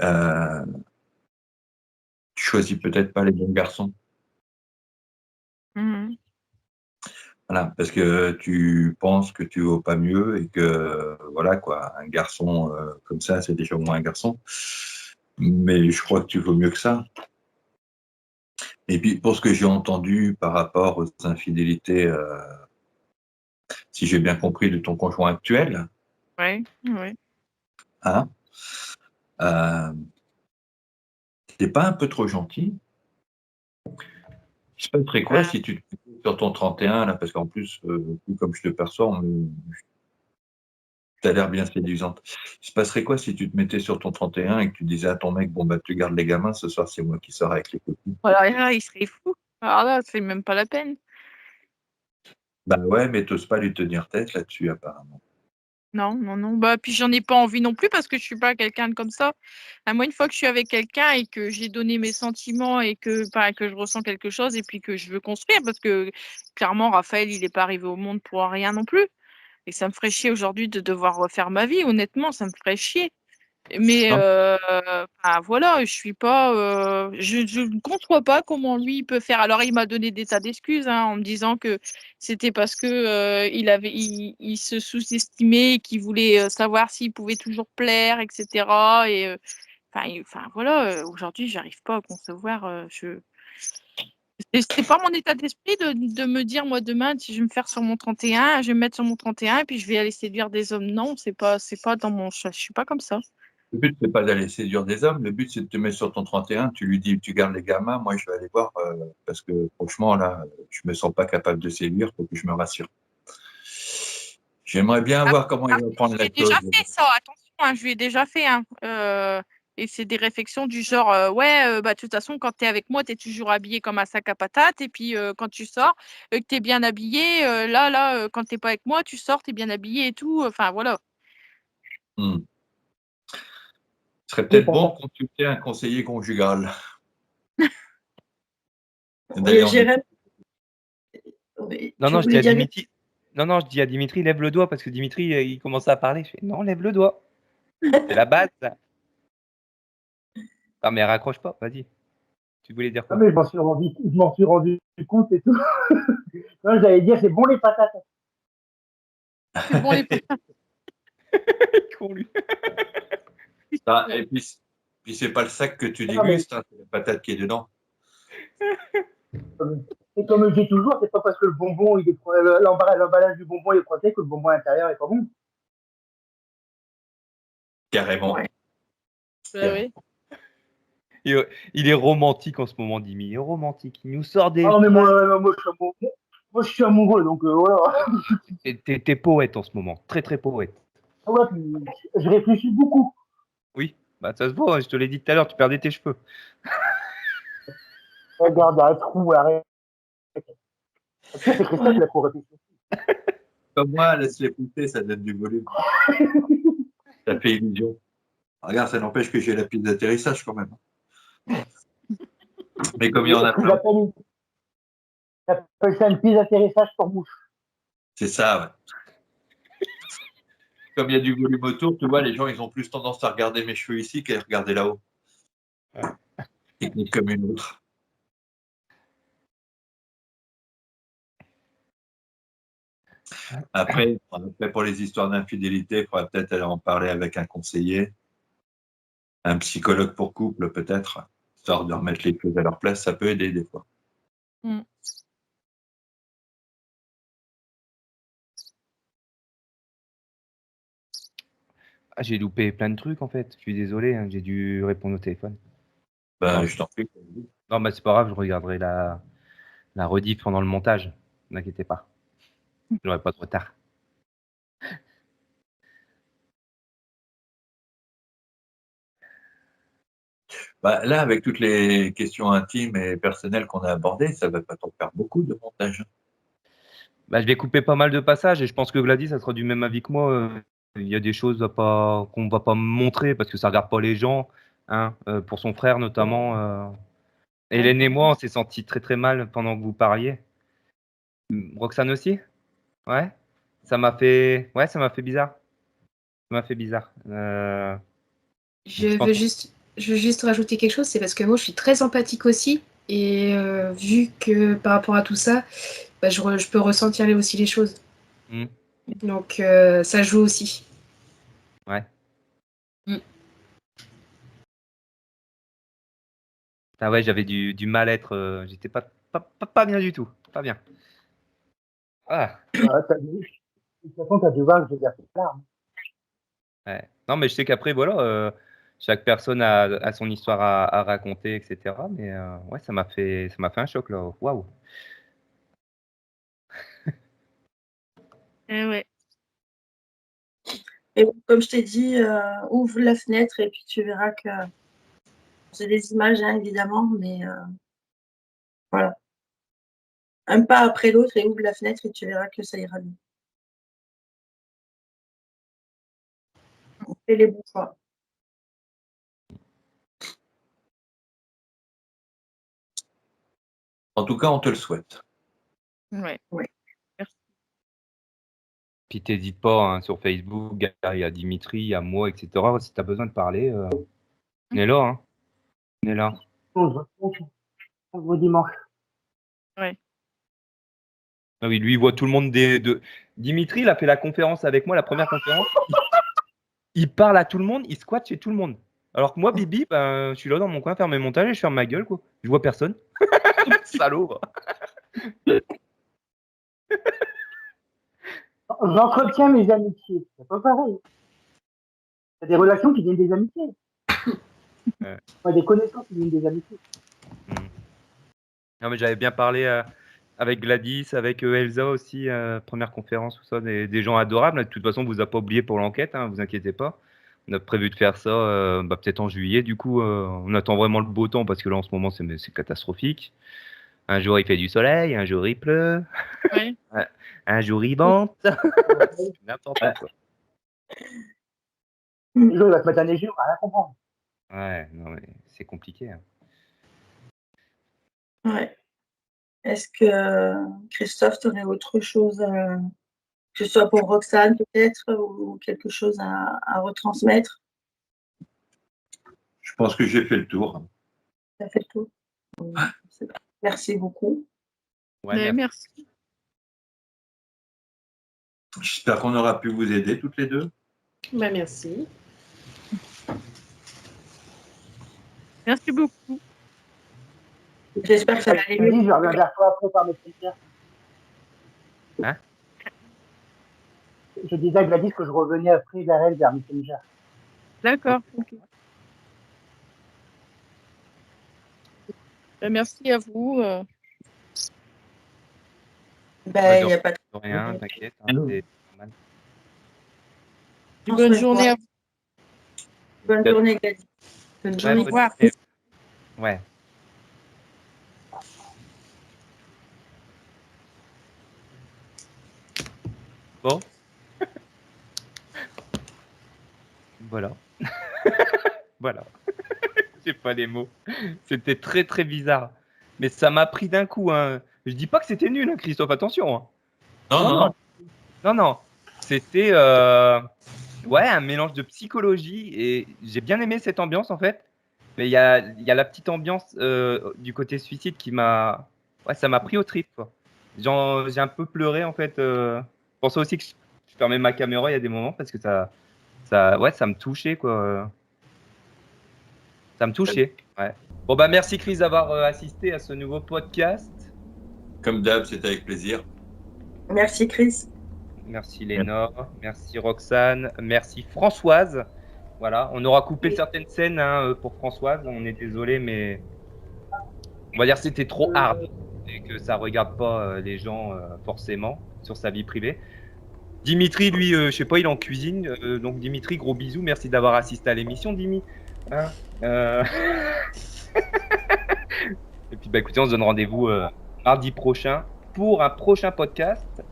tu choisis peut-être pas les bons garçons. Voilà, parce que tu penses que tu vaux pas mieux et que voilà quoi, un garçon comme ça, c'est déjà au moins un garçon. Mais je crois que tu vaux mieux que ça. Et puis pour ce que j'ai entendu par rapport aux infidélités, si j'ai bien compris, de ton conjoint actuel, Oui, oui. hein, t'es pas un peu trop gentil? Je sais pas très quoi si tu te sur ton 31 là, parce qu'en plus, comme je te perçois, je Tu as l'air bien séduisante. Il se passerait quoi si tu te mettais sur ton 31 et que tu disais à ton mec, bon, bah, tu gardes les gamins, ce soir, c'est moi qui sors avec les copines. Voilà, là, il serait fou. Alors là, c'est même pas la peine. Bah ouais, mais t'oses pas lui tenir tête là-dessus, apparemment. Non, non, non. Bah, puis j'en ai pas envie non plus parce que je suis pas quelqu'un de comme ça. Moi, une fois que je suis avec quelqu'un et que j'ai donné mes sentiments et que je ressens quelque chose et puis que je veux construire, parce que clairement, Raphaël, il n'est pas arrivé au monde pour rien non plus. Et ça me ferait chier aujourd'hui de devoir refaire ma vie. Honnêtement, ça me ferait chier. Mais Non. voilà, je suis pas, je ne conçois pas comment lui il peut faire. Alors il m'a donné des tas d'excuses en me disant que c'était parce que il se sous-estimait, qu'il voulait savoir s'il pouvait toujours plaire, etc. Et voilà, aujourd'hui j'arrive pas à concevoir. C'est pas mon état d'esprit de me dire moi demain si je vais me faire sur mon 31, je vais me mettre sur mon 31 et puis je vais aller séduire des hommes. Non, c'est pas dans mon, je suis pas comme ça. Le but, c'est pas d'aller séduire des hommes. Le but, c'est de te mettre sur ton 31. Tu lui dis, tu gardes les gamins. Moi, je vais aller voir parce que franchement, là, je me sens pas capable de séduire. Faut que je me rassure. J'aimerais bien voir comment il va prendre Je la l'ai déjà chose. fait ça, attention, je lui ai déjà fait. Et c'est des réflexions du genre, de toute façon, quand tu es avec moi, tu es toujours habillé comme un sac à patates. Et puis, quand tu sors, que tu es bien habillé, quand tu n'es pas avec moi, tu sors, tu es bien habillé et tout. Enfin, voilà. Ce serait Oui, peut-être bon de consulter un conseiller conjugal. Oui, Jérémy. Oui, Non, tu non, je dis voulais à dire Dimitri. Non, non, je dis à Dimitri, lève le doigt parce que Dimitri, il commence à parler. Je fais, non, lève le doigt. C'est la base, ça. Non, mais raccroche pas, vas-y. Tu voulais dire Ah, quoi? mais je m'en suis rendu compte et tout. Non, j'allais dire, c'est bon les patates. C'est bon, les Con, lui. Ah, et puis c'est pas le sac que tu Ah, mais dégustes, c'est la patate qui est dedans. et comme je dis toujours, c'est pas parce que le bonbon, l'emballage du bonbon est français que le bonbon à l'intérieur est pas bon. Carrément. Ouais. Oui. Il est romantique en ce moment, Dimi. Il est romantique. Il nous sort des. Ah, mais moi, je suis amoureux, donc voilà. T'es poète en ce moment. Très, très poète. Ah ouais, puis je réfléchis beaucoup. Oui, bah ça se voit, hein, je te l'ai dit tout à l'heure, tu perdais tes cheveux. Regarde, il y a un trou, arrête. Le pire, c'est Christophe, il a trop réfléchi. Comme moi, laisse-les pousser, ça donne du volume. Ça fait illusion. Regarde, ça n'empêche que j'ai la piste d'atterrissage quand même. Mais comme il y en a plein, J'appelle ça une piste d'atterrissage pour mouche. c'est ça, ouais. Comme il y a du volume autour, tu vois, les gens, ils ont plus tendance à regarder mes cheveux ici qu'à les regarder là-haut. Technique comme une autre. Après, pour les histoires d'infidélité, il faudrait peut-être aller en parler avec un conseiller, un psychologue pour couple peut-être, histoire de remettre les choses à leur place, ça peut aider des fois. Mm. Ah, j'ai loupé plein de trucs en fait. Je suis désolé, hein, j'ai dû répondre au téléphone. Ben, Non, je t'en prie. non, bah, c'est pas grave, je regarderai la rediff pendant le montage. Ne t'inquiétez pas. J'aurai pas de retard. Bah, là, avec toutes les questions intimes et personnelles qu'on a abordées, ça va pas t'en faire beaucoup de montage. Bah, je vais couper pas mal de passages et je pense que Gladys, ça sera du même avis que moi. Il y a des choses qu'on va pas montrer parce que ça regarde pas les gens. Hein, pour son frère notamment. Hélène et moi, on s'est sentis très très mal pendant que vous parliez. Roxane aussi? Ouais. Ouais, ça m'a fait bizarre. Ça m'a fait bizarre. Je Je pense veux juste rajouter quelque chose, c'est parce que moi je suis très empathique aussi, et vu que par rapport à tout ça, bah, je peux ressentir aussi les choses. Hmm. Donc ça joue aussi. Ouais. Mm. Ah ouais, j'avais du mal-être. J'étais pas bien du tout. Pas bien. Ah. De toute façon, tu as dû voir que j'ai versé de larmes. Ouais. Non, mais je sais qu'après, voilà, chaque personne a son histoire à raconter, etc. Mais ouais, ça m'a fait un choc là. Waouh. Ouais. Et comme je t'ai dit, ouvre la fenêtre et puis tu verras que c'est des images, hein, évidemment, mais voilà. Un pas après l'autre et ouvre la fenêtre et tu verras que ça ira mieux. Fais les bons choix. En tout cas, on te le souhaite. Ouais. Puis t'hésites pas hein, sur Facebook, il y a Dimitri, il y a moi, etc. Si tu as besoin de parler, on est là. Hein. On est là. On se voit dimanche. Ouais. Ah oui, lui, il voit tout le monde Dimitri, il a fait la conférence avec moi, la première conférence. Il parle à tout le monde, il squatte chez tout le monde. Alors que moi, Bibi, ben, je suis là dans mon coin à faire mes montages et je ferme ma gueule, quoi. Je vois personne. Salaud. J'entretiens mes amitiés. C'est pas pareil. Il y a des relations qui viennent des amitiés. Ouais. Moi, des connaissances qui viennent des amitiés. Non, mais j'avais bien parlé avec Gladys, avec Elsa aussi, première conférence, tout ça, des gens adorables. De toute façon, on vous a pas oublié pour l'enquête, hein, vous inquiétez pas. On a prévu de faire ça peut-être en juillet. Du coup, on attend vraiment le beau temps parce que là, en ce moment, c'est catastrophique. Un jour, il fait du soleil, un jour, il pleut. Ouais. Un jour, il vente. C'est n'importe quoi. Le jour, il va se mettre à neiger, on va rien comprendre. Ouais, non, mais c'est compliqué. Hein. Ouais. Est-ce que Christophe, tu aurais autre chose, que ce soit pour Roxane peut-être, ou quelque chose à retransmettre? Je pense que j'ai fait le tour. Tu as fait le tour. Merci beaucoup. Ouais, Merci. J'espère qu'on aura pu vous aider toutes les deux. Bah, merci. Merci beaucoup. J'espère que ça va aller mieux. Je reviens vers toi après par Messenger. Hein? Je disais à Gladys que je revenais après vers elle, vers Messenger. D'accord. Okay. Merci à vous. Ben, il n'y a pas de rien, t'inquiète. Hein, c'est normal. Bonne journée à vous. Bonne journée, Gladys. Bonne Ouais, journée. Au revoir. Ouais. Bon. Voilà. Voilà. J'ai pas les mots. C'était très très bizarre. Mais ça m'a pris d'un coup. Hein. Je dis pas que c'était nul, hein, Christophe, attention. Hein. Non. C'était ouais, un mélange de psychologie et j'ai bien aimé cette ambiance en fait. Mais il y a la petite ambiance du côté suicide qui m'a. Ouais, ça m'a pris au trip. Quoi. J'ai un peu pleuré en fait. Je pensais aussi que je fermais ma caméra il y a des moments parce que ça me touchait quoi. Ça me touchait. Ouais. Bon bah merci Chris d'avoir assisté à ce nouveau podcast. Comme d'hab, c'était avec plaisir. Merci, Chris. Merci Lénore, merci Roxane, merci Françoise. Voilà, on aura coupé certaines scènes hein, pour Françoise. On est désolé, mais on va dire que c'était trop hard et que ça regarde pas les gens forcément sur sa vie privée. Dimitri, lui, je sais pas, il est en cuisine. Donc Dimitri, gros bisous. Merci d'avoir assisté à l'émission, Dimi. Hein Et puis, bah, écoutez, on se donne rendez-vous mardi prochain pour un prochain podcast.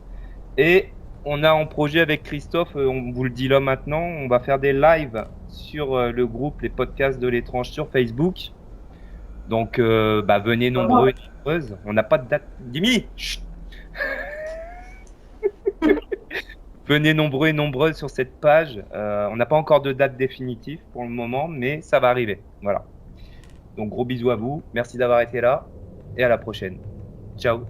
Et on a en projet avec Christophe, on vous le dit là maintenant, on va faire des lives sur le groupe Les Podcasts de l'étrange sur Facebook. Donc, venez nombreux et nombreuses. On n'a pas de date. Dimi, chut. Venez nombreux et nombreuses sur cette page. On n'a pas encore de date définitive pour le moment, mais ça va arriver. Voilà. Donc, gros bisous à vous. Merci d'avoir été là et à la prochaine. Ciao.